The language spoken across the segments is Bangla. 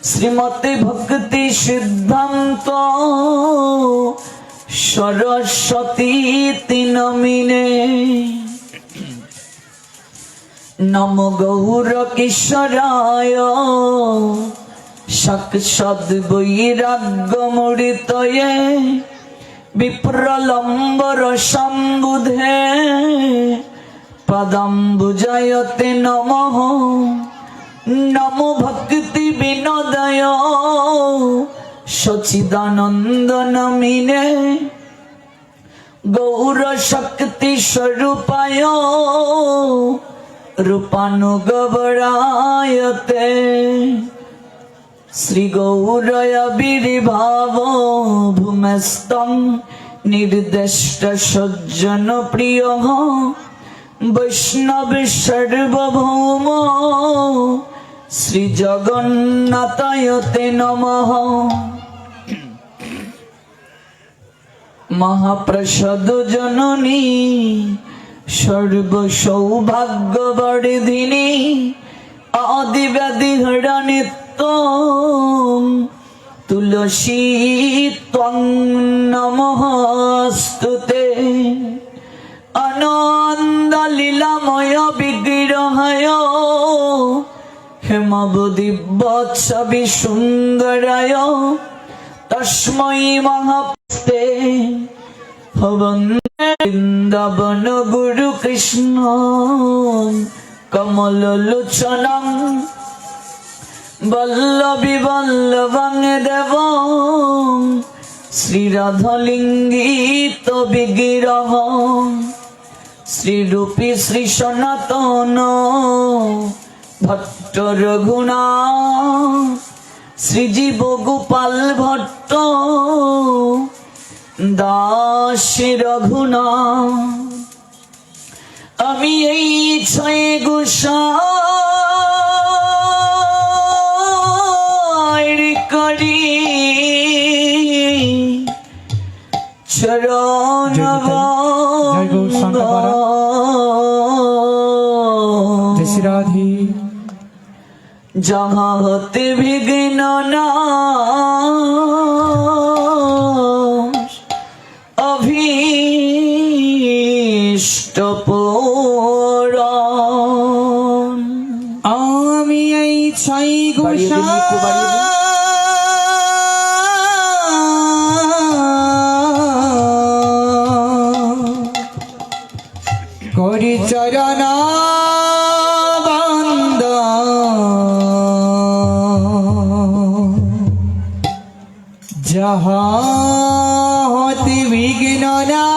শ্রীমতে ভক্তি সিদ্ধান্ত সরস্বতী তিনমিনে নম গৌর কিশোরায় সাক্ষাৎ বৈরাগ্য মূর্তয়ে বিপ্রলম্বর সম্বুধে পদম্বুজয়তে নমঃ নমো ভক্তি বিনোদয় সচিদানন্দ নমিনে গৌর শক্তি স্বরূপায় রূপানুগবরায়তে শ্রী গৌরয় বির্ভাব ভূমস্তং নির্দিষ্ট সজ্জন প্রিয় বৈষ্ণব সার্বভৌম শ্রী জগন্নাথায়তে নমঃ। মহাপ্রসাদ জননী সর্ব সৌভাগ্যবর্ধিনী আদিব্যাধি হরণিত্য তুলসী ত্বং নমস্তুতে আনন্দ লীলাময় বিগ্রহায় হেমবদিব্যৎসবি সুন্দরায় তস্मै মহাপ্তে বৃন্দাবন গুরু কৃষ্ণ কমল লোচনং বল্লভী বল্লভং দেব শ্রীরাধলিঙ্গিত বিগ্রহ শ্রীরূপী শ্রী সনাতন ভট্ট রঘুনাথ শ্রীজীব গোপাল ভট্ট দাস রঘুনাথ। আমি এই ছয় গোসাইর করি চরণ রাধে যাহা হতে বিঘ্ন নাশ অভীষ্ট পূরণ। আমি এই ছয় গোসাই করি চরণ যাহা হতে বিঘ্ন নাশ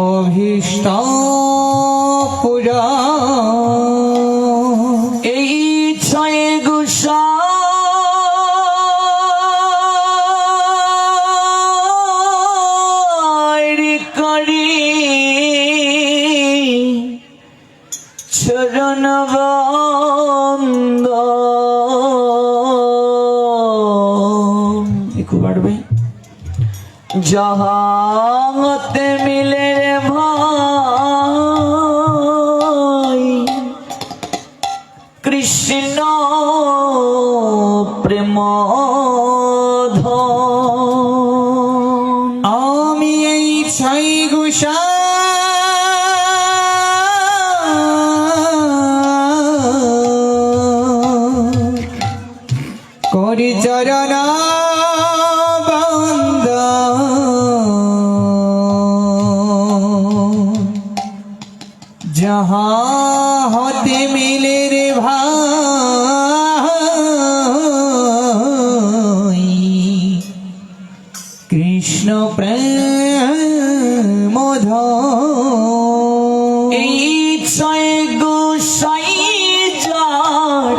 অভীষ্ট পূরণ। এই ছয় গোসাইর করি চরণ একটু বাড়বে। যাহাতে মিলে রে ভাই কৃষ্ণ প্রেম ধন। আমি এই ছয় গোসাই করি চরণ যাহা হতে মিলে রে ভাই কৃষ্ণ প্রেম ধন। এই ছয় গোসাই যার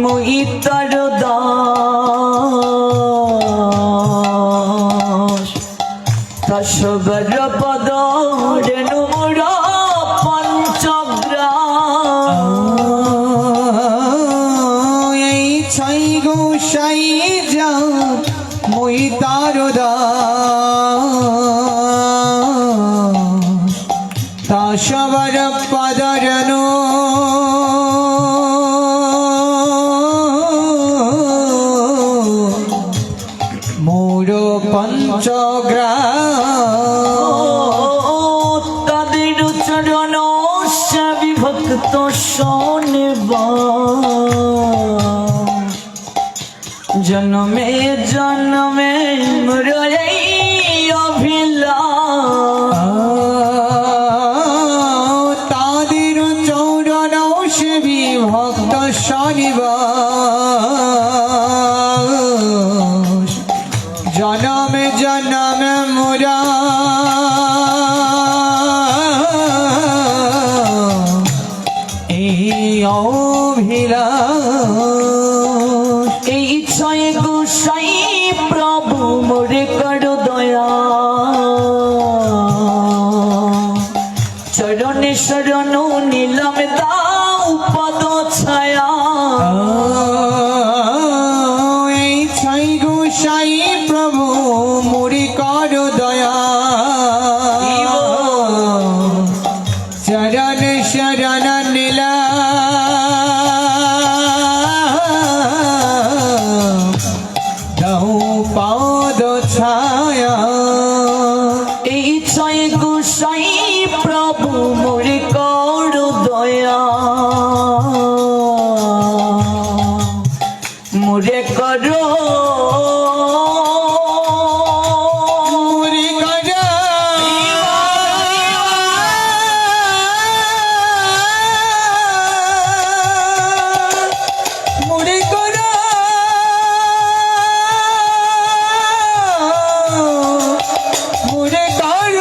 মোহিতার দাস তাসবর পদ রেণু মোরা পঞ্চগ্রাম। এই ছয় গোসাই যার মোহিতার দাস তাসব কেশবর পদরন মোর পঞ্চগ্রাম তাদের চরণ বিভক্ত শোনবা জন্মে জন্মে মুরই অভিলাষ তাদের চৌরণ সেবী ভক্ত শনিবাস জনমে জনমে মোরা এই অভিলাষ এই ছয় গোসাই প্রভু মোরে করো দয়া চরণে শরণ নিলাম দাও পদ ছায়া এই ছাই গোসাই প্রভু মুড়ি কর দয়া চরণ শরণ নীলা দৌ পদ ছায়া এই ছয় গোসাই প্রভু মোরে করো দয়া মোরে করো মুড়ি কর মুড়ি কর মুড়ি কর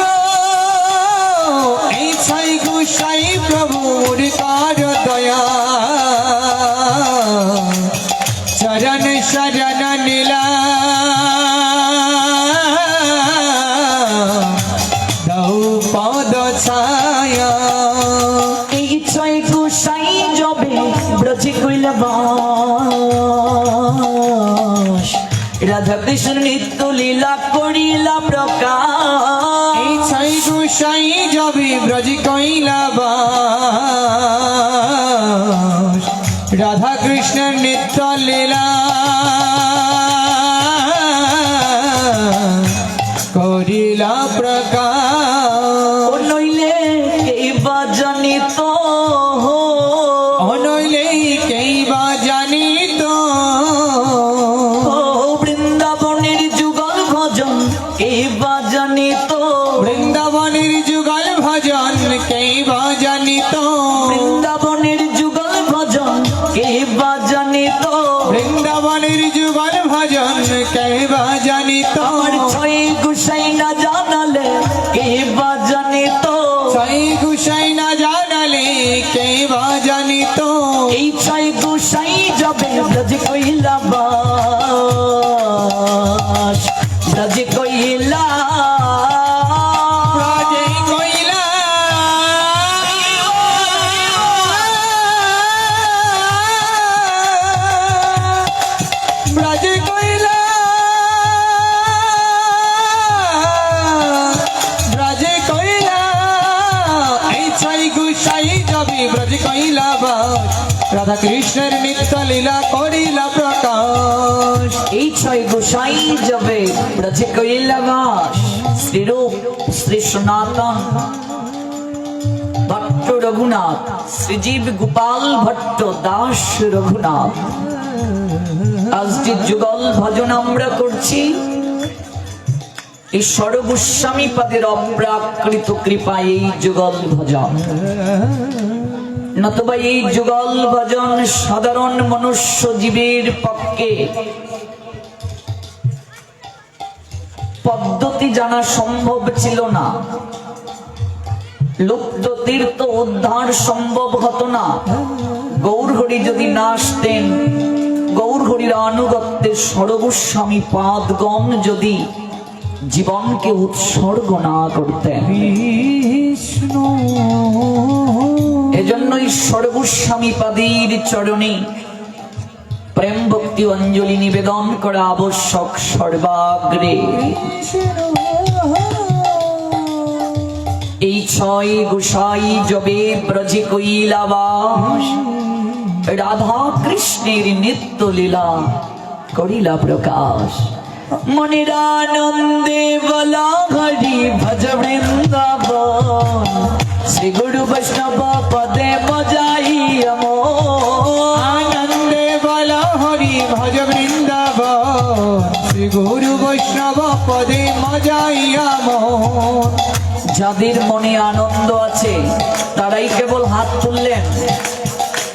এই ছাই গোসাই প্রভু মুড়ি কর দয়া চরণ শরণ নীলা দৌ পদ ছায়া এই ছয় গোসাই যাবে ব্রজে কৈলাস রাধা কৃষ্ণ নিত্য লীলা করিলা প্রকাশ এই ছাই গোসাই যাবে ব্রজ কৈলাবাস রাধা কৃষ্ণের নিত্য লীলা করিলা প্রকাশ নইলে কে বা জানিত অনইলে কেই বা জানিত বৃন্দাবনের যুগল ভজন কে বা জানিত বৃন্দাবনের যুগল ভজন কেই বা জানিত বৃন্দাবনের যুগল ভজন কে বা জানিত বৃন্দাবনের যুগল ভজন কেই বা জানিত আমার ছয় গোসাই না জানালে কে বা জানিত ছয় গোসাই না জানালে কেই বা জানিত এই ছয় গোসাই যাবে ব্রজ কৈলাস ব্রজ কৈলাস ব্রজে কৈলা ব্রজে কৈলা ব্রজে কৈলা এই ছয় গোসাই যাবি ব্রজ কৈলাবাস রাধা কৃষ্ণের নিত্য লীলা করিলা প্রকাশ এই ছয় গোসাই যাবে ব্রজ কৈলাস শ্রীরূপ শ্রী সনাতন ভট্ট রঘুনাথ শ্রীজীব গোপাল ভট্ট দাস রঘুনাথ আজ যে যুগল ভজন আমরা করছি এই সর্বস্বামী পাদের অপ্রাকৃত কৃপায় এই যুগল ভজন নতুবা এই যুগল ভজন সাধারণ মনুষ্য জীবের পক্ষে পদ্ধতি জানা সম্ভব ছিল না লুপ্ত তীর্থ উদ্ধার সম্ভব হতো না গৌরহরি যদি না আসতেন গৌরহরির আনুগত্যে সর্বস্বামী পাদগণ যদি জীবনকে উৎসর্গ না করতেন বিষ্ণু এজন্যই সর্বস্বামী পাদের চরণে প্রেম ভক্তি অঞ্জলি নিবেদন করা আবশ্যক সর্বাগ্রে। এই ছয় গোসাই যবে ব্রজে কইলাবাস, রাধা কৃষ্ণের নিত্য লীলা করিলা প্রকাশ। মনের আনন্দে বলা হরি ভজ বৃন্দাবন, শ্রী গুরু বৈষ্ণব পদে মজাই আনন্দে বলা হরি ভজ বৃন্দাবন, শ্রী গুরু বৈষ্ণব পদে মজাইয়া মন। যাদের মনে আনন্দ আছে তারাই কেবল হাত তুললেন,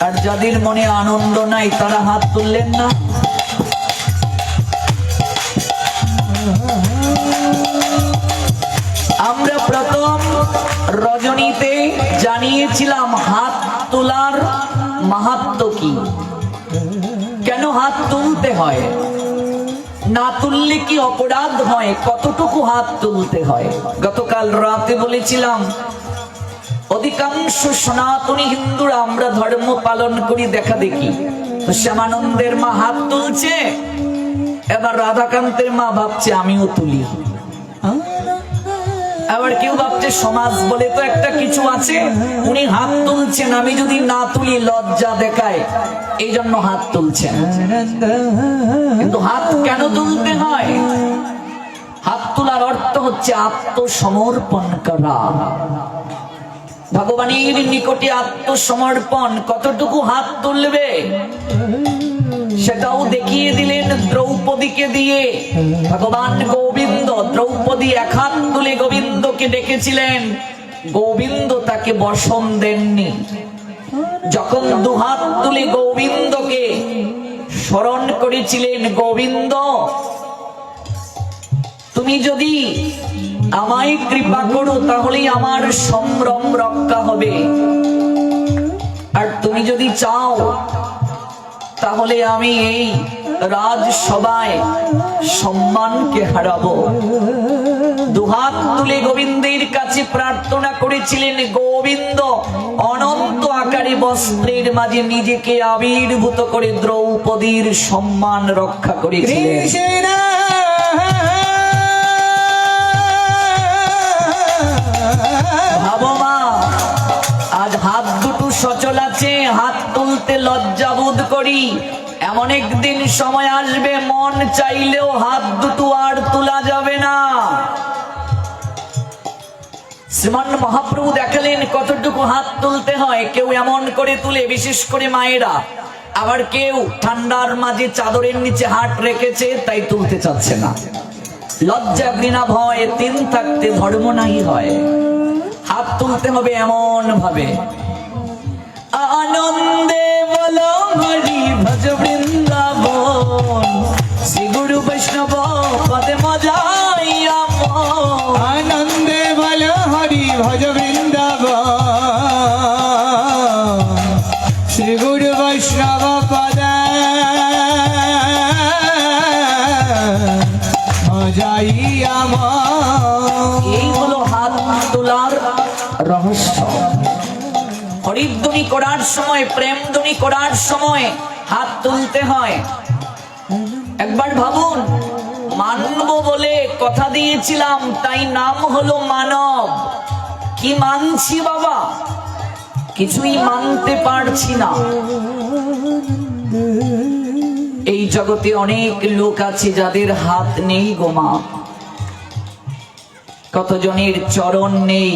আর যাদের মনে আনন্দ নাই তারা হাত তুললেন না। আমরা প্রথম রজনীতে জানিয়েছিলাম হাত তোলার মাহাত্ম্য কি, কেন হাত তুলতে হয়, না তুললে কি অপরাধ হয়, কতটুকু হাত তুলতে হয়। গতকাল রাতে বলেছিলাম অধিকাংশ সনাতনী হিন্দুরা আমরা ধর্ম পালন করি দেখা দেখি, তো শ্যামানন্দের মা হাত তুলছে, এবার রাধাকান্তের মা ভাবছে আমিও তুলি, আবার কেউ ভাবছে সমাজ বলে তো একটা কিছু আছে, উনি হাত তুলছেন, আমি যদি না তুলি লজ্জা দেখায়, এই জন্য হাত তুলছেন। কিন্তু হাত কেন তুলতে হয়? হাত তোলার অর্থ হচ্ছে আত্মসমর্পণ করা, ভগবানের নিকটে আত্মসমর্পণ। কতটুকু হাত তুলবে সেটাও দেখিয়ে দিলেন দ্রৌপদীকে দিয়ে। ভগবান গোবিন্দ, দ্রৌপদী এক হাত তুলে গোবিন্দকে ডেকেছিলেন, গোবিন্দ তাকে বসন দেননি। যখন দুহাত তুলে গোবিন্দকে স্মরণ করেছিলেন, গোবিন্দ তুমি যদি আমায় কৃপা করো তাহলেই আমার সম্ভ্রম রক্ষা হবে, আর তুমি যদি চাও তাহলে আমি এই রাজসভায় সম্মানকে হারাবো। দুহাত তুলে গোবিন্দের কাছে প্রার্থনা করেছিলেন, গোবিন্দ অনন্ত আকারে বস্ত্রের মাঝে নিজেকে আবির্ভূত করে দ্রৌপদীর সম্মান রক্ষা করেছিলেন। ভাবো মা, আজ হাত দুটো সচল আছে, হাত তুলতে লজ্জা বোধ করি, এমন একদিন সময় আসবে মন চাইলেও হাত দুটো আর তোলা যাবে না। শ্রীমান মহাপ্রভু দেখালেন কতটুকু হাত তুলতে হয়। কেউ এমন করে তুলে, বিশেষ করে মায়েরা, আবার কেউ ঠান্ডার মাঝে চাদরের নিচে হাত রেখেছে তাই তুলতে চাচ্ছে না। লজ্জা ঘৃণা ভয় তিন থাকতে ধর্ম নাই হয়। হাত তুলতে হবে এমন ভাবে, আনন্দে বলো হরি ভজ বৃন্দাবন, শ্রী গুরু বৈষ্ণব পদে মজাইয়া মন। আনন্দে বলো হরি ভজ বৃন্দাবন, শ্রী গুরু বৈষ্ণব পদে মজাইয়া মন। এই হলো হাত তোলার রহস্য। হরিধ্বনি করার সময়, প্রেমধ্বনি করার সময় হাত তুলতে হয়। একবার ভাবুন, মানব বলে কথা দিয়েছিলাম তাই নাম হলো মানব। কি মানছি বাবা? কিছুই মানতে পারছি না। এই জগতে অনেক লোক আছে যাদের হাত নেই গো মা, কতজনের চরণ নেই,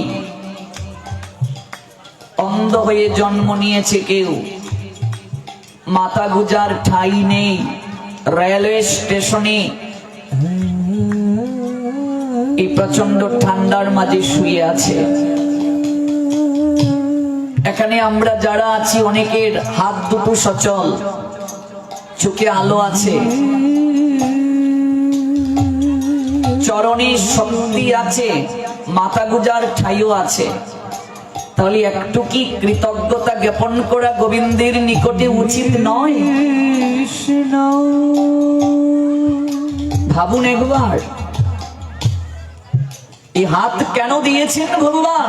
অন্ধ হয়ে জন্ম নিয়েছে কেউ, মাথা গুজার ঠাঁই নেই, রেলওয়ে স্টেশনে এই প্রচন্ড ঠান্ডার মাঝে শুয়ে আছে। এখানে আমরা যারা আছি অনেকের হাত দুটো সচল, চোখে আলো আছে, চরণে শক্তি আছে, মাথা গুজার ঠাইও আছে। তাহলে একটু কি কৃতজ্ঞতা জ্ঞাপন করা গোবিন্দের নিকটে উচিত নয়? ভাবুন একবার, এই হাত কেন দিয়েছেন ভগবান?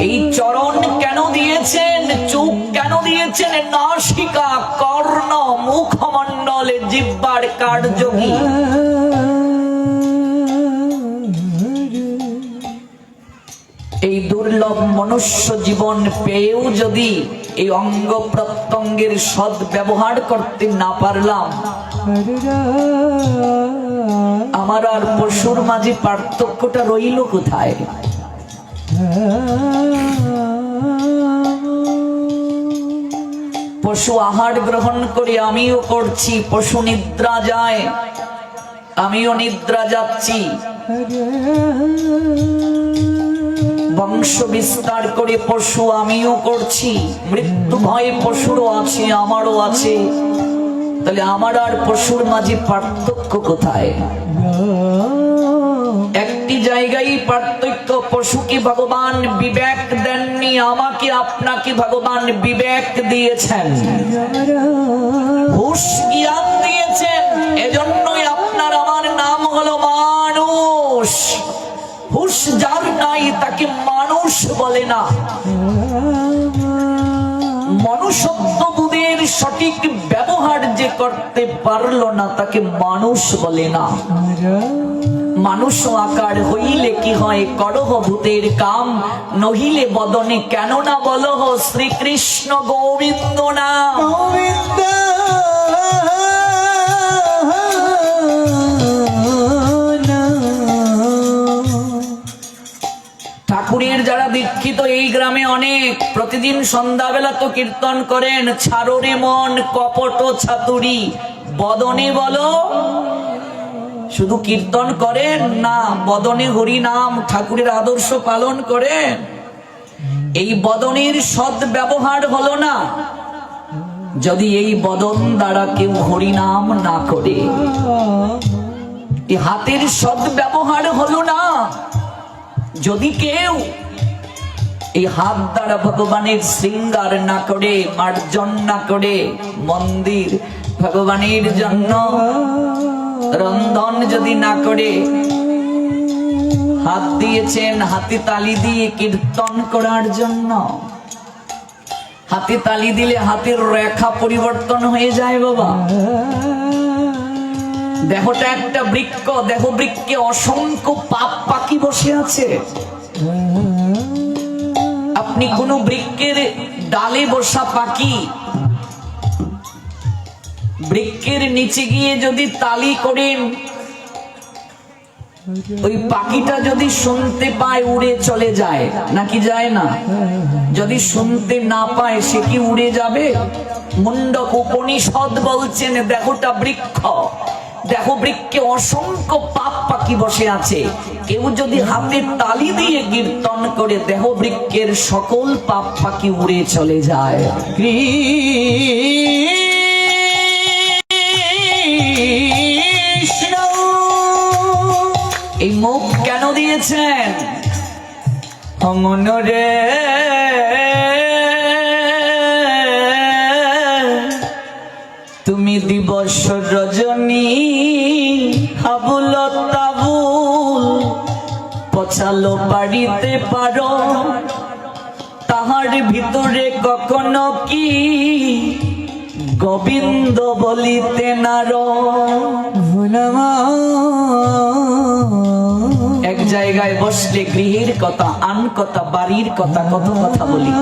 এই চরণ কেন দিয়েছেন? চোখ কেন দিয়েছেন? নাসিকা, কর্ণ, মুখমণ্ডল, জিহ্বার কার্য কি? এই দুর্লভ মনুষ্য জীবন পেয়েও যদি এই অঙ্গ প্রত্যঙ্গের সৎ ব্যবহার করতে না পারলাম, আমার আর পশুর মাঝে পার্থক্যটা রইল কোথায়? পশু আহার গ্রহণ করে আমিও করছি, পশু নিদ্রা যায় আমিও নিদ্রা যাচ্ছি, বংশ বিস্তার করে পশু আমিও করছি, মৃত্যু ভয়ে পশুরও আছে আমারও আছে, তাহলে আমার আর পশুর মাঝে পার্থক্য কোথায়? একটি জায়গায় পার্থক্য, পশুকে ভগবান বিবেক দেননি, আমাকে আপনাকে ভগবান বিবেক দিয়েছেন, হুঁশ জ্ঞান দিয়েছেন। এজন্যই আপনার আমার নাম হলো মানুষ। হুঁশ যার নাই তাকে মানুষ বলে না। মনুষ্যত্ব বোধের সঠিক ব্যবহার যে করতে পারলো না তাকে মানুষ বলে না। মানুষ আকার হইলে কি হয়, করহ ভূতের কাম, নহিলে বদনে কেন না বলহ শ্রীকৃষ্ণ গোবিন্দ নাম। গোবিন্দ ঠাকুরের যারা দীক্ষিত এই গ্রামে অনেক, প্রতিদিন সন্ধ্যাবেলা তো কীর্তন করেন, ছাড়ো রে মন কপট ছাতুরি, বদনে বলো। শুধু কীর্তন করেন না, বদনে হরি নাম ঠাকুরের আদর্শ পালন করেন। এই বদনের সৎ ব্যবহার হলো না যদি এই বদন দ্বারা কেউ হরি নাম না করে। এই হাতের সৎ ব্যবহার হলো না যদি কেউ এই হাত দ্বারা ভগবানের শৃঙ্গার না করে, মার্জন না করে, মন্দির ভগবানের জন্য রন্ধন যদি না করে। হাত দিয়েছেন হাতে তালি দিয়ে কীর্তন করার জন্য। হাতে তালি দিলে হাতের রেখা পরিবর্তন হয়ে যায় বাবা। দেহটা একটা বৃক্ষ, দেহ বৃক্ষে অসংখ্য পাপ পাখি বসে আছে। আপনি কোন বৃক্ষের ডালে বসা পাখি, বৃক্ষের নিচে গিয়ে যদি তালি করেন, ওই পাখিটা যদি শুনতে পায় উড়ে চলে যায় নাকি যায় না? যদি শুনতে না পায় সে কি উড়ে যাবে? মুন্ডক উপনিষদ বলছেন দেহটা বৃক্ষ, দেহ বৃক্ষে অসংখ্য পাপ পাখি বসে আছে। কেউ যদি হাতে তালি দিয়ে কীর্তন করে, দেহ বৃক্ষের সকল পাপ পাখি উড়ে চলে যায়। কৃষ্ণ এই মুখ কেন দিয়েছেন? মনরে তুমি দিবস রজনী হাবুল তাবুল পচালো পারিতে পারো, তাহার ভিতরে কখনো কি গোবিন্দ বলিতে নারো। এক জায়গায় বসলে গৃহের কথা, আন কথা, বাড়ির কথা, কত কথা বলি,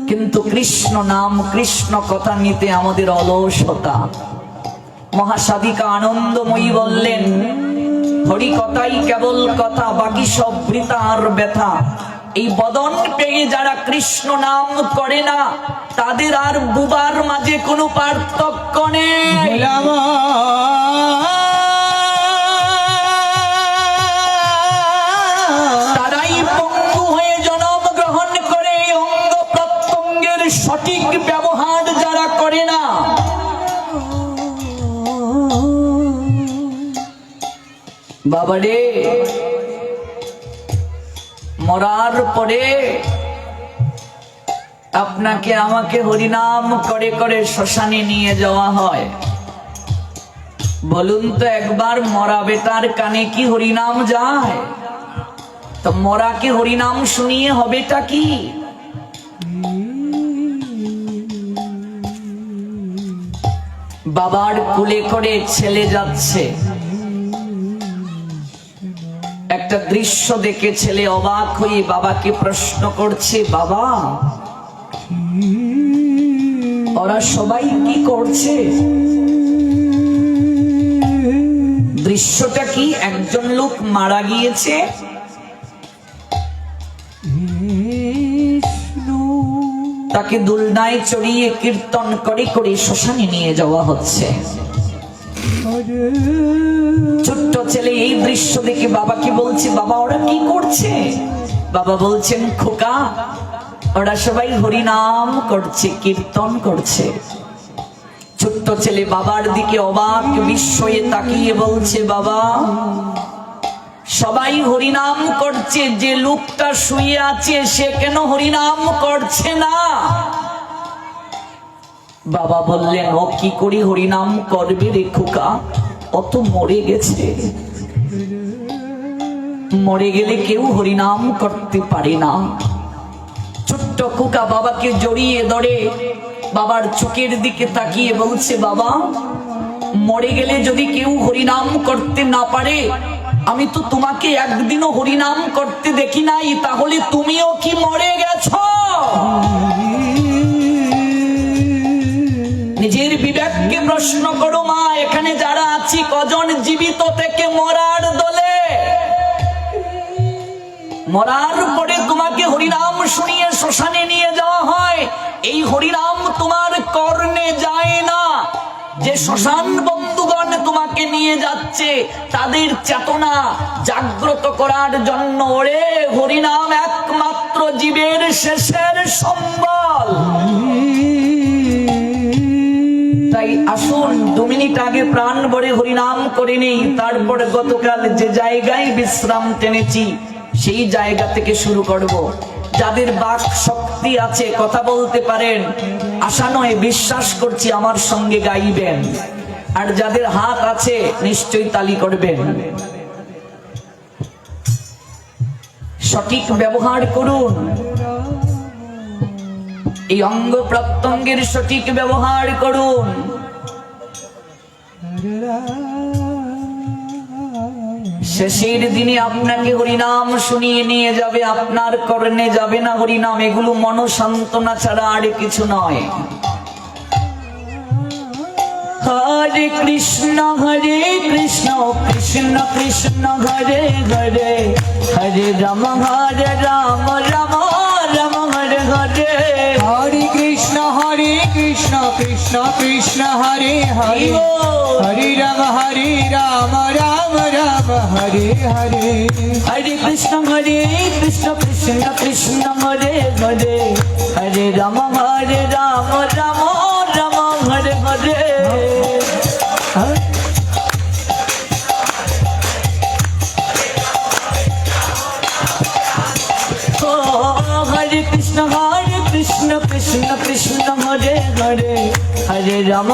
কিন্তু কৃষ্ণ নাম কৃষ্ণ কথা নিতে আমাদের অলসতা। মহাসাধিকা আনন্দময়ী বললেন, হরি কথাই কেবল কথা, বাকি সব বৃথা আর ব্যথা। এই বদন পেয়ে যারা কৃষ্ণ নাম করে না তাদের আর বুবার মাঝে কোনো পার্থক্য নেই। তারাই পঙ্গু হয়ে জন্ম গ্রহণ করে, অঙ্গ প্রত্যঙ্গের সঠিক ব্যবহার যারা করে না। বাবারে, মরার পরে আপনাকে আমাকে হরিনাম করে করে শ্মশানে নিয়ে যাওয়া হয়। বলুন তো একবার, মরা বেটার কানে কি হরিনাম যায়? তো মরাকে হরিনাম শুনিয়ে হবেটা কি? বাবার কোলে করে ছেলে যাচ্ছে, একটা দৃশ্য দেখে ছেলে অবাক হয়ে বাবাকে প্রশ্ন করছে, বাবা ওরা সবাই কি করছে? দৃশ্যটা কি? একজন লোক মারা গিয়েছে, তাকে দুলনায় চড়িয়ে কীর্তন করে করে শ্মশানে নিয়ে যাওয়া হচ্ছে। ছোট্ট ছেলে এই দৃশ্য দেখে বাবাকে বলছে, বাবা ওরা কি করছে? বাবা বলছেন, খোকা ওরা সবাই হরিনাম করছে, কীর্তন করছে। ছোট্ট ছেলে বাবার দিকে অবাক বিস্ময়ে তাকিয়ে বলছে, বাবা সবাই হরিনাম করছে, যে লোকটা শুয়ে আছে সে কেন হরিনাম করছে না? বাবা বললেন, ও কি করে হরিনাম করবে রে খোকা, ও তো মরে গেছে। মরে গেলে কেউ হরিনাম করতে পারে না। ছোট্ট খোকা বাবাকে জড়িয়ে ধরে বাবার চোখের দিকে তাকিয়ে বলছে, বাবা মরে গেলে যদি কেউ হরিনাম করতে না পারে, আমি তো তোমাকে একদিনও হরিনাম করতে দেখি নাই, তাহলে তুমিও কি মরে গেছো? নিজের বিবেককে প্রশ্ন করো মা, এখানে যারা আছি কজন জীবিত থেকে মরার দলে? মরার পরে তোমাকে হরিনাম শুনিয়ে শ্মশানে নিয়ে যাওয়া হয়, এই হরিনাম তোমার কর্ণে যায় না। যে শ্মশান বন্ধুগণ তোমাকে নিয়ে যাচ্ছে তাদের চেতনা জাগ্রত করার জন্য ওরে হরিনাম একমাত্র জীবের শেষের সম্বল। তাই আসুন 2 মিনিট আগে প্রাণ ভরে হরিনাম করে নেই, তারপরে গতকাল যে জায়গায় বিশ্রাম টেনেছি সেই জায়গা থেকে শুরু করব। যাদের বাক শক্তি আছে, কথা বলতে পারেন, আশা নয় বিশ্বাস করছি আমার সঙ্গে গাইবেন। আর যাদের হাত আছে নিশ্চয়ই তালি করবেন। সঠিক ব্যবহার করুন, এই অঙ্গ প্রত্যঙ্গের সঠিক ব্যবহার করুন। শেষের দিনে আপনাকে হরিনাম শুনিয়ে নিয়ে যাবে, আপনার কর্ণে যাবে না হরিনাম। এগুলো মনসান্তনা ছাড়া আর কিছু নয়। হরে কৃষ্ণ কৃষ্ণ কৃষ্ণ হরে হরে, হরে রাম রাম রাম হরে হরে। হরে কৃষ্ণ কৃষ্ণ কৃষ্ণ হরে হরে, হরে রাম রাম রাম হরে হরে। হরে কৃষ্ণ কৃষ্ণ কৃষ্ণ হরে হরে, হরে রাম রাম রাম হরে হরে। হরে কৃষ্ণ কৃষ্ণ কৃষ্ণ হরে হরে, হরে রাম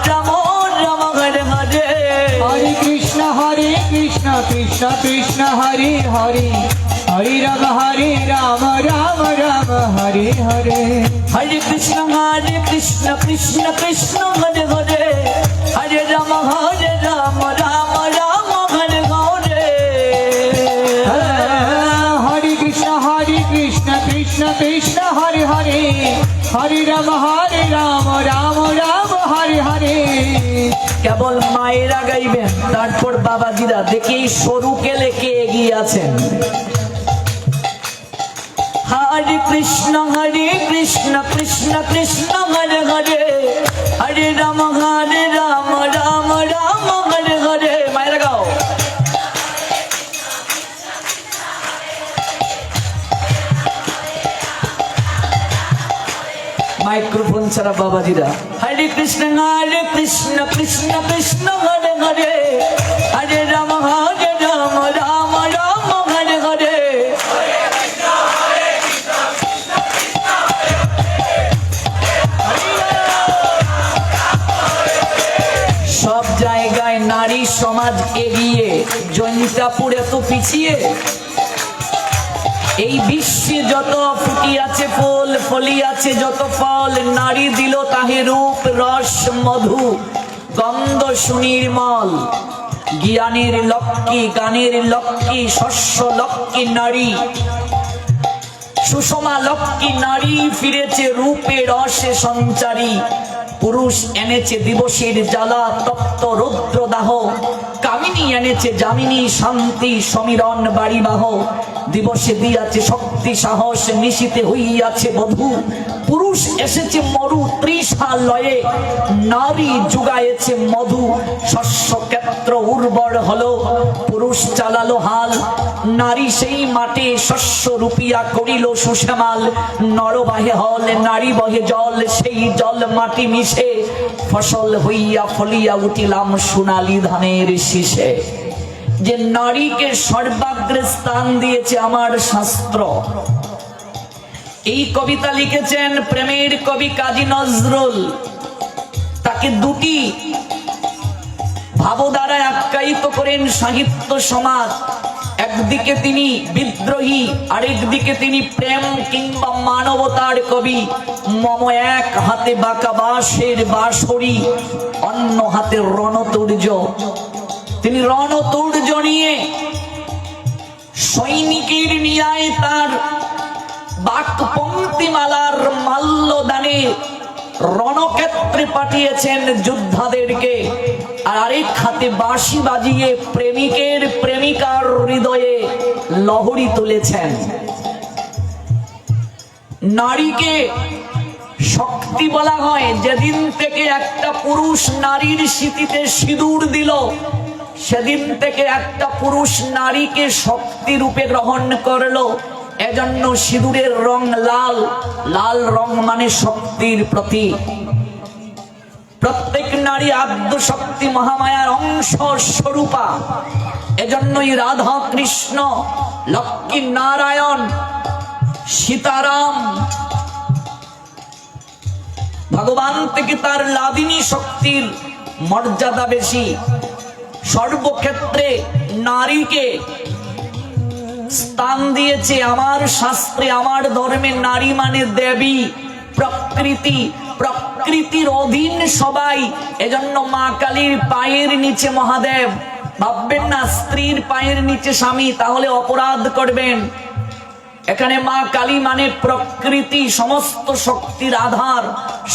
রাম রাম হরে হরে। হরে কৃষ্ণ কৃষ্ণ কৃষ্ণ হরে হরে, হরে রাম রাম রাম হরে হরে। হরে কৃষ্ণ কৃষ্ণ কৃষ্ণ হরে হরে, হরে রাম রাম রাম হরে হরে। হরে কৃষ্ণ কৃষ্ণ কৃষ্ণ হরে হরে, হরে রাম রাম রাম হরে হরে। কেবল মায়েরা গাইবেন, তারপর বাবাজিরা। দেখি সরুকে লেকে এগিয়ে আছেন। হরে কৃষ্ণ কৃষ্ণ কৃষ্ণ হরে হরে, হরে রাম রাম রাম হরে হরে। মায়েরা গাও। মাইক্রোফোন ছাড়া বাবাজিরা। হরে কৃষ্ণ কৃষ্ণ কৃষ্ণ হরে হরে, হরে রাম রাম রাম হরে হরে। সব জায়গায় নারী সমাজ এগিয়ে, জৈন্তাপুর এত পিছিয়ে। এই বিশ্বে যত ফুটি আছে ফুল, ফলি আছে যত ফল, নারী দিল তাহে রূপ রস মধু গন্ধ সুনির্মল। জ্ঞানের লক্ষ্মী, গানের লক্ষ্মী, শস্য লক্ষ্মী নারী, সুষমা লক্ষ্মী নারী ফিরেছে রূপে রসে সঞ্চারী। পুরুষ এনেছে দিবসের জ্বালা তপ্ত রুদ্রদাহ, কামিনী এনেছে যামিনী শান্তি সমীরণ বাড়িবাহ। দিবসে দিয়াছে শক্তি সাহস, নিশীতে হইয়াছে বধূ। পুরুষ এসেছে মরু ত্রিশালয়ে, নারী যুগায়েছে মধু। শস্য ক্ষেত্র উর্বর হলো, পুরুষ চালালো হাল। নারী সেই মাঠে শস্য রূপিয়া করিল সুশ্যামাল। নর বাহে হল, নারী বহে জল, সেই জল মাটি মিশে ফসল হইয়া ফলিয়া উঠিলাম সোনালী ধানের শীষে। যে নারীকে সর্বাগ্রে স্থান দিয়েছে আমার শাস্ত্র। এই কবিতা লিখেছেন প্রেমের কবি কাজী নজরুল। তাকে দুটি ভাবধারায় আখ্যায়িত করেন সাহিত্য সমাজ। একদিকে তিনি বিদ্রোহী, আরেকদিকে তিনি প্রেম কিংবা মানবতার কবি। মম এক হাতে বাঁকা বাঁশের বাঁশরি, অন্য হাতে রণতুর্য। তিনি রণতুর্য নিয়ে সৈনিকের ন্যায় তার বাক্পঙ্ক্তিমালার মাল্যদানে রণক্ষেত্রে পাঠিয়েছেন যোদ্ধাদেরকে, আর আরেক হাতে বাঁশি বাজিয়ে প্রেমিকের প্রেমিকার হৃদয়ে লহরী তুলেছেন। নারীকে শক্তি বলা হয় যেদিন থেকে একটা পুরুষ নারীর স্মৃতিতে সিঁদুর দিল, সেদিন থেকে একটা পুরুষ নারীকে শক্তি রূপে গ্রহণ করলো। এজন্য সিঁদুরের রং লাল, লাল রং মানে শক্তির প্রতীক। প্রত্যেক নারী আদ্য শক্তি মহামায়ার অংশ স্বরূপা। এজন্যই রাধা কৃষ্ণ, লক্ষ্মী নারায়ণ, সীতারাম ভগবান থেকে তার লাদিনী শক্তির মর্যাদা বেশি। সর্বক্ষেত্রে নারীকে স্থান দিয়েছে আমার শাস্ত্রে, আমার ধর্মে। নারী মানে দেবী, প্রকৃতি, প্রকৃতির অধীন সবাই। এজন্য মা কালীর পায়ের নিচে মহাদেব। ভাববেন না স্ত্রীর পায়ের নিচে স্বামী, তাহলে অপরাধ করবেন। এখানে মা কালী মানে প্রকৃতি, সমস্ত শক্তির আধার।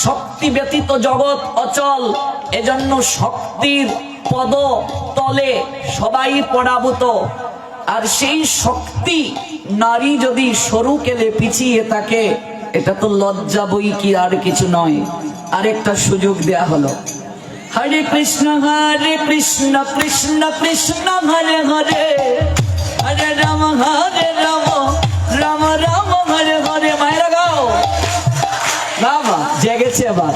শক্তি ব্যতীত জগৎ অচল। এজন্য শক্তির পদ তলে সবাই পরাভূত। আর সেই শক্তি নারী যদি সরু কেলে পিছিয়ে থাকে, এটা তো লজ্জা বই কি আর কিছু নয়। আরেকটা সুযোগ দেয়া হলো। হরে কৃষ্ণ কৃষ্ণ কৃষ্ণ হরে হরে, হরে রাম রাম রাম হরে হরে। মায়েরা গাও, বাবা জেগেছে আবার।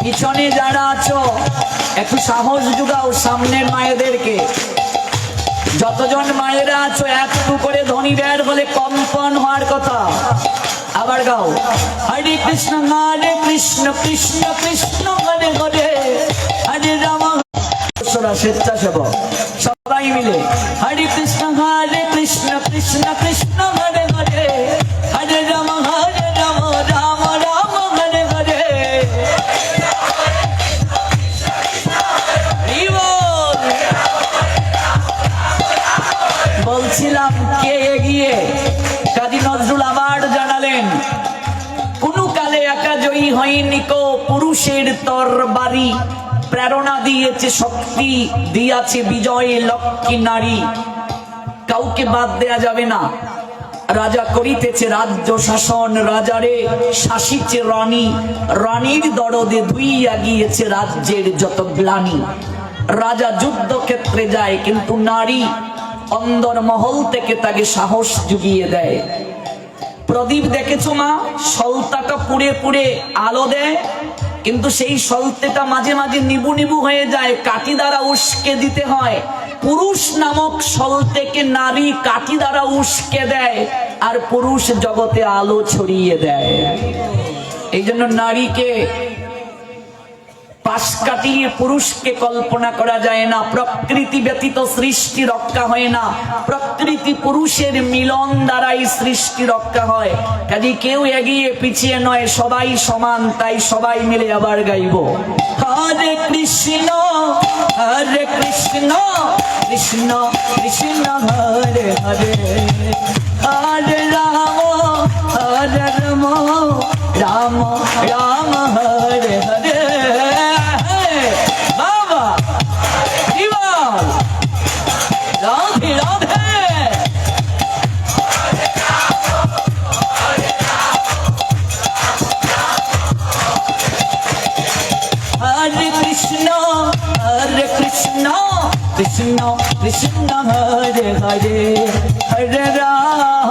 পিছনে যারা আছো একটু সাহস জুগাও সামনের মায়েদেরকে। যতজন মায়েরা আছো একটু করে ধ্বনি বের হলে কম্পন হওয়ার কথা। আবার গাও, হরে কৃষ্ণ কৃষ্ণ কৃষ্ণ হরে হরে, হরে রাম। স্বেচ্ছাসেবক সবাই মিলে হরে কৃষ্ণ কৃষ্ণ কৃষ্ণ হরে হরে, হরে রাম রাম রাম হরে হরে। বলছিলাম কে এগিয়ে? কাজী নজরুল আবার জানালেন, কোন কালে একা জয়ী হয়নি কো, পুরুষের তরবারি। প্রেরণা দিয়েছে শক্তি, দিয়াছে বিজয় লক্ষ্মী নারী। কাউকে বাদ দেয়া যাবে না। রাজা করিতেছে রাজ্য শাসন, রাজারে শাসিছে রানী। রানীর দরদে ধুইয়া গিয়েছে রাজ্যের যত গ্লানি। রাজা যুদ্ধক্ষেত্রে যায়, কিন্তু নারী অন্দর মহল থেকে তাকে সাহস জুগিয়ে দেয়। প্রদীপ দেখেছো মা, সলতাটা পুড়ে পুড়ে আলো দেয়, কিন্তু সেই সলতেটা মাঝে মাঝে নিবু নিবু হয়ে যায়, কাঠি দ্বারা উস্কে দিতে হয়। পুরুষ নামক সলতেকে নারী কাঠি দ্বারা উস্কে দেয়, আর পুরুষ জগতে আলো ছড়িয়ে দেয়। এই জন্য নারীকে পাশ কাটিয়ে পুরুষকে কল্পনা করা যায় না। প্রকৃতি ব্যতীত সৃষ্টি রক্ষা হয় না, প্রকৃতি পুরুষের মিলন দ্বারাই সৃষ্টি রক্ষা হয়। কাজে কেউ এগিয়ে পিছিয়ে নয়, সবাই সমান। তাই সবাই মিলে আবার গাইব হরে কৃষ্ণ হরে কৃষ্ণ কৃষ্ণ কৃষ্ণ হরে হরে, হরে রাম রাম রাম হরে হরে। বাবা জীবন রাধে রাধে। হরে কৃষ্ণ কৃষ্ণ কৃষ্ণ হরে হরে, হরে রাম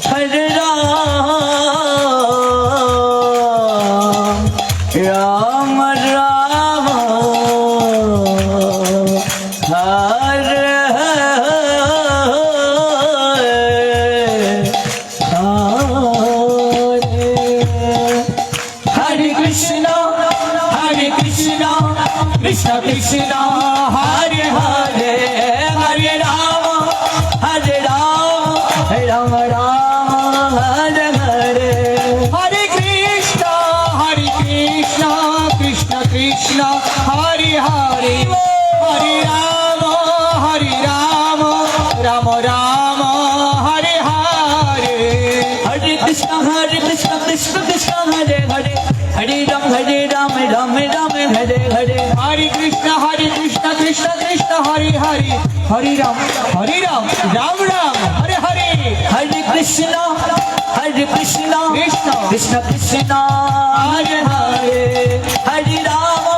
হরে রাম রাম রাম হরে হরে কৃষ্ণ কৃষ্ণ কৃষ্ণ হরে হরে, হরে রাম রাম রাম হরে হরে। হরে কৃষ্ণ কৃষ্ণ কৃষ্ণ হরে হরে, হরে রাম রাম রাম হরে হরে। হরে কৃষ্ণ কৃষ্ণ কৃষ্ণ হরে হরে, হরে রাম রাম রাম হরে হরে। হরে কৃষ্ণ কৃষ্ণ কৃষ্ণ হরে হরে, হরে রাম রাম রাম হরে হরে। হরে কৃষ্ণ কৃষ্ণ কৃষ্ণ কৃষ্ণ হরে হরে, হরে রাম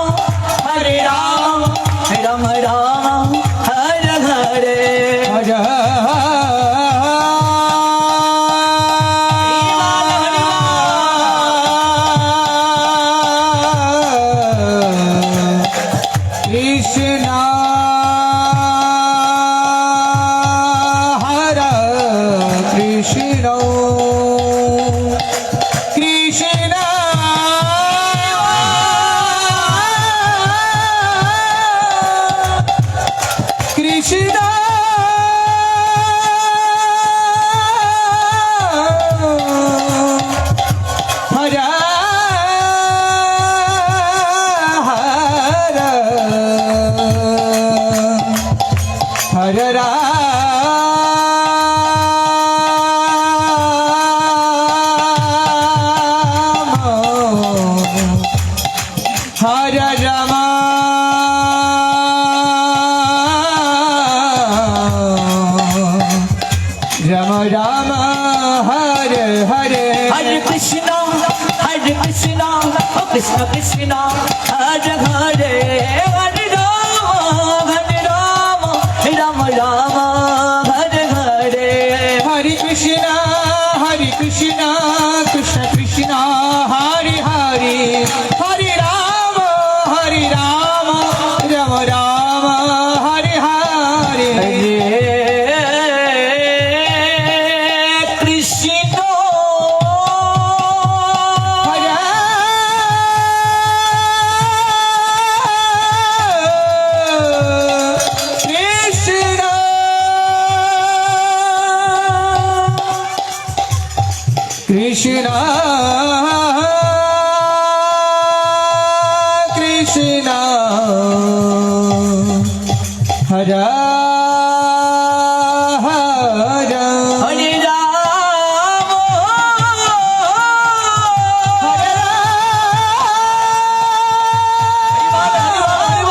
রাম রাম হরে হরে। কৃষ্ণ হরে কৃষ্ণ কৃষ্ণ কৃষ্ণ হরে হরে রাম হরে রাম রাম রাম হরে হরে। হরে কৃষ্ণ কৃষ্ণ কৃষ্ণ হরে হরে, হরে রাম রাম রাম হরে হরে। হরে কৃষ্ণ কৃষ্ণ কৃষ্ণ হরে হরে, হরে রাম রাম রাম হরে হরে। কৃষ্ণ হরে কৃষ্ণ কৃষ্ণ কৃষ্ণ হরে হরে হরে রাম হরে রাম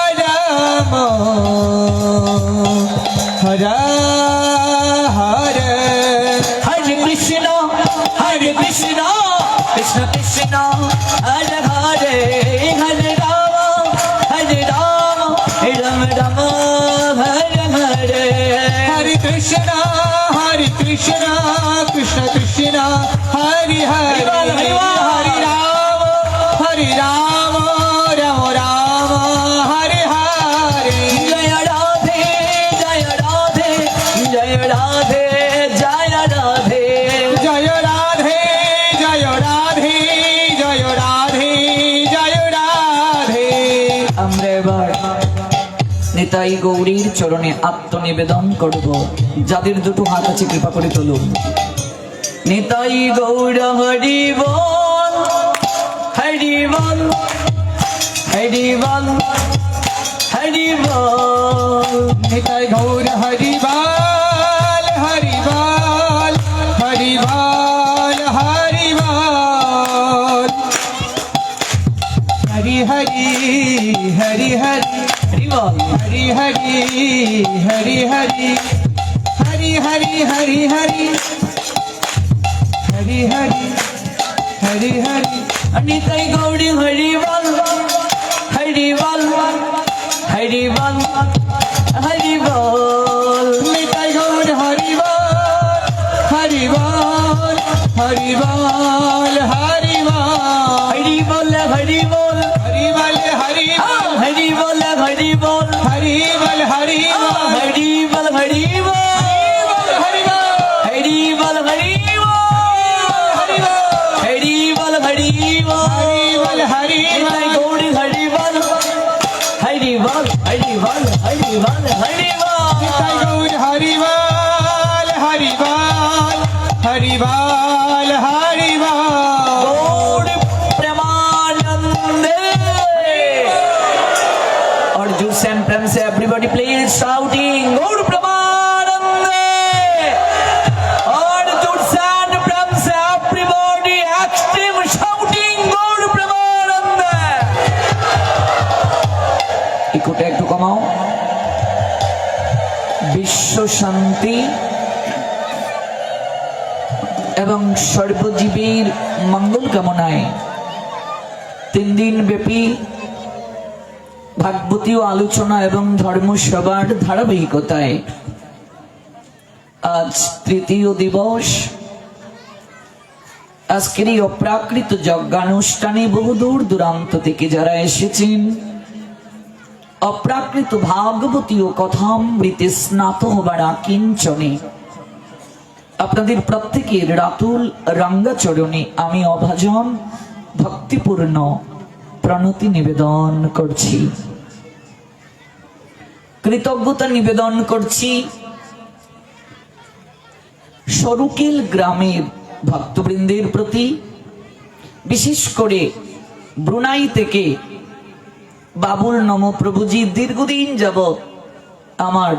রাম হরে হরে। হরে কৃষ্ণ কৃষ্ণ কৃষ্ণ হরে হরে, হরে রাম রাম রাম হরে হরে। হরে কৃষ্ণ কৃষ্ণ কৃষ্ণ হরে হরে, হরে রাম রাম রাম হরে হরে। জয় রাধে জয় রাধে জয় রাধে জয় রাধে জয় রাধে জয় রাধে। আমরা এবার নিতাই গৌরীর চরণে আত্মনিবেদন করব। যাদের দুটো হাত আছে কৃপা করে তুলুন। নিতাই গৌর হরি বল হরি বল হরি বল হরি বল। নিতাই গৌর হরি বল হরি বল হরি বল হরি বল। হরি হরি হরি হরি হরি বল হরি হরি হরি হরি হরি হরি হরি হরি হরি হরি হরি হরি। নিতাই গৌরী হরি বল হরি বল হরি বল হরি বল। নিতাই গৌর হরি বল হরি বল হরি বল হরি বল। হরি বল হরি বল হরি বল হরি বল হরি বল হরি বল হরি বল হরি বল হরি বল হরি বল হরি বল হরি হরি বল হরি বল হরি বল হরি বল। হরি বল হরি নিতাই গৌরী হরি বল হরি বল হরি বল হরি বল হরি বল। নিতাই গৌর হরি বল হরি বল হরি বল হরি বল। गौर प्रेमानंदे। और जो सेम प्रेम से एवरीबॉडी प्लीज शाउटिंग गौर प्रेमानंदे। और जो सेम प्रेम से एवरीबॉडी एक्सट्रीम शाउटिंग गौर प्रेमानंदे। इकोटे একটু কমাও। বিশ্ব শান্তি এবং সর্বজীবীর মঙ্গল কামনায় 3 দিন ব্যাপী ভাগবতীয় আলোচনা এবং ধর্মসভার ধারাবাহিকতায় আজ তৃতীয় দিবস। আজকের এই অপ্রাকৃত যজ্ঞানুষ্ঠানে বহু দূর দূরান্ত থেকে যারা এসেছেন অপ্রাকৃত ভাগবতীয় কথামৃতে স্নাত হবার আকিঞ্চনে আপনাদের প্রত্যেকের রাতুল রঙ্গাচরণে আমি অভাজন ভক্তিপূর্ণ প্রণতি নিবেদন করছি, কৃতজ্ঞতা নিবেদন করছি সরুকেল গ্রামের ভক্তবৃন্দের প্রতি। বিশেষ করে ব্রুনাই থেকে বাবুল নমপ্রভুজি দীর্ঘদিন যাবৎ আমার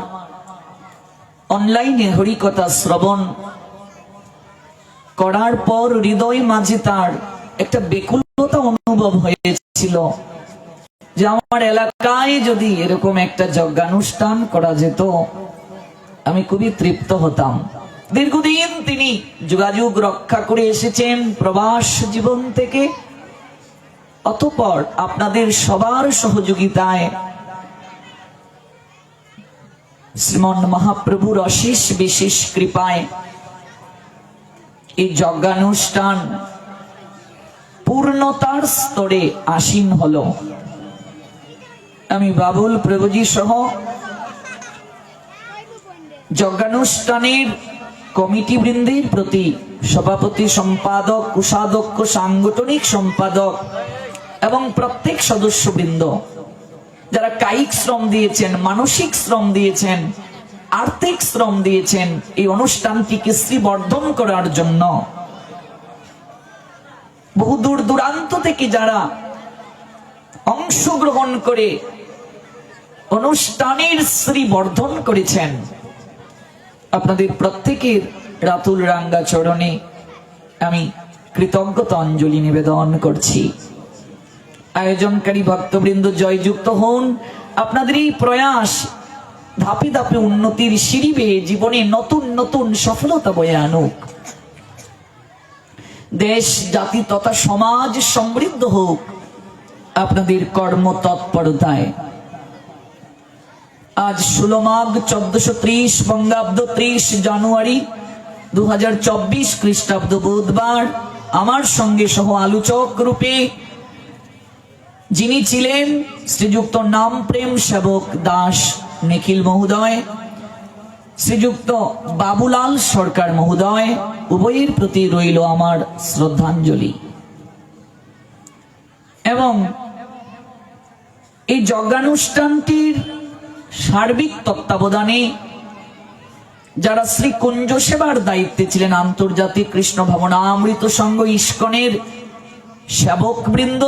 অনলাইনে হরিকথা শ্রবণ করার পর হৃদয় মাঝে তার একটা বেকুলতা অনুভব হয়েছিল যে আমার এলাকায় যদি এরকম একটা যজ্ঞানুষ্ঠান করা যেত আমি খুবই তৃপ্ত হতাম। দীর্ঘদিন তিনি যোগাযোগ রক্ষা করে এসেছেন প্রবাস জীবন থেকে। অতঃপর আপনাদের সবার সহযোগিতায় শ্রীমন মহাপ্রভুর অশেষ বিশেষ কৃপায় এই যজ্ঞানুষ্ঠান পূর্ণতার স্তরে আসীন হলো। আমি বাবুল প্রভুজি সহ যজ্ঞানুষ্ঠানের কমিটি বৃন্দের প্রতি সভাপতি, সম্পাদক, কোষাধ্যক্ষ, সাংগঠনিক সম্পাদক এবং প্রত্যেক সদস্যবৃন্দ যারা কায়িক শ্রম দিয়েছেন, মানসিক শ্রম দিয়েছেন, আর্থিক শ্রম দিয়েছেন এই অনুষ্ঠানটিকে শ্রীবর্ধন করার জন্য, বহু দূর দূরান্ত থেকে যারা অংশগ্রহণ করে অনুষ্ঠানের শ্রীবর্ধন করেছেন, আপনাদের প্রত্যেকের রাতুল রাঙ্গা চরণে আমি কৃতজ্ঞতা অঞ্জলি নিবেদন করছি। আয়োজনকারী ভক্তবৃন্দ জয়যুক্ত হন। আপনাদের এই প্রয়াস ধাপে ধাপে উন্নতির সিঁড়ি বেয়ে জীবনে নতুন নতুন সফলতা বয়ে আনুক। দেশ, জাতি তথা সমাজ সমৃদ্ধ হোক আপনাদের কর্ম তৎপরতায়। আজ 16 মাঘ 1430 বঙ্গাব্দ 30 জানুয়ারি 2024 খ্রিস্টাব্দ বুধবার আমার সঙ্গে সহ আলোচক রূপে যিনি ছিলেন শ্রীযুক্ত নাম প্রেম সেবক দাস নিখিল মহোদয়, শ্রীযুক্ত বাবুলাল সরকার মহোদয়, উভয়ের প্রতি রইল আমার শ্রদ্ধাঞ্জলি। এবং এই যজ্ঞানুষ্ঠানটির সার্বিক তত্ত্বাবধানে যারা শ্রী কুঞ্জ সেবার দায়িত্বে ছিলেন, আন্তর্জাতিক কৃষ্ণ ভাবনামৃত সংঘ ইস্কনের সেবক বৃন্দ,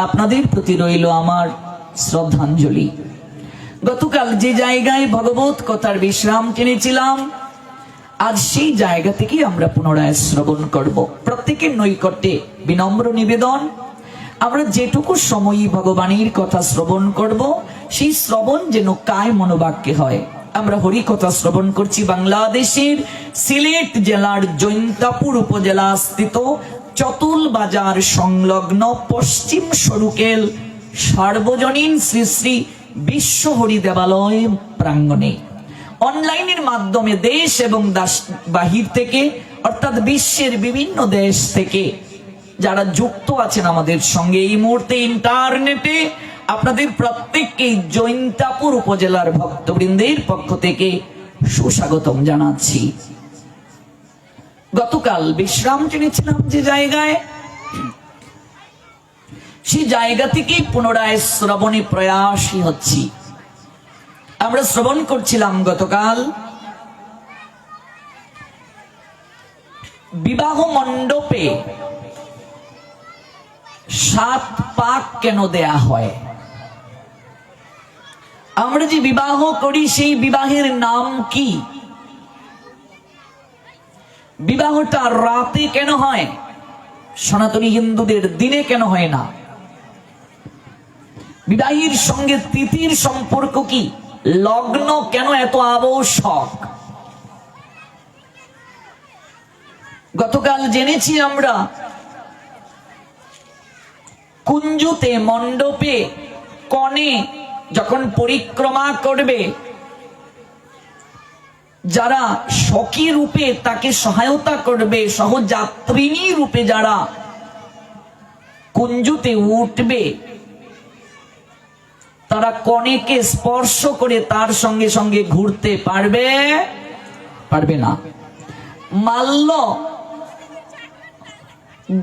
আপনাদের প্রতি রইল আমার শ্রদ্ধাঞ্জলি। গতকাল যে জায়গায় ভগবত কথার বিশ্রাম টেনেছিলাম, আজ সেই জায়গা থেকেই আমরা পুনরায় শ্রবণ করব। প্রত্যেকের নৈকট্যে বিনম্র নিবেদন, আমরা যেটুকু সময়ই ভগবানের কথা শ্রবণ করব, সেই শ্রবণ যেন কায় মনোবাক্যে হয়। আমরা হরি কথা শ্রবণ করছি বাংলাদেশের সিলেট জেলার জৈন্তাপুর উপজেলা স্থিত চতুল বাজার সংলগ্ন পশ্চিম সরুকেল সার্বজনীন শ্রী শ্রী বিশ্ব হরি দেবালয় প্রাঙ্গণে। অনলাইনের মাধ্যমে দেশ এবং বাহির থেকে, অর্থাৎ বিশ্বের বিভিন্ন দেশ থেকে যারা যুক্ত আছেন আমাদের সঙ্গে এই মুহূর্তে ইন্টারনেটে, আপনাদের প্রত্যেককেই জৈন্তাপুর উপজেলার ভক্তবৃন্দের পক্ষ থেকে সুস্বাগতম জানাচ্ছি। গতকাল বিশ্রাম টেনেছিলাম যে জায়গায়, সেই জায়গা থেকেই পুনরায় শ্রবণে প্রয়াসী হচ্ছি। আমরা শ্রবণ করছিলাম গতকাল বিবাহ মণ্ডপে 7 পাক কেন দেয়া হয়। আমরা যে বিবাহ করি সেই বিবাহের নাম কি? বিবাহটা রাতে কেন হয়? সনাতনী হিন্দুদের দিনে কেন হয় না? বিবাহের সঙ্গে তিথির সম্পর্ক কি? লগ্ন কেন এত আবশ্যক? গতকাল জেনেছি আমরা কুঞ্জতে মণ্ডপে কনে যখন পরিক্রমা করবে, যারা সখী রূপে তাকে সহায়তা করবে, সহযাত্রিনী রূপে যারা কুঞ্জতে উঠবে, তারা কনেকে স্পর্শ করে তার সঙ্গে সঙ্গে ঘুরতে পারবে না। মাল্য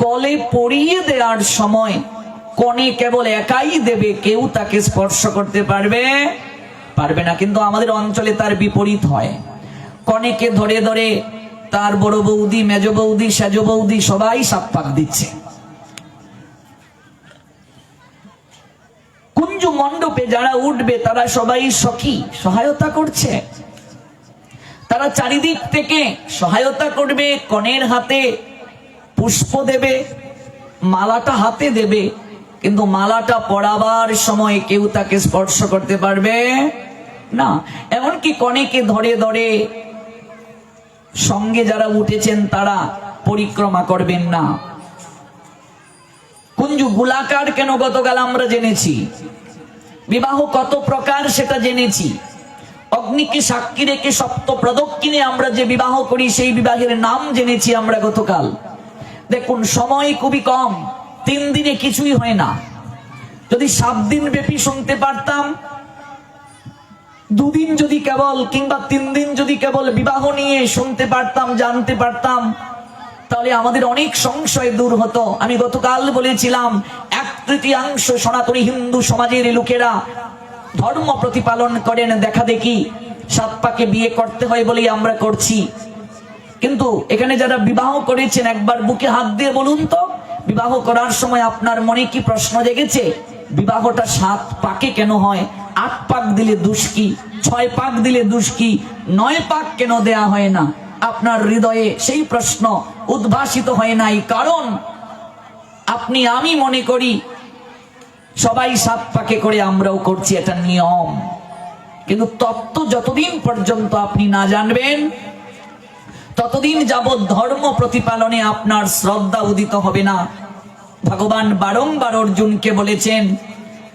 গলে পরিয়ে দেওয়ার সময় কনে কেবল একাই দেবে, কেউ তাকে স্পর্শ করতে পারবে না। কিন্তু আমাদের অঞ্চলে তার বিপরীত হয়। কনেকে ধরে ধরে তার বড় বৌদি, মেজ বৌদি, সেজ বৌদি সবাই 7 পাক দিচ্ছে। কুঞ্জ মণ্ডপে যারা উঠবে তারা সবাই সখী, সহায়তা করছে। তারা চারিদিক থেকে সহায়তা করবে, কনের হাতে পুষ্প দেবে, মালাটা হাতে দেবে, কিন্তু মালাটা পরাবার সময় কেউ তাকে স্পর্শ করতে পারবে না। এমনকি কনেকে ধরে ধরে সঙ্গে যারা উঠেছেন তারা পরিক্রমা করবেন না। কুঞ্জু গোলাকার কেন গতকাল আমরা জেনেছি। বিবাহ কত প্রকার সেটা জেনেছি। অগ্নিকে সাক্ষী রেখে সপ্ত প্রদক্ষিণে আমরা যে বিবাহ করি সেই বিবাহের নাম জেনেছি আমরা গতকাল। দেখুন সময় খুবই কম, 3 দিনে কিছুই হয় না। যদি 7 দিন ব্যাপী শুনতে পারতাম, 2 দিন যদি কেবল কিংবা 3 দিন যদি কেবল বিবাহ নিয়ে শুনতে পারতাম, জানতে পারতাম, তাহলে আমাদের অনেক সংশয় দূর হতো। আমি গতকাল বলেছিলাম 1/3 সনাতনী হিন্দু সমাজের লোকেরা ধর্ম প্রতিপালন করেন দেখা দেখি 7 পাকে বিয়ে করতে হয় বলেই আমরা করছি। কিন্তু এখানে যারা বিবাহ করেছেন একবার বুকে হাত দিয়ে বলুন তো, বিবাহ করার সময় আপনার মনে কি প্রশ্ন জেগেছে? বিবাহটা 7 পাকে কেন হয়? 8 পাক দিলে দোষ কি? 6 পাক দিলে দোষ কি? 9 পাক কেন দেয়া হয় না? আপনার হৃদয়ে সেই প্রশ্ন উদ্ভাসিত হয় নাই। কারণ আপনি আমি মনে করি সবাই 7 পাকে করে, আমরাও করছি, এটা নিয়ম। কিন্তু তত্ত্ব যতদিন পর্যন্ত আপনি না জানবেন ততদিন যাবৎ ধর্ম প্রতিপালনে আপনার শ্রদ্ধা উদিত হবে না। ভগবান বারংবার অর্জুনকে বলেছেন,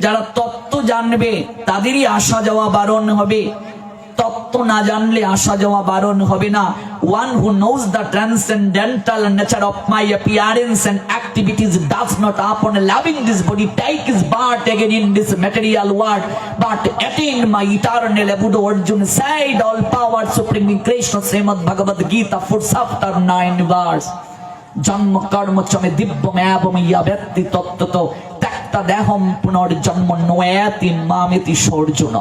যারা তত্ত্ব জানবে তাদেরই আসা যাওয়া বারণ হবে। তত্ত্ব তত্ত্ব না জানলে আসা যাওয়া বারণ হবে না। One who knows the transcendental nature of my appearance and activities does not upon loving this body take his birth again in this material world, but attain my eternal abode. Arjuna said, all power supreme in Krishna Srimad Bhagavad Gita, fourth chapter 9 verse. জন্ম কর্ম চমে দিব্যম এবং ইয়া ব্যক্তি তত্ত্বত ত্যক্তা দেহম পুনর্জন্ম নয়াতি মামেতি সর্জুন।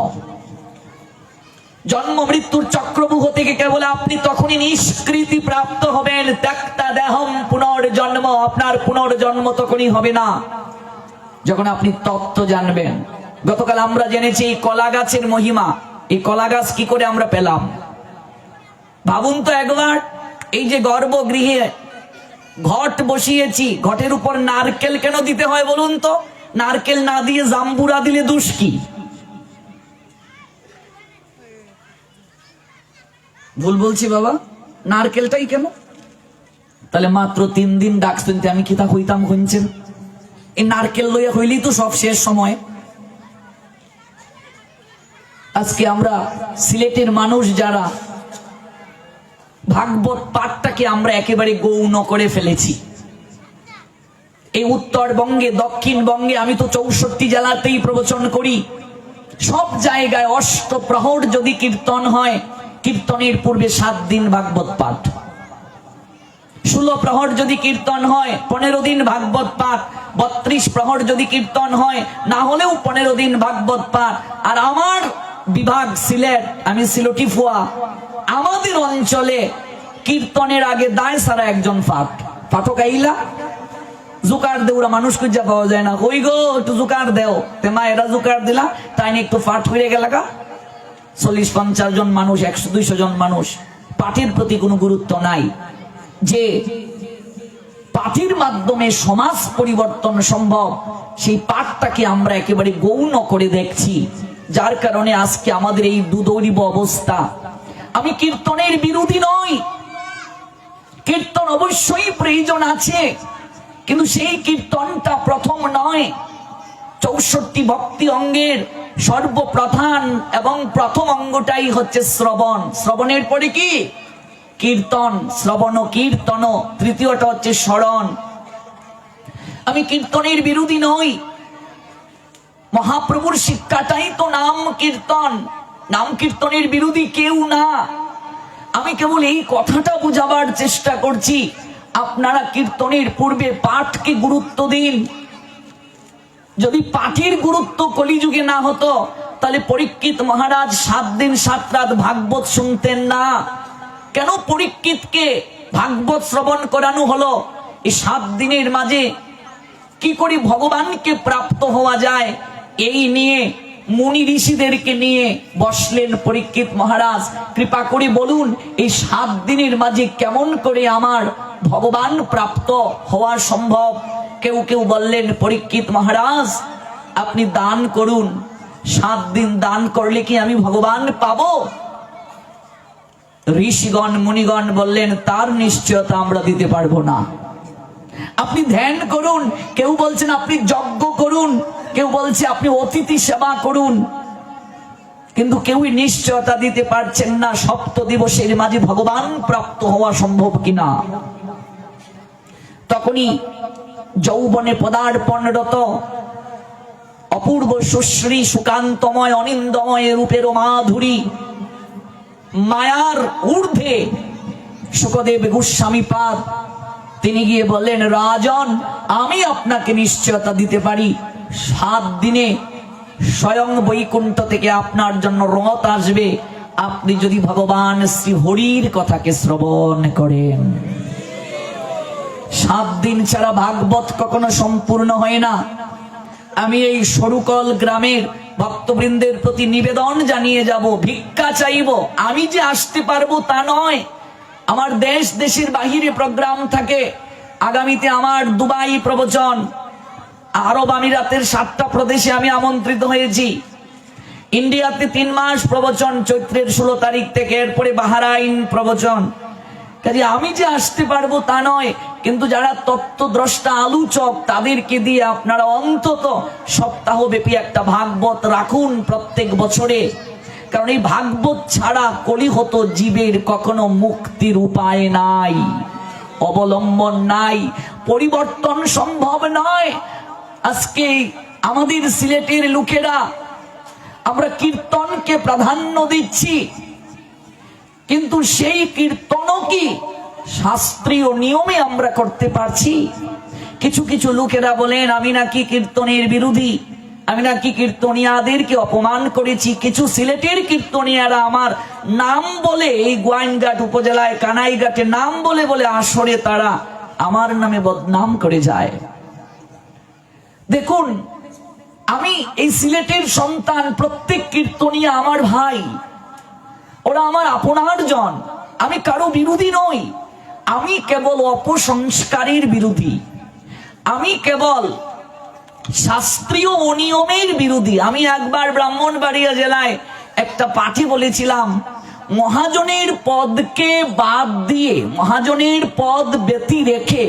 জন্ম মৃত্যুর চক্রব্যূহ থেকে কেবল আপনি তখনই নিষ্কৃতি প্রাপ্ত হবেন। ত্যক্তা দেহম পুনর্জন্ম, আপনার পুনর্জন্ম তখনই হবে না যখন আপনি তত্ত্ব জানবেন। গতকাল আমরা জেনেছি এই কলা গাছের মহিমা। এই কলা গাছ কি করে আমরা পেলাম? ভাবুন তো একবার, এই যে গর্ভগৃহে ঘট বসিয়েছি, ঘটের উপর নারকেল কেন দিতে হয় বলুন তো? নারকেল না দিয়ে জাম্বুরা দিলে দোষ কি? ভুল বলছি বাবা? নারকেলটাই কেন? তাহলে মাত্র 3 দিন ডাক শুনতে আমি কিতা হইতাম শুনছেন? এই নারকেল লইয়া হইলেই তো সব শেষ সময়। আজকে আমরা সিলেটের মানুষ যারা, ভাগবত পাঠটাকে আমরা একেবারে গৌণ করে ফেলেছি। এই উত্তরবঙ্গে, দক্ষিণবঙ্গে, আমি তো 64 জেলাতেই প্রবচন করি, সব জায়গায় অষ্টপ্রহর যদি কীর্তন হয়, কীর্তনের পূর্বে 7 দিন ভাগবত পাঠ। 16 প্রহর যদি কীর্তন হয় 15 দিন ভাগবত পাঠ। 32 প্রহর যদি কীর্তন হয় না হলেও 15 দিন ভাগবত পাঠ। আর আমার বিভাগ সিলেট, আমি সিলেটি ফুয়া, আমাদের অঞ্চলে কীর্তনের আগে দায় সারা একজন পাঠক আইলা জুকার দেউরা মানুষ খুঁজা পাওয়া যায় না। কই গো একটু জুকার দেও, তে মায়েরা জুকার দিলা, তাই নিয়ে একটু পাঠ হয়ে গেল। 40-50 জন মানুষ, 100-200 জন মানুষ, পাঠের প্রতি কোনো গুরুত্ব নাই। যে পাঠের মাধ্যমে সমাজ পরিবর্তন সম্ভব, সেই পাঠটাকে আমরা একেবারে গৌণ করে দেখছি, যার কারণে আজকে আমাদের এই দুদৌরিব অবস্থা। আমি কীর্তনের বিরোধী নই, কীর্তন অবশ্যই প্রয়োজন আছে, কিন্তু সেই কীর্তনটা প্রথম নয়। 64 ভক্তি অঙ্গের সর্বপ্রধান এবং প্রথম অঙ্গটাই হচ্ছে শ্রবণ। শ্রবণের পরে কি? কীর্তন। শ্রবণ কীর্তন, তৃতীয়টা হচ্ছে স্মরণ। আমি কীর্তনের বিরোধী নই, মহাপ্রভুর শিক্ষাটাই তো নাম কীর্তন। নাম কীর্তনের বিরোধী কেউ না। আমি কেবল এই কথাটা বুঝাবার চেষ্টা করছি, আপনারা কীর্তনের পূর্বে পাঠকে গুরুত্ব দিন। যদি পাঠের গুরুত্ব কলিযুগে না হতো, তাহলে পরীক্ষিত মহারাজ 7 দিন 7 রাত ভাগবত শুনতেন না। কেন পরীক্ষিতকে ভাগবত শ্রবণ করানো হলো? এই 7 দিনের মাঝে কি করে ভগবানকে প্রাপ্ত হওয়া যায়, এই নিয়ে মুনি ঋষিদেরকে নিয়ে বসলেন পরীক্ষিত মহারাজ। কৃপা করে বলুন, এই 7 দিনের মাঝে কেমন করে আমার ভগবান প্রাপ্ত হওয়া সম্ভব? কেউ কেউ বললেন, পরীক্ষিত মহারাজ আপনি দান করুন, 7 দিন দান করলে কি আমি ভগবান পাবো? ঋষিগণ মুনিগণ বললেন, তার নিশ্চয়তা আমরা দিতে পারবো না। আপনি ধ্যান করুন, কেউ বলছেন আপনি যজ্ঞ করুন, কেউ বলছে আপনি অতিথি সেবা করুন, কিন্তু কেউই নিশ্চয়তা দিতে পারছেন না 7 দিবসের মাঝে ভগবান প্রাপ্ত হওয়া সম্ভব কিনা। তখনই যৌবনে পদার্পণরত অপূর্ব সুশ্রী সুকান্তময় অনিন্দময় রূপের মাধুরী, মায়ার ঊর্ধ্বে শুকদেব গোস্বামী পাদ, তিনি গিয়ে বললেন, রাজন আমি আপনাকে নিশ্চয়তা দিতে পারি, 7 দিনে স্বয়ং বৈকুণ্ঠ থেকে আপনার জন্য রথ আসবে, আপনি যদি ভগবান শ্রী হরির কথাকে শ্রবণ করেন। 7 দিন ছাড়া ভাগবত কখনো সম্পূর্ণ হয় না। আমি এই সরুকল গ্রামের ভক্তবৃন্দের প্রতি নিবেদন জানিয়ে যাব, ভিক্ষা চাইব। আমি যে আসতে পারবো তা নয়, আমার দেশ দেশের বাহিরে প্রোগ্রাম থাকে। আগামীতে আমার দুবাই প্রবচন, আরব আমিরাতের 7টা প্রদেশে আমি আমন্ত্রিত হয়েছি। ইন্ডিয়াতে 3 মাস প্রবচন, চৈত্রের 16 তারিখ থেকে, এরপরে বাহরাইন প্রবচন। কাজে আমি যে আসতে পারবো তা নয়, কিন্তু যারা তত্ত্বদ্রষ্টা আলোচক তাদেরকে দিয়ে আপনারা অন্তত সপ্তাহব্যাপী একটা ভাগবত রাখুন প্রত্যেক বছরে। কারণ এই ভাগবত ছাড়া কলিহত জীবের কখনো মুক্তির উপায় নাই, অবলম্বন নাই, পরিবর্তন সম্ভব নয়। আজকে আমাদের সিলেটের লোকেরা আমরা কীর্তনকে প্রাধান্য দিচ্ছি, কিন্তু সেই কীর্তনও কি শাস্ত্রীয় নিয়মে আমরা করতে পারছি? কিছু কিছু লোকেরা বলেন আমি নাকি কীর্তনের বিরোধী, আমি নাকি কীর্তনিয়াদেরকে অপমান করেছি। কিছু সিলেটের কীর্তনিয়ারা আমার নাম বলে এই গোয়াইনঘাট উপজেলায় কানাইঘাটে নাম বলে বলে আসরে তারা আমার নামে বদনাম করে যায়। দেখুন, আমি এই সিলেটের সন্তান, প্রত্যেক কীর্তনিয়া আমার ভাই, ওরা আমার আপনার জন, আমি কারো বিরোধী নই। আমি কেবল অপসংস্কারের বিরোধী, আমি কেবল শাস্ত্রীয় অনিয়মের বিরোধী। আমি একবার ব্রাহ্মণবাড়িয়া জেলায় একটা পাঠে বলেছিলাম, মহাজনের পদকে বাদ দিয়ে, মহাজনের পদ ব্যতি রেখে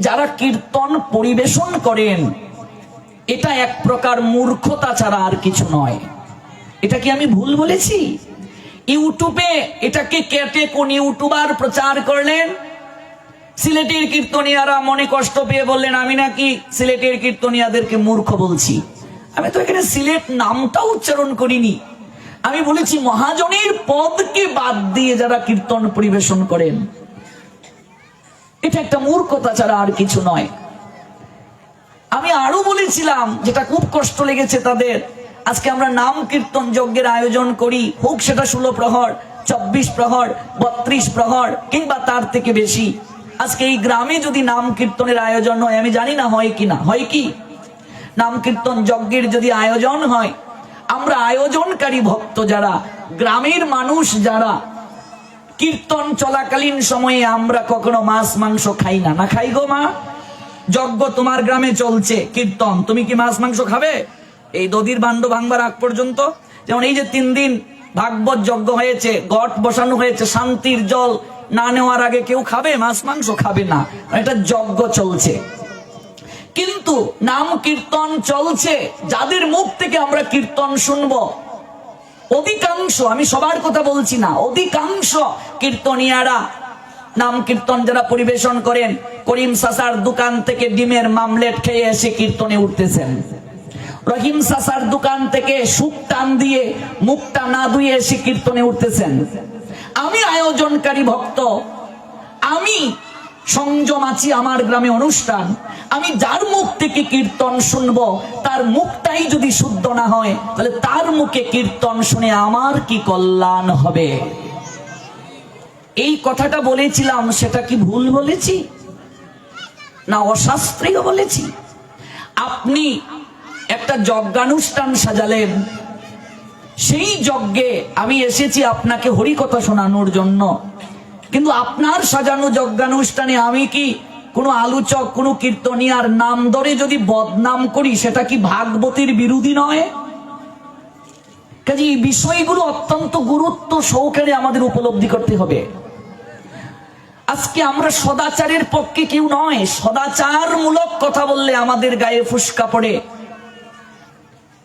যারা কীর্তন পরিবেশন করেন, এটা এক প্রকার মূর্খতা ছাড়া আর কিছু নয়। এটা কি আমি ভুল বলেছি? ইউটিউবে এটাকে কেটে কোন ইউটিউবার প্রচার করলেন, সিলেটের কীর্তনিয়ারা মনে কষ্ট পেয়ে বললেন আমি নাকি সিলেটের কীর্তনিয়াদেরকে মূর্খ বলছি। আমি তো এখানে সিলেট নামটা উচ্চারণ করিনি, আমি বলেছি মহাজনের পদকে বাদ দিয়ে যারা কীর্তন পরিবেশন করেন, এটা একটা মূর্খতা ছাড়া আর কিছু নয়। আমি আরো বলেছিলাম, যেটা খুব কষ্ট লেগেছে তাদের, আজকে আমরা নাম কীর্তন যজ্ঞের আয়োজন করি, হোক সেটা 16 প্রহর, 24 প্রহর, 32 প্রহর কিংবা তার থেকে বেশি। আজকে এই গ্রামে যদি নাম কীর্তনের আয়োজন হয়, আমি জানি না হয় কি না, হয় কি নাম কীর্তন যজ্ঞের যদি আয়োজন হয়, আমরা আয়োজনকারী ভক্ত যারা, গ্রামের মানুষ যারা, কীর্তন চলাকালীন সময়ে আমরা কখনো মাছ মাংস খাই না। না খাই গো মা, যজ্ঞ তোমার গ্রামে চলছে, কীর্তন, তুমি কি মাছ মাংস খাবে এই দধির ভাণ্ড ভাঙবার আগ পর্যন্ত? যেমন এই যে 3 দিন ভাগবত যজ্ঞ হয়েছে, ঘট বসানো হয়েছে, শান্তির জল না নেওয়ার আগে কেউ খাবে মাছ মাংস? খাবে না, এটা যজ্ঞ চলছে। কিন্তু নাম কীর্তন চলছে, যাদের মুখ থেকে আমরা কীর্তন শুনবো, অধিকাংশ, আমি সবার কথা বলছি না, অধিকাংশ কীর্তনিয়ারা নাম কীর্তন যারা পরিবেশন করেন, করিম চাচার দোকান থেকে ডিমের মামলেট খেয়ে এসে কীর্তনে উঠতেছেন, রহিম চাচার দোকান থেকে সুখ টান দিয়ে মুখটা না ধুয়ে এসে কীর্তনে উঠতেছেন। আমি আয়োজনকারী ভক্ত, আমি সংযম আছি, আমার গ্রামে অনুষ্ঠান, আমি যার মুখ থেকে কীর্তন শুনবো তার মুখটাই যদি শুদ্ধ না হয়, তাহলে তার মুখে কীর্তন শুনে আমার কি কল্যাণ হবে? এই কথাটা বলেছিলাম, সেটা কি ভুল বলেছি না অশাস্ত্রীয় বলেছি? আপনি একটা যজ্ঞানুষ্ঠান সাজালেন, সেই যজ্ঞে আমি এসেছি আপনাকে হরিকথা শোনানোর জন্য, কিন্তু আপনার সাজানো যজ্ঞানুষ্ঠানে আমি কি কোনো আলোচক, কোনো কীর্তনিয়ার নাম ধরে যদি বদনাম করি, সেটা কি ভাগবতের বিরোধী নয়? কাজে এই বিষয়গুলো অত্যন্ত গুরুত্ব সহকারে আমাদের উপলব্ধি করতে হবে। আজকে আমরা সদাচারের পক্ষে কেউ নয়, সদাচারমূলক কথা বললে আমাদের গায়ে ফুসকা পড়ে।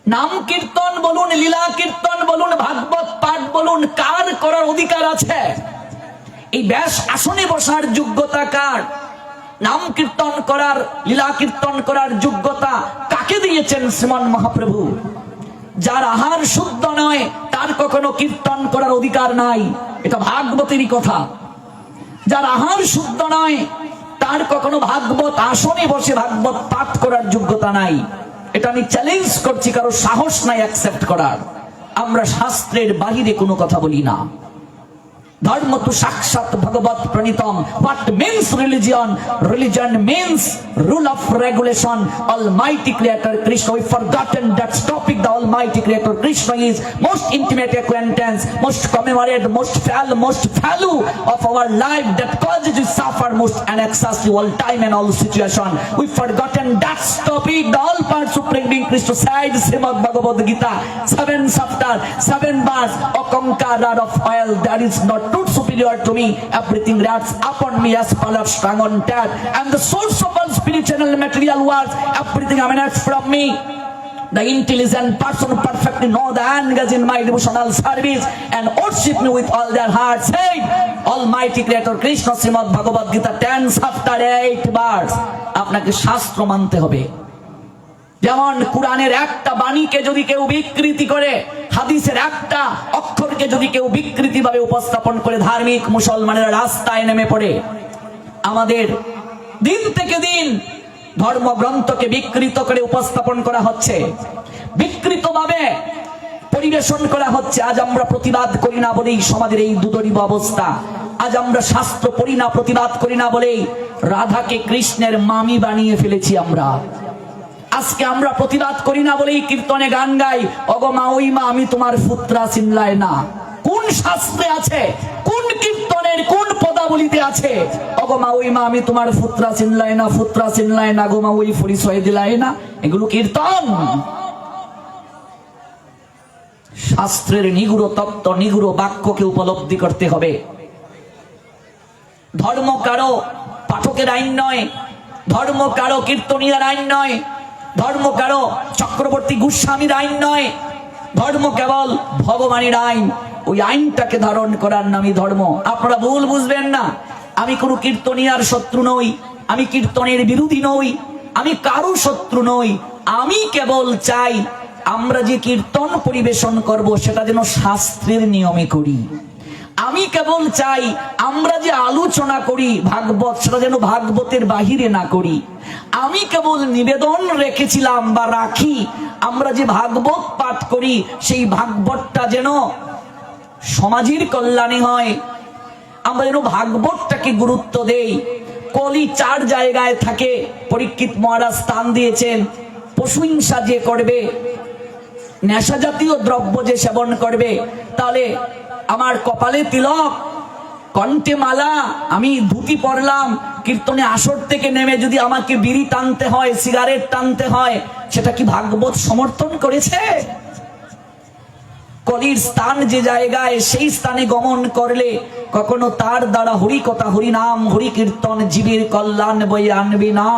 নাম কীর্তন বলুন, লীলা কীর্তন বলুন, ভাগবত পাঠ বলুন, কার করার অধিকার আছে? এই ব্যাস আসনে বসার যোগ্যতা কার? নাম কীর্তন করার, লীলা কীর্তন করার যোগ্যতা কাকে দিয়েছেন শ্রীমান মহাপ্রভু? যার আহার শুদ্ধ নয় তার কখনো কীর্তন করার অধিকার নাই, এটা ভাগবতেরই কথা। যার আহার শুদ্ধ নয় তার কখনো ভাগবত আসনে বসে ভাগবত পাঠ করার যোগ্যতা নাই। এটা আমি চ্যালেঞ্জ করছি, কারো সাহস নাই অ্যাকসেপ্ট করার। আমরা শাস্ত্রের বাহিরে কোনো কথা বলি না। ধর্ম তো সাক্ষাৎ ভগবত প্রণীতম। What means religion? Religion means rule of regulation. Almighty Creator Krishna. We've forgotten that topic. The Almighty Creator Krishna is most intimate acquaintance, most commemorate, most value of our life, that causes we suffer most and excessively all time and all situation. We've forgotten that topic. The all part supreme Krishna said, Srimad Bhagavad Gita, 7 chapter, 7 verse, O conqueror of oil, there is not truth superior to me. Everything rests upon me as pillars strung on that. And the source of all spiritual and material words, everything emanates from me. The intelligent person perfectly know the engage in my devotional service and worship me with all their heart. Said Almighty Creator Krishna Srimad Bhagavad Gita 10 chapter 8 verse. আপনাকে শাস্ত্র মানতে হবে। যেমন কুরআনের একটা বাণীকে যদি কেউ বিকৃতি করে, হাদিসের একটা অক্ষরকে যদি কেউ বিকৃতিভাবে উপস্থাপন করে, ধার্মিক মুসলমানেরা রাস্তায় নেমে পড়ে। আমাদের দিন থেকে দিন ধর্মগ্রন্থকে বিকৃত করে উপস্থাপন করা হচ্ছে, বিকৃতভাবে পরিবেশন করা হচ্ছে। আজ আমরা প্রতিবাদ করি না বলেই সমাজের এই দুদরিব অবস্থা। আজ আমরা শাস্ত্র পড়ি না, প্রতিবাদ করি না বলেই রাধাকে কৃষ্ণের মামি বানিয়ে ফেলেছি আমরা। আজকে আমরা প্রতিবাদ করি না বলেই কীর্তনে গান গাই, অগো মা ওই মা আমি তোমার পুত্রা চিনলাই না। কোন শাস্ত্রে আছে, কোন কীর্তনের কোন পদাবলিতে আছে অগো মা ওই মা আমি তোমার পুত্রা চিনলাই না, পুত্রা চিনলাই না, গো মা ওই পরিচয় দিলাই না? এগুলো কীর্তন। শাস্ত্রের নিগুড় তত্ত্ব, নিগুড় বাক্যকে উপলব্ধি করতে হবে। ধর্ম কারো পাঠকের আইন নয়, ধর্ম কারো কীর্তনীয় আইন নয়, ধর্ম কারো চক্রবর্তী গোস্বামীর আইন নয়, ধর্ম কেবল ভগবানের আইন। ওই আইনটাকে ধারণ করার নামই ধর্ম। আপনারা ভুল বুঝবেন না, আমি কোনো কীর্তনিয়ার শত্রু নই, আমি কীর্তনের বিরোধী নই, আমি কারো শত্রু নই। আমি কেবল চাই আমরা যে কীর্তন পরিবেশন করব সেটা যেন শাস্ত্রের নিয়মে করি। আমি কেবল চাই আমরা যে আলোচনা করি ভাগবত, সেটা যেন ভাগবতের বাহিরে না করি। আমি কেবল নিবেদন রেখেছিলাম বা রাখি, আমরা যে ভাগবত পাঠ করি সেই ভাগবতটা যেন সমাজের কল্যাণে হয়। আমরা যেন ভাগবতটাকে গুরুত্ব দেই। কলি 4 জায়গায় থাকে। পরীক্ষিত মহারাজ স্থান দিয়েছেন, পশু হিংসা যে করবে, নেশা জাতীয় দ্রব্য যে সেবন করবে, তাহলে আমার কপালে তিলক, কণ্ঠে মালা, আমি ধুতি পরলাম, কীর্তনে আসর থেকে নেমে যদি আমাকে বিড়ি টানতে হয়, সিগারেট টানতে হয়, সেটা কি ভাগবত সমর্থন করেছে? কলির স্থান যে জায়গায়, সেই স্থানে গমন করলে কখনো তার দ্বারা হরি কথা, হরি নাম, হরি কীর্তন জীবের কল্যাণ বয়ে আনবে না।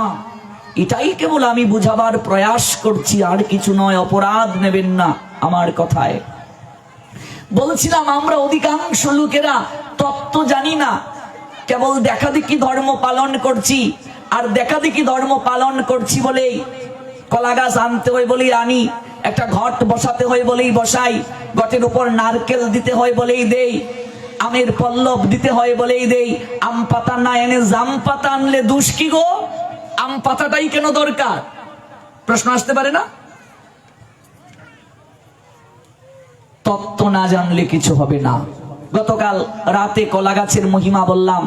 এটাই কেবল আমি বুঝাবার প্রয়াস করছি, আর কিছু নয়। অপরাধ নেবেন না আমার কথায়। বলছিলাম আমরা অধিকাংশ লোকেরা তত্ত্ব জানি না, কেবল দেখাদেখি ধর্ম পালন করছি। আর দেখাদেখি ধর্ম পালন করছি বলেই কলা গাছ আনতে হয় বলেই আনি, একটা ঘট বসাতে হয় বলেই বসাই, ঘটের উপর নারকেল দিতে হয় বলেই দেই, আমের পল্লব দিতে হয় বলেই দেই। আম পাতা না এনে জাম পাতা আনলে দোষ কি গো? আম পাতাটাই কেন দরকার? প্রশ্ন আসতে পারে না? তত্ত্ব না জানলে কিছু হবে না। গতকাল রাতে কলা গাছের মহিমা বললাম।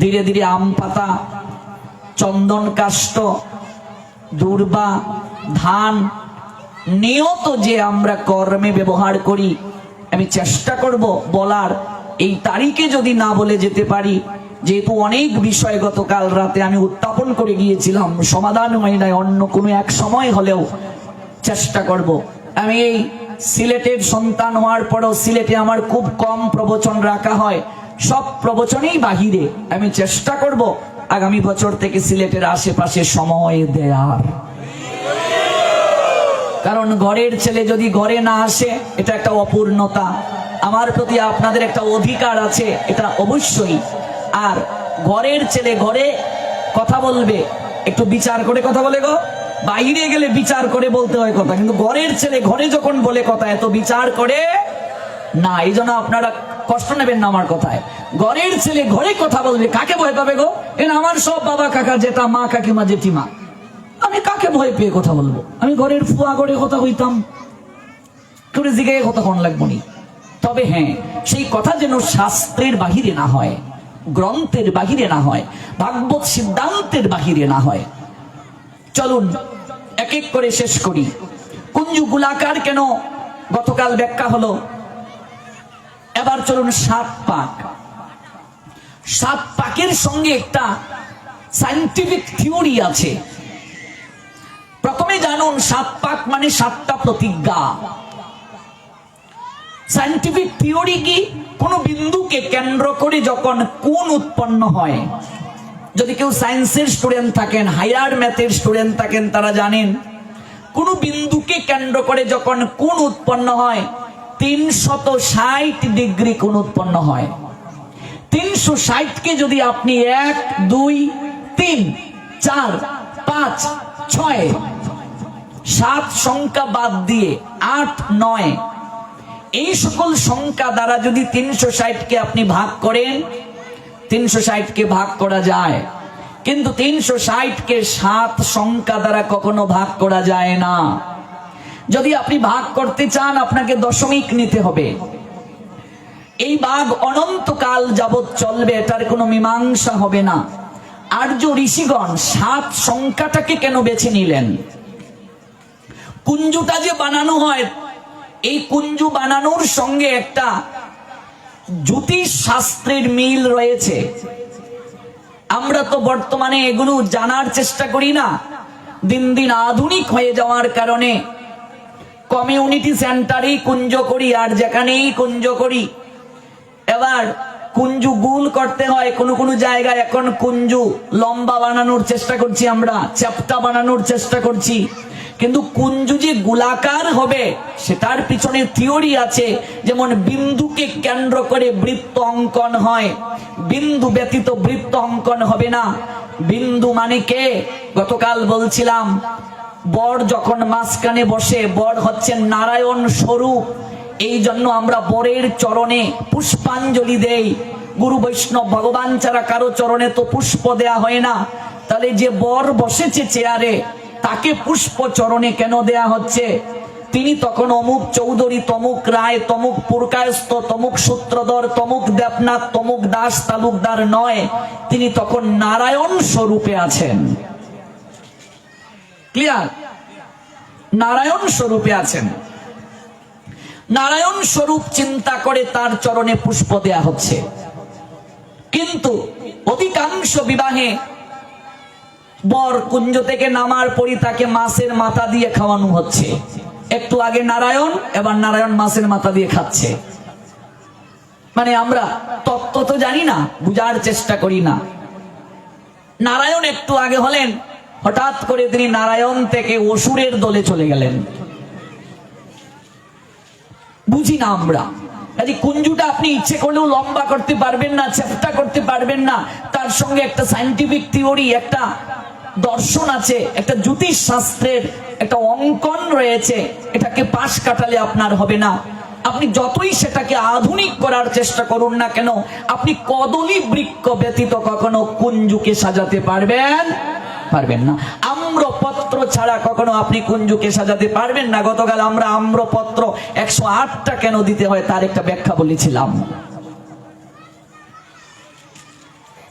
ধীরে ধীরে আম পাতা, চন্দন কাষ্ঠ, দূর্বা, ধান নিয়ত যে আমরা কর্মে ব্যবহার করি, আমি চেষ্টা করব বলার। এই তারিখে যদি না বলে যেতে পারি, যেহেতু অনেক বিষয় গতকাল রাতে আমি উত্থাপন করে গিয়েছিলাম, সমাধান হয় নাই, অন্য কোনো এক সময় হলেও চেষ্টা করব। আমি এই সিলেটের সন্তান হওয়ার পরও সিলেটে আমার খুব কম প্রবচন রাখা হয়, সব প্রবচনেই বাহিরে। আমি চেষ্টা করব আগামী বছর থেকে সিলেটের আশেপাশে সময় দেয়ার। কারণ ঘরের ছেলে যদি ঘরে না আসে, এটা একটা অপূর্ণতা। আমার প্রতি আপনাদের একটা অধিকার আছে, এটা অবশ্যই। আর ঘরের ছেলে ঘরে কথা বলবে, একটু বিচার করে কথা বলে গো। বাইরে গেলে বিচার করে বলতে হয় কথা, কিন্তু ঘরের ছেলে ঘরে যখন বলে কথা এত বিচার করে না। এই জন্য আপনারা কষ্ট নেবেন না আমার কথায়। ঘরের ছেলে ঘরে কথা বলবে, কাকে ভয় পাবে গো? আমার সব বাবা কাকা জেঠা মা কাকিমা জেঠিমা, আমি কাকে ভয় পেয়ে কথা বলবো? আমি ঘরের ফুয়া করে কথা হইতাম, করে জিগায় কথা কোন লাগবো নি। তবে হ্যাঁ, সেই কথা যেন শাস্ত্রের বাহিরে না হয়, গ্রন্থের বাহিরে না হয়, ভাগবত সিদ্ধান্তের বাহিরে না হয়। চলুন এক এক করে শেষ করি। কুঞ্জু গোলাকার কেন গতকাল ব্যাখ্যা হলো। এবার চলুন 7 পাক। 7 পাকের সঙ্গে একটা সায়েন্টিফিক থিওরি আছে। প্রথমে জানুন 7 পাক মানে 7টা প্রতিজ্ঞা। সায়েন্টিফিক থিওরি কি? কোন বিন্দুকে কেন্দ্র করে যখন কোণ উৎপন্ন হয়, যদি কেউ সায়েন্সের স্টুডেন্ট থাকেন, হায়ার ম্যাথের স্টুডেন্ট থাকেন, তারা জানেন কোন বিন্দুকে কেন্দ্র করে যখন কোণ উৎপন্ন হয় 360 ডিগ্রি কোণ উৎপন্ন হয়। 360 কে যদি আপনি 1 2 3 4 5 6 7 সংখ্যা বাদ দিয়ে 8 9 এই সকল সংখ্যা দ্বারা যদি 360 কে আপনি ভাগ করেন, 360 কে ভাগ করা যায়, কিন্তু 360 কে 7 সংখ্যা দ্বারা কখনো ভাগ করা যায় না। যদি আপনি ভাগ করতে চান আপনাকে দশমিক নিতে হবে। এই ভাগ অনন্তকাল যাবৎ চলবে, এটার কোনো মীমাংসা হবে না। আর্য ঋষিগণ 7 সংখ্যাটাকে কেন বেছে নিলেন? কুঞ্জুটা যে বানানো হয়, এই কুঞ্জু বানানোর সঙ্গে একটা জ্যোতিষ শাস্ত্রের মিল রয়েছে। আমরা তো বর্তমানে এগুলো জানার চেষ্টা করি না। দিন দিন আধুনিক হয়ে যাওয়ার কারণে কমিউনিটি সেন্টারেই কুঞ্জ করি, আর যেখানেই কুঞ্জ করি। এবার কুঞ্জু গুল করতে হয়, কোন জায়গায় এখন কুঞ্জু লম্বা বানানোর চেষ্টা করছি, আমরা চ্যাপ্টা বানানোর চেষ্টা করছি। কিন্তু কুঞ্জু যে গোলাকার হবে সেটার পিছনে থিওরি আছে। যেমন বিন্দুকে কেন্দ্র করে বৃত্ত অঙ্কন হয়, বিন্দু ব্যতীত বৃত্ত অঙ্কন হবে না। বিন্দু মানে কে? গতকাল বলছিলাম, বর যখন মাঝখানে বসে, বর হচ্ছে নারায়ণ স্বরূপ। এই জন্য আমরা বরের চরণে পুষ্পাঞ্জলি দেই। গুরু বৈষ্ণব ভগবান ছাড়া কারো চরণে তো পুষ্প দেয়া হয় না। তাহলে যে বর বসেছে চেয়ারে, তাকে পুষ্প চরণে কেন দেয়া হচ্ছে? তিনি তখন অমুক চৌধুরী, তমুক রায়, তমুক পুরকায়স্থ, তমুক সূত্রধর, তমুক দেবনাথ, তমুক দাস তালুকদার নয়। তিনি তখন নারায়ণ স্বরূপে আছেন। ক্লিয়ার? নারায়ণ স্বরূপে আছেন। নারায়ণ স্বরূপ চিন্তা করে তার চরণে পুষ্প দেয়া হচ্ছে। কিন্তু অধিকাংশ বিবাহে বর কুঞ্জ থেকে নামার পরই তাকে মাছের মাথা দিয়ে খাওয়ানো হচ্ছে। একটু আগে নারায়ণ, এবার নারায়ণ মাছের মাথা দিয়ে খাচ্ছে। মানে আমরা তত্ত্ব তো জানি না, বুঝার চেষ্টা করি না। নারায়ণ একটু আগে হলেন, হঠাৎ করে তিনি নারায়ণ থেকে অসুরের দলে চলে গেলেন। বুঝি না আমরা। কাজে কুঞ্জুটা আপনি ইচ্ছে করলেও লম্বা করতে পারবেন না, চ্যাপ্টা করতে পারবেন না। তার সঙ্গে একটা সায়েন্টিফিক থিওরি, একটা দর্শন আছে, একটা জ্যোতিষ শাস্ত্রের একটা অঙ্কন রয়েছে। এটাকে পাশ কাটালে আপনার হবে না। আপনি যতই সেটাকে আধুনিক করার চেষ্টা করুন না কেন, আপনি কদলী বৃক্ষ ব্যতীত কখনো কুঞ্জুকে সাজাতে পারবেন না। আম্রপত্র ছাড়া কখনো আপনি কুঞ্জুকে সাজাতে পারবেন না। গতকাল আমরা আম্রপত্র 108টা কেন দিতে হয় তার একটা ব্যাখ্যা বলেছিলাম।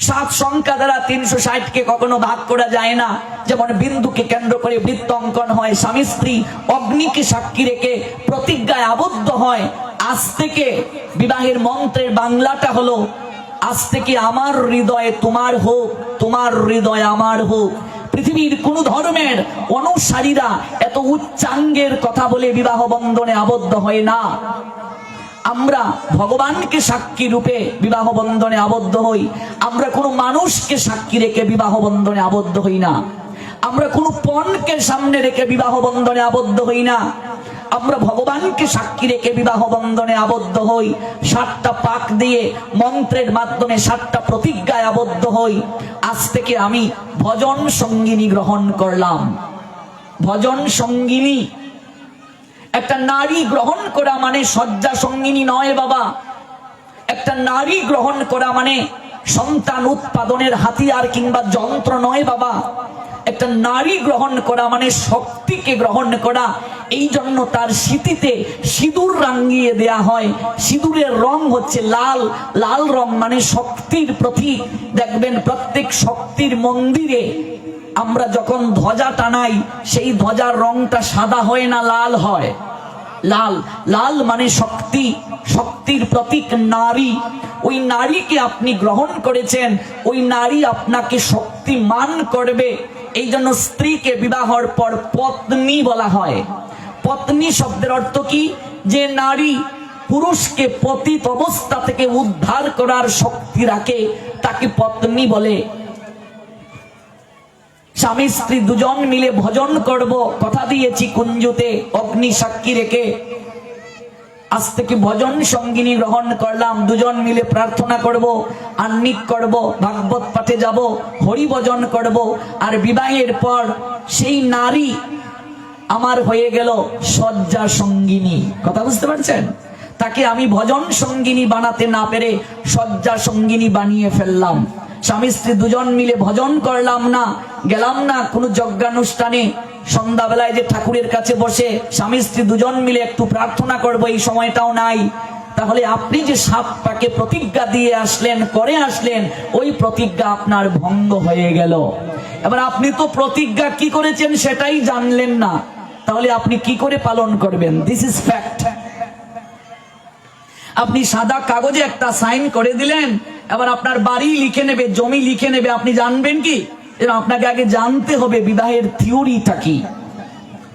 7 সংখ্যা দ্বারা 360 কে কখনো ভাগ করা যায় না। যেমন বিন্দুকে কেন্দ্র করে বৃত্ত অঙ্কন হয়, স্বামী স্ত্রী অগ্নিকে সাক্ষী রেখে প্রতিজ্ঞায় আবদ্ধ হয়। আজ থেকে বিবাহের মন্ত্রের বাংলাটা হলো, আজ থেকে আমার হৃদয় তোমার হোক, তোমার হৃদয় আমার হোক। পৃথিবীর কোন ধর্মের অনুসারীরা এত উচ্চাঙ্গের কথা বলে বিবাহ বন্ধনে আবদ্ধ হয় না। আমরা ভগবানকে সাক্ষী রূপে বিবাহ বন্ধনে আবদ্ধ হই। আমরা কোনো মানুষকে সাক্ষী রেখে বিবাহ বন্ধনে আবদ্ধ হই না। আমরা কোনো পণকে সামনে রেখে বিবাহ বন্ধনে আবদ্ধ হই না। আমরা ভগবানকে সাক্ষী রেখে বিবাহ বন্ধনে আবদ্ধ হই। 7টা পাক দিয়ে মন্ত্রের মাধ্যমে 7টা প্রতিজ্ঞায় আবদ্ধ হই। আজ থেকে আমি ভজন সঙ্গিনী গ্রহণ করলাম। ভজন সঙ্গিনী, একটা নারী গ্রহণ করা মানে শয্যা সঙ্গিনী নয় বাবা। একটা নারী গ্রহণ করা মানে সন্তান উৎপাদনের হাতিয়ার কিংবা যন্ত্র নয় বাবা। একটা নারী গ্রহণ করা মানে শক্তিকে গ্রহণ করা। এই জন্য তার সিঁথিতে সিঁদুর রাঙিয়ে দেয়া হয়। সিঁদুরের রং হচ্ছে লাল। লাল রং মানে শক্তির প্রতীক। দেখবেন প্রত্যেক শক্তির মন্দিরে আমরা যখন ধ্বজা টানাই, সেই ধ্বজার রংটা সাদা হয় না, লাল হয়। লাল, লাল মানে শক্তি, শক্তির প্রতীক নারী। ওই নারীকে আপনি গ্রহণ করেছেন, ওই নারী আপনাকে শক্তিমান করবে। এই জন্য স্ত্রীকে বিবাহের পর পত্নী বলা হয়। পত্নী শব্দের অর্থ কি? যে নারী পুরুষকে পতিত অবস্থা থেকে উদ্ধার করার শক্তি রাখে, তাকে পত্নী বলে। স্বামী স্ত্রী দুজন মিলে ভজন করব, কথা দিয়েছি কুঞ্জতে অগ্নি সাক্ষী রেখে। আজ থেকে ভজন সঙ্গিনী গ্রহণ করলাম, দুজন মিলে প্রার্থনা করব, আহ্নিক করব, ভাগবত পাঠে যাব, হরি ভজন করব। আর বিবাহের পর সেই নারী আমার হয়ে গেল শয্যা সঙ্গিনী। কথা বুঝতে পারছেন? তাকে আমি ভজন সঙ্গিনী বানাতে না পেরে শয্যা সঙ্গিনী বানিয়ে ফেললাম। স্বামী স্ত্রী দুজন মিলে ভজন করলাম না, গেলাম না কোনো যজ্ঞানুষ্ঠানে। সন্ধ্যাবেলায় যে ঠাকুরের কাছে বসে স্বামী স্ত্রী দুজন মিলে একটু প্রার্থনা করবো, এই সময়টাও নাই। তাহলে আপনি যে সাপটাকে প্রতিজ্ঞা দিয়ে আসলেন, করে আসলেন, ওই প্রতিজ্ঞা আপনার ভঙ্গ হয়ে গেল। এবার আপনি তো প্রতিজ্ঞা কি করেছেন সেটাই জানলেন না, তাহলে আপনি কি করে পালন করবেন? This is fact. আপনি সাদা কাগজে একটা সাইন করে দিলেন, এবার আপনার বাড়ি লিখে নেবে, জমি লিখে নেবে, আপনি জানবেন কি? আপনাকে আগে জানতে হবে বিবাহের থিওরিটা কি,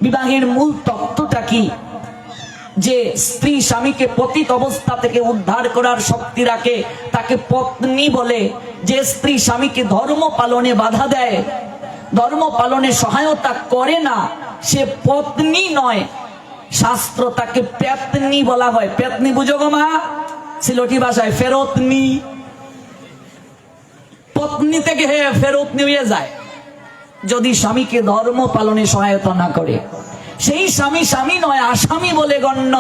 বিবাহের মূল তত্ত্বটা কি। যে স্ত্রী স্বামীকে পতিত অবস্থা থেকে উদ্ধার করার শক্তি রাখে তাকে পত্নী বলে। যে স্ত্রী স্বামীকে ধর্ম পালনে বাধা দেয়, ধর্ম পালনে সহায়তা করে না, সে পত্নী নয়, শাস্ত্র তাকে পেতনি বলা হয়। পেতনি বুঝো গো মা? সিলটি ভাষায় ফেরতনি। পত্নী থেকে ফেরত নিয়ে যায় যদি স্বামীকে ধর্ম পালনে সহায়তা না করে। সেই স্বামী স্বামী নয়, আসামি বলে গণ্য,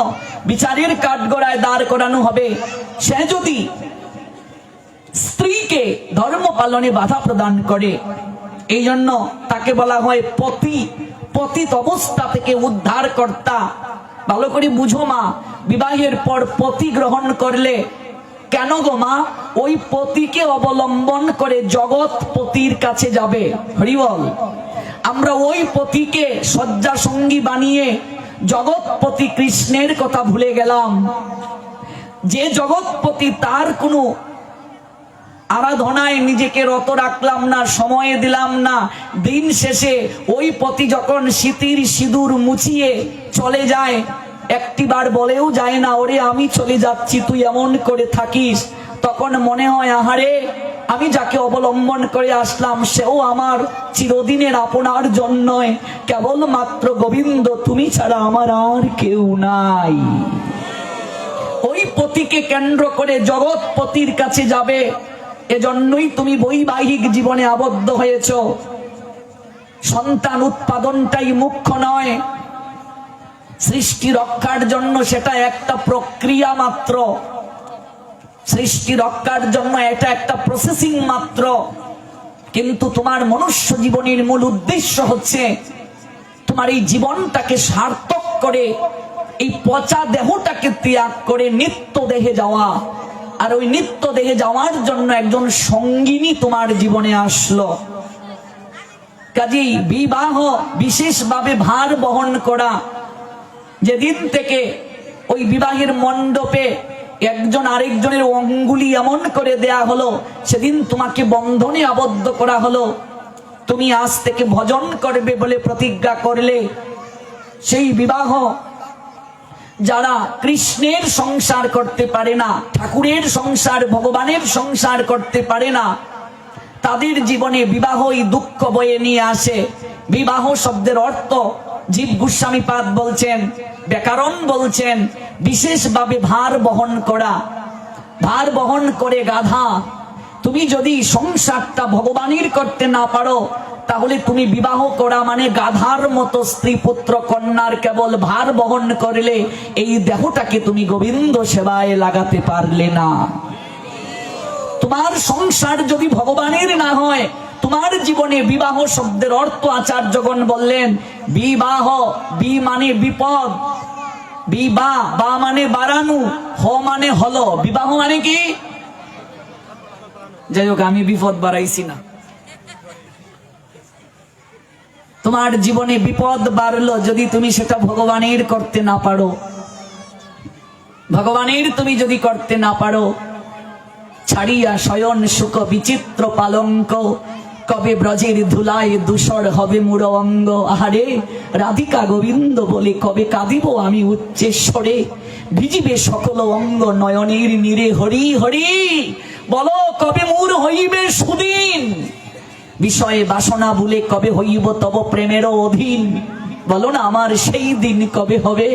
বিচারের কাঠগড়ায় দাঁড় করানো হবে। সে যদি স্ত্রীকে ধর্ম পালনে বাধা প্রদান করে, এই জন্য তাকে বলা হয় পতি, পতিত অবস্থা থেকে উদ্ধার কর্তা। ভালো করে বুঝো মা, বিবাহের পর পতি গ্রহণ করলে কেন গো মা? ওই পতিকে অবলম্বন করে জগৎ পতির কাছে যাবে। হরি বল। আমরা ওই পতিকে শয্যা সঙ্গী বানিয়ে জগৎপতি কৃষ্ণের কথা ভুলে গেলাম। যে জগৎপতি, তার কোনো আরাধনায় নিজেকে রত রাখলাম না, সময় দিলাম না। দিন শেষে ওই পতি যখন স্মৃতির সিঁদুর মুছিয়ে চলে যায়, একটিবার বলেও যায় না ওরে আমি চলে যাচ্ছি, তুই এমন করে থাকিস। তখন মনে হয় আহারে, আমি যাকে অবলম্বন করে আসলাম সেও আমার চিরদিনের আপনার জন্যই, কেবলমাত্র গোবিন্দ তুমি ছাড়া আমার আর কেউ নাই। ওই পতিকে কেন্দ্র করে জগৎপতির কাছে যাবে। এজন্যই তুমি বৈবাহিক জীবনে আবদ্ধ হয়েছ। সন্তান উৎপাদনটাই মুখ্য নয়, সৃষ্টি রক্ষার জন্য সেটা একটা প্রক্রিয়া মাত্র, সৃষ্টি রক্ষার জন্য এটা একটা প্রসেসিং মাত্র। কিন্তু তোমার মনুষ্য জীবনের মূল উদ্দেশ্য হচ্ছে তোমার এই জীবনটাকে সার্থক করে এই পচা দেহটাকে ত্যাগ করে নিত্য দেহে যাওয়া। আর ওই নিত্য দেহে যাওয়ার জন্য একজন সঙ্গিনী তোমার জীবনে আসলো। কাজেই বিবাহ বিশেষভাবে ভার বহন করা। যেদিন থেকে ওই বিবাহের মণ্ডপে একজন আরেকজনের অঙ্গুলি এমন করে দেয়া হলো, সেদিন তোমাকে বন্ধনে আবদ্ধ করা হলো। তুমি আজ থেকে ভজন করবে বলে প্রতিজ্ঞা করলে। সেই বিবাহ যারা কৃষ্ণের সংসার করতে পারে না, ঠাকুরের সংসার, ভগবানের সংসার করতে পারে না, তাদের জীবনে বিবাহই দুঃখ বয়ে নিয়ে আসে। বিবাহ শব্দের অর্থ জীব গোস্বামী পাদ বলছেন, ব্যাকরণ বলছেন বিশেষভাবে ভার বহন করা। ভার বহন করে গাধা। তুমি যদি সংসারটা ভগবানের করতে না পারো, তাহলে তুমি বিবাহ করা মানে গাধার মতো স্ত্রী পুত্র কন্যার কেবল ভার বহন করলে। এই দেহটাকে তুমি গোবিন্দ সেবায় লাগাতে পারলে না। তোমার সংসার যদি ভগবানের না হয়, তোমার জীবনে বিবাহ শব্দের অর্থ আচার্যগণ বললেন বিবাহ, বি মানে বিপদ, বিবা বা মানে বাড়ানো, হ মানে হলো। বিবাহ মানে কি? যাই হোক, আমি বিপদ বাড়াইছি না। তোমার জীবনে বিপদ বাড়লো যদি তুমি সেটা ভগবানের করতে না পারো। ভগবানের তুমি যদি করতে না পারো, ছাড়িয়া শয়ন সুখ বিচিত্র পালঙ্ক, কবে ব্রজের ধুলায় ধূসর হবে মুড় অঙ্গ। আহারে রাধিকা গোবিন্দ বলে কবে কাঁদিব আমি উচ্চেশ্বরে, ভিজিবে সকল অঙ্গ নয়নের নীরে। হরি হরি বলো, কবে মূর হইবে সুদিন, বিষয়ে বাসনা ভুলে কবে হইব তব প্রেমেরও অধীন। বলো না আমার সেই দিন কবে হবে,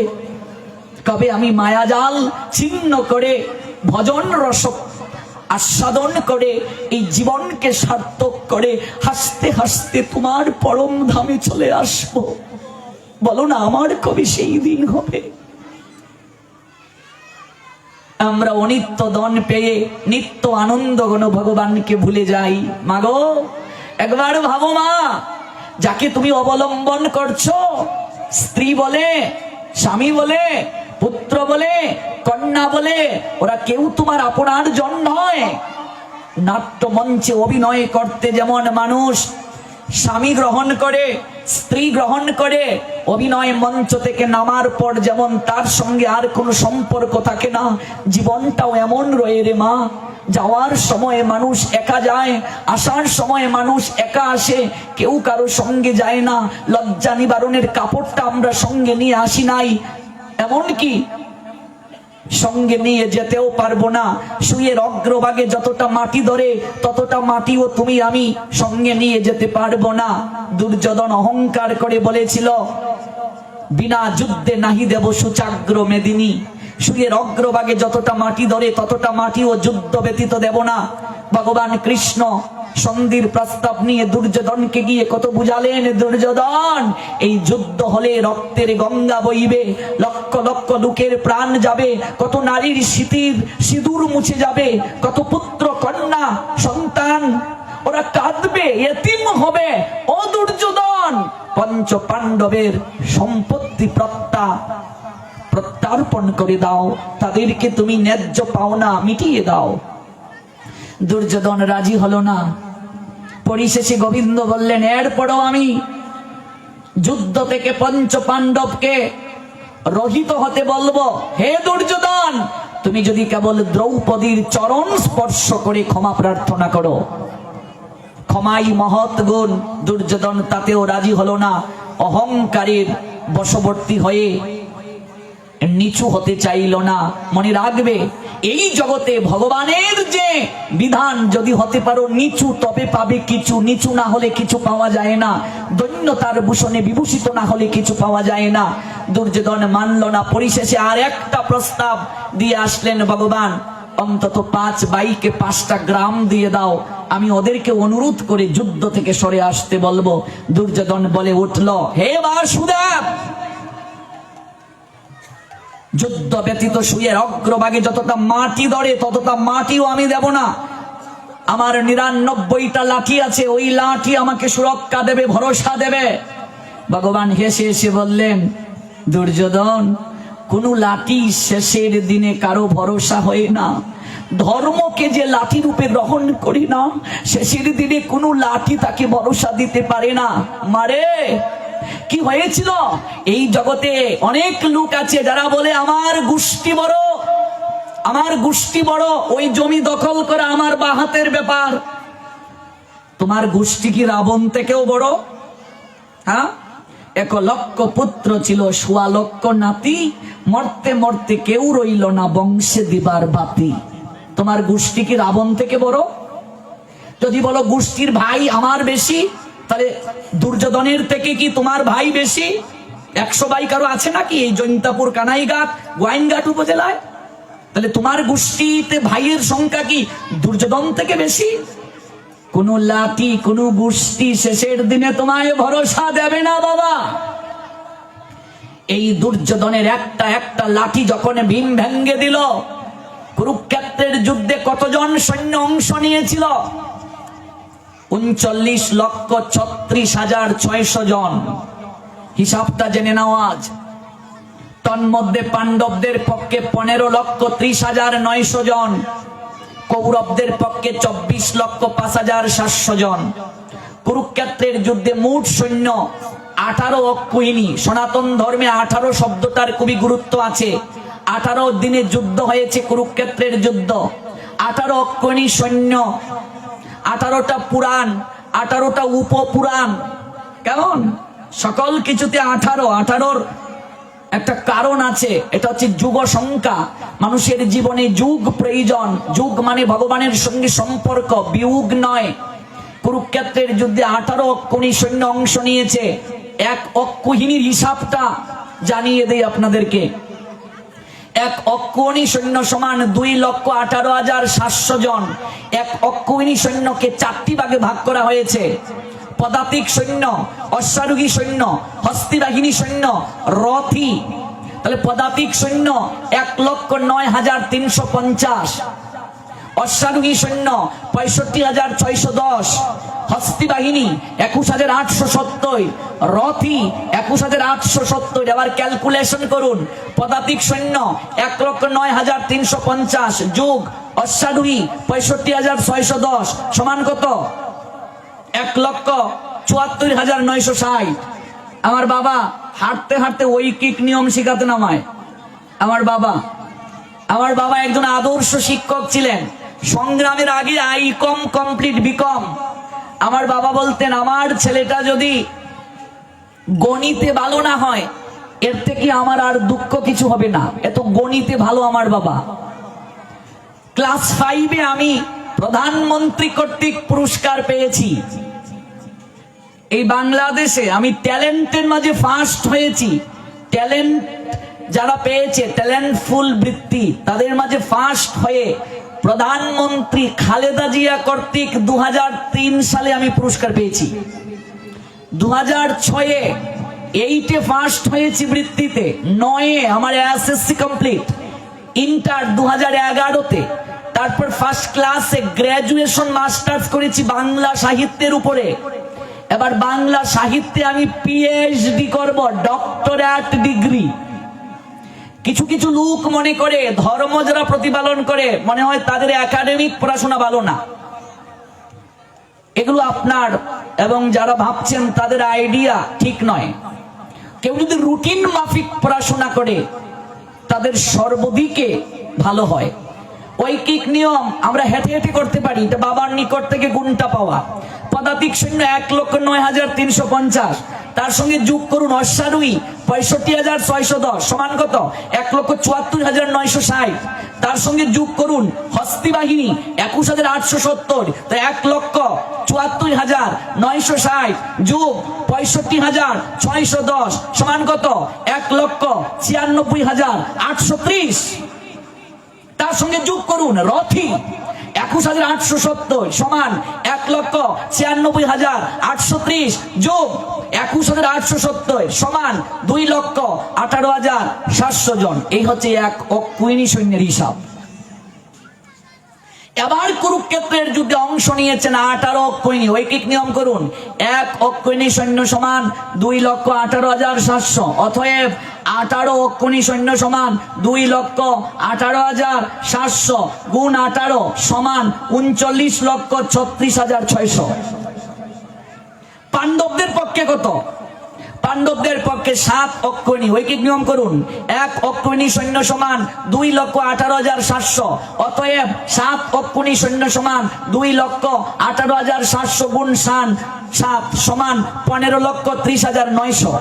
কবে আমি মায়াজাল ছিন্ন করে ভজন রস আস্বাদন করে এই জীবনকে সার্থক করে হাসতে হাসতে তোমার পরম ধামে চলে আসবো। বলো না আমার কবে সেই দিন হবে। আমরা অনিত্য দন পেয়ে নিত্য আনন্দ ঘন ভগবানকে ভুলে যাই। মাগো একবার ভাবো মা, যাকে তুমি অবলম্বন করছো, স্ত্রী বলে, স্বামী বলে, পুত্র বলে, কন্যা বলে, ওরা কেউ তোমার আপনার জন নয়। নাট্য মঞ্চে অভিনয় করতে যেমন মানুষ স্বামী গ্রহণ করে, স্ত্রী গ্রহণ করে, অভিনয় মঞ্চ থেকে নামার পর যেমন তার সঙ্গে আর কোনো সম্পর্ক থাকে না, জীবনটাও এমন রয়ে রে মা। যাওয়ার সময় মানুষ একা যায়, আসার সময় মানুষ একা আসে, কেউ কারো সঙ্গে যায় না। লজ্জা নিবারণের কাপড়টা আমরা সঙ্গে নিয়ে আসি নাই, এমনকি সঙ্গে নিয়ে যেতেও পারবো না। শুয়ের অগ্রভাগে যতটা মাটি ধরে ততটা মাটিও তুমি আমি সঙ্গে নিয়ে যেতে পারবো না। দুর্যোধন অহংকার করে বলেছিল, বিনা যুদ্ধে নাহি দেব সুচাগ্র মেদিনী। শুয়ের অগ্রভাগে যতটা মাটি ধরে ততটা মাটিও যুদ্ধ ব্যতীত দেব না। ভগবান কৃষ্ণ সন্ধির প্রস্তাব নিয়ে দুর্যোধনকে গিয়ে কত বুঝালেন, দুর্যোধন এই যুদ্ধ হলে রক্তের গঙ্গা বইবে, লক্ষ লক্ষ লোকের প্রাণ যাবে, কত নারীর স্মৃতির সিঁদুর মুছে যাবে, কত পুত্র কন্যা সন্তান ওরা কাঁদবে, এতিম হবে। ও দুর্যোধন, পঞ্চ পাণ্ডবের সম্পত্তি প্রত্যার্পণ করে দাও, তাদেরকে তুমি ন্যায্য পাওনা মিটিয়ে দাও। দুর্যোধন রাজি হলো না। পরিশেষে গোবিন্দ বললেন, এরপরও আমি যুদ্ধ থেকে পঞ্চ পাণ্ডবকে রহিত হতে বলবো। হে দুর্যোধন, তুমি যদি কেবল দ্রৌপদীর চরণ স্পর্শ করে ক্ষমা প্রার্থনা করো, ক্ষমাই মহৎ গুণ। দুর্যোধন তাতেও রাজি হলো না। অহংকারের বশবর্তী হয়ে নিচু হতে চাইল না। মনে রাখবে, এই জগতে ভগবানের যে বিধান, যদি হতে পারো নিচু তবে পাবে কিছু, নিচু না হলে কিছু পাওয়া যায় না। দৈন্যতার ভূষণে বিভূষিত না হলে কিছু পাওয়া যায় না। দুর্যোধন মানল না। পরিশেষে আর একটা প্রস্তাব দিয়ে আসলেন ভগবান, অন্তত 5 বাইকে 5টা গ্রাম দিয়ে দাও, আমি ওদেরকে অনুরোধ করে যুদ্ধ থেকে সরে আসতে বলবো। দুর্যোধন বলে উঠল, হে বাসুদেব, যুদ্ধ ব্যতীত শুয়ের অগ্রভাগে যতটা মাটি ধরে ততটা মাটিও আমি দেব না। আমার 99টা লাঠি আছে, ওই লাঠি আমাকে সুরক্ষা দেবে, ভরসা দেবে। ভগবান হেসে হেসে বললেন, দুর্যোধন, কোন লাঠি শেষের দিনে কারো ভরসা হয় না। ধর্মকে যে লাঠি রূপে গ্রহণ করি না, শেষের দিনে কোনো লাঠি তাকে ভরসা দিতে পারে না। মারে কি হয়েছিল, এই জগতে অনেক লোক আছে যারা বলে আমার গোষ্ঠী বড়, আমার গোষ্ঠী বড়, ওই জমি দখল করা আমার বাহাতের ব্যাপার। তোমার গোষ্ঠী কি রাবণ থেকেও বড়? হ্যাঁ, 1 লক্ষ পুত্র ছিল, 1.25 লক্ষ নাতি, মরতে মরতে কেউ রইল না বংশে দিবার বাতি। তোমার গোষ্ঠী কি রাবণ থেকে বড়? যদি বলো গোষ্ঠীর ভাই আমার বেশি, তাহলে দুর্যোধনের থেকে কি তোমার ভাই বেশি? 100 ভাই কারো আছে নাকি এই জৈন্তাপুর, কানাইঘাট, গোয়াইনঘাট উপজেলায়? তাহলে তোমার গোষ্ঠীতে ভাইয়ের সংখ্যা কি দুর্যোধন থেকে বেশি? কোন লাঠি, কোন গোষ্ঠী শেষের দিনে তোমায় ভরসা দেবে না বাবা। এই দুর্যোধনের একটা লাঠি যখন ভীম ভেঙ্গে দিল, কুরুক্ষেত্রের যুদ্ধে কতজন সৈন্য অংশ নিয়েছিল? 39,36,600 জন। হিসাবটা জেনে নাও আজ। তন্মধ্যে পাণ্ডবদের পক্ষে 15,30,900 জন, কৌরবদের পক্ষে 24,05,700 জন। কুরুক্ষেত্রের যুদ্ধে মোট সৈন্য 18 অক্ষৌহিনী। সনাতন ধর্মে 18 শব্দটার খুবই গুরুত্ব আছে। 18 দিনে যুদ্ধ হয়েছে কুরুক্ষেত্রের যুদ্ধ। 18 অক্ষৌহিনী সৈন্য, 18টা পুরাণ, 18টা উপপুরাণ। কেমন সকল কিছুতে 18 একটা কারণ আছে, এটা হচ্ছে যুগ সংখ্যা। মানুষের জীবনে যুগ প্রয়োজন। যুগ মানে ভগবানের সঙ্গে সম্পর্ক, বিয়োগ নয়। কুরুক্ষেত্রের যুদ্ধে 18 অক্ষৌহিণী সৈন্য অংশ নিয়েছে। এক অক্ষৌহিণীর হিসাবটা জানিয়ে দেই আপনাদেরকে। এক অক্ষৌহিণী সৈন্য সমান 2,18,700 জন। এক অক্ষৌহিণী সৈন্যকে 4টি ভাগে ভাগ করা হয়েছে। পদাতিক সৈন্য, অশ্বারোহী সৈন্য, হস্তিবাহিনী সৈন্য, রথী। তাহলে পদাতিক সৈন্য 1,09,350, অশ্বারোহী সৈন্য 65,610, হস্তি বাহিনী 21,870, রথী 21,870। আবার ক্যালকুলেশন করুন, পদাতিক সৈন্য 1,09,350 যোগ অশ্বারোহী 65,610 সমান কত? 1,74,960। আমার বাবা হাঁটতে হাঁটতে ঐকিক নিয়ম শিখাতেন আমায়। আমার বাবা একজন আদর্শ শিক্ষক ছিলেন। সংগ্রামের আগে আইকম কমপ্লিট বিকম। আমার বাবা বলতেন, আমার ছেলেটা যদি গণিতে ভালো না হয় এর থেকে আমার আর দুঃখ কিছু হবে না, এত গণিতে ভালো আমার বাবা। ক্লাস 5-এ আমি প্রধানমন্ত্রী কর্তৃক পুরস্কার পেয়েছি। এই বাংলাদেশে আমি ট্যালেন্টের মাঝে ফার্স্ট হয়েছি। ট্যালেন্ট যারা পেয়েছে, ট্যালেন্টফুল বৃত্তি, তাদের মাঝে ফার্স্ট হয়ে প্রধানমন্ত্রী খালেদা জিয়া কর্তৃক 2003 সালে আমি পুরস্কার পেয়েছি। 2006-এ 8-এ ফার্স্ট হয়েছি বৃত্তিতে। 9-এ আমার এসএসসি কমপ্লিট। ইন্টার 2011-তে। তারপর ফার্স্ট ক্লাসে গ্র্যাজুয়েশন মাস্টার্স করেছি বাংলা সাহিত্যের উপরে। এবার বাংলা সাহিত্যে আমি পিএইচডি করব, ডক্টরেট ডিগ্রি। কিছু কিছু লোক মনে করে, ধর্ম যারা প্রতিপালন করে, মনে হয় তাদের একাডেমিক পড়াশোনা ভালো না। এগুলো আপনার এবং যারা ভাবছেন তাদের আইডিয়া ঠিক নয়। কেউ যদি রুটিন মাফিক পড়াশোনা করে তাদের সর্বদিকে ভালো হয়। ঐকিক নিয়ম আমরা হেঁটে হেঁটে করতে পারি, এটা বাবার নিকট থেকে গুণটা পাওয়া। পদাতিক সৈন্য 1,09,350, তার সঙ্গে যোগ করুন অশ্বারোহী 65,610 সমান কত? 1,74,960। তার সঙ্গে যোগ করুন হস্তি বাহিনী 21,870, 1,74,960 যোগ 65,610 সমান কত? 1,96,830। তার সঙ্গে যোগ করুন রথী 21,870 সমান 1,96,830 যোগ 21,870 সমান 2,18,700 জন। এই হচ্ছে এক অক্ষৌহিণী সৈন্যের হিসাব। এবার কুরুক্ষেত্রের যুদ্ধে অংশ নিয়েছেন 18 অক্ষৌহিণী। ঐকিক নিয়ম করুন, এক অক্ষৌহিণী সৈন্য সমান 2,18,700। অতএব 18 অক্ষৌহিণী সৈন্য সমান 2,18,700 গুণ 18 সমান 39,36,600। পাণ্ডবদের পক্ষে কত? পাণ্ডবদের পক্ষে 7 অক্ষৌহিণী। ঐকিক নিয়ম করুন, এক অক্ষৌহিণী সৈন্য সমান 2,18,700। অতএব 7 অক্ষৌহিণী সৈন্য সমান 2,18,700 গুণ 7 সমান 15,30,900।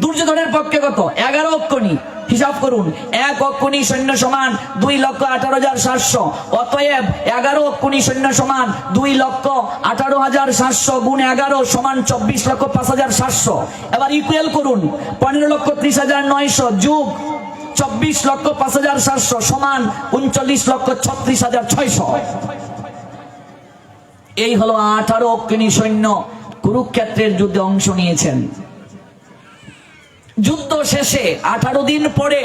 দুর্যোধনের পক্ষে কত? 11 অক্ষৌহিণী। হিসাব করুন, এক অক্ষৌহিণী সৈন্য সমান 2,18,700। অতএব 11 অক্ষৌহিণী সৈন্য সমান 2,18,700 গুণ 11 সমান 24,05,700। এবার ইকুয়াল করুন, 15,30,900 যোগ 24,05,700 সমান 39,36,600। এই হলো 18 অক্ষৌহিণী সৈন্য কুরুক্ষেত্রের যুদ্ধে অংশ নিয়েছেন। যুদ্ধ শেষে 18 দিন পরে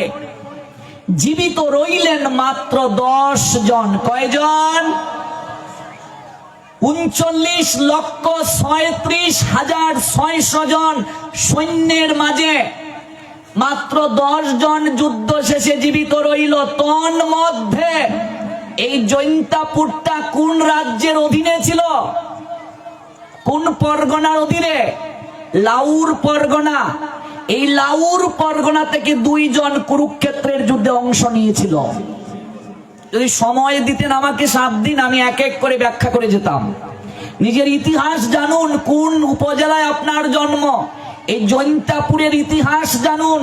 জীবিত রইলেন মাত্র 10 জন। কয়জন? 39,37,600 জন সৈন্যের মাঝে মাত্র 10 জন যুদ্ধ শেষে জীবিত রইল। তন মধ্যে এই জৈন্তাপুরটা কোন রাজ্যের অধীনে ছিল? কোন পরগনার অধীনে? লাউর পরগনা। এই লাউর পরগনা থেকে 2 জন কুরুক্ষেত্রের যুদ্ধে অংশ নিয়েছিল। যদি সময় দিতেন আমাকে 7 দিন, আমি এক এক করে ব্যাখ্যা করে যেতাম। নিজের ইতিহাস জানুন, কোন উপজেলায় আপনার জন্ম, এই জৈন্তাপুরের ইতিহাস জানুন।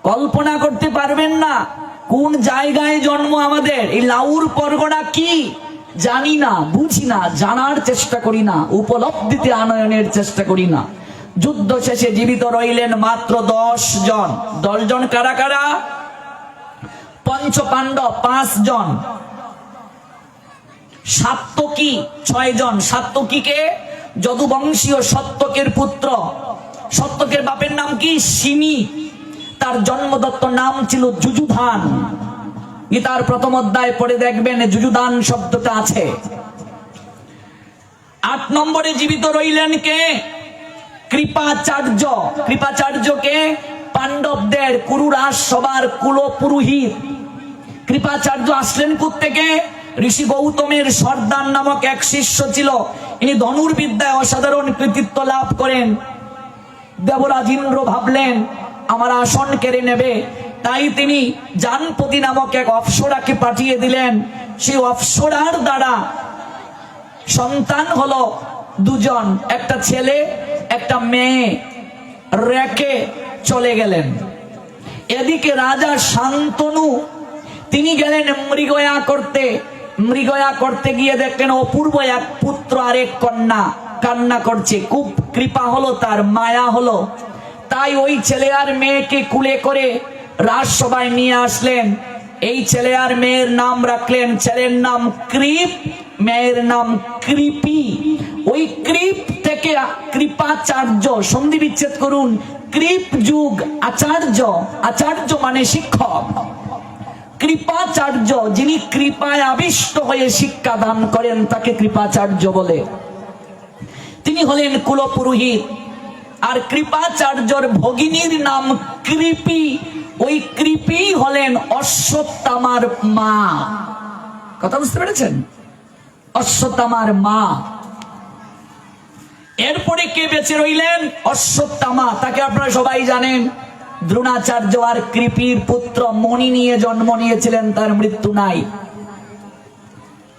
কল্পনা করতে পারবেন না কোন জায়গায় জন্ম আমাদের। এই লাউর পরগনা কি জানি না, বুঝি না, জানার চেষ্টা করি না, উপলব্ধিতে আনয়নের চেষ্টা করি না। যুদ্ধ শেষে জীবিত রইলেন মাত্র 10 জন। 10 জন কারা কারা? পঞ্চ পাণ্ডব 5 জন, সাত্যকী 6 জন। সাত্যকীকে যদুবংশীয় সত্যকের পুত্র। সত্যকের বাপের নাম কি? সিমি। তার জন্মদত্ত নাম ছিল যুযুধান। গীতার প্রথম অধ্যায় পড়ে দেখবেন যুযুধান শব্দটা আছে। 8 নম্বরে জীবিত রইলেন কে? কৃপাচার্য। কৃপাচার্যকে পাণ্ডবদের কুরুরাজ সবার কুলপুরোহিত। কৃপাচার্য আসলেন কোত্থেকে? ঋষি গৌতমের সর্দার নামক এক শিষ্য ছিল। ইনি ধনুর্বিদ্যায় অসাধারণ কৃতিত্ব লাভ করেন। দেবরাজ ইন্দ্র ভাবলেন আমার আসন কেড়ে নেবে, তাই তিনি জানপতি নামক এক অপ্সরাকে পাঠিয়ে দিলেন। সেই অপ্সরার দ্বারা সন্তান হলো 2 জন, একটা ছেলে একটা মেয়ে। রেখে চলে গেলেন। এদিকে রাজা শান্তনু তিনি গেলেন মৃগয়া করতে। মৃগয়া করতে গিয়ে দেখলেন অপূর্ব এক পুত্র আর এক কন্যা কান্না করছে। খুব কৃপা হলো, তার মায়া হলো, তাই ওই ছেলে আর মেয়েকে কুলে করে রাজসভায় নিয়ে আসলেন। এই ছেলে আর মেয়ের নাম রাখলেন, ছেলের নাম কৃপ, মেয়ের নাম কৃপি। ওই কৃপ থেকে কৃপাচার্য, সন্ধি বিচ্ছেদ করুন, কৃপ যুগ আচার্য। আচার্য মানে শিক্ষক। কৃপাচার্য, যিনি কৃপায় আবিষ্ট হয়ে শিক্ষা দান করেন তাকে কৃপাচার্য বলে। তিনি হলেন কুলপুরোহিত। আর কৃপাচার্যর ভগিনীর নাম কৃপি। ওই কৃপি হলেন অশ্বত্থামার মা। কথা বুঝতে পেরেছেন? অশ্বত্থামার মা। এরপরে কে বেঁচে রইলেন? অশ্বত্থামা। তাকে আপনারা সবাই জানেন। দ্রোণাচার্য আর কৃপির পুত্র মণি নিয়ে জন্ম নিয়েছিলেন, তার মৃত্যু নাই।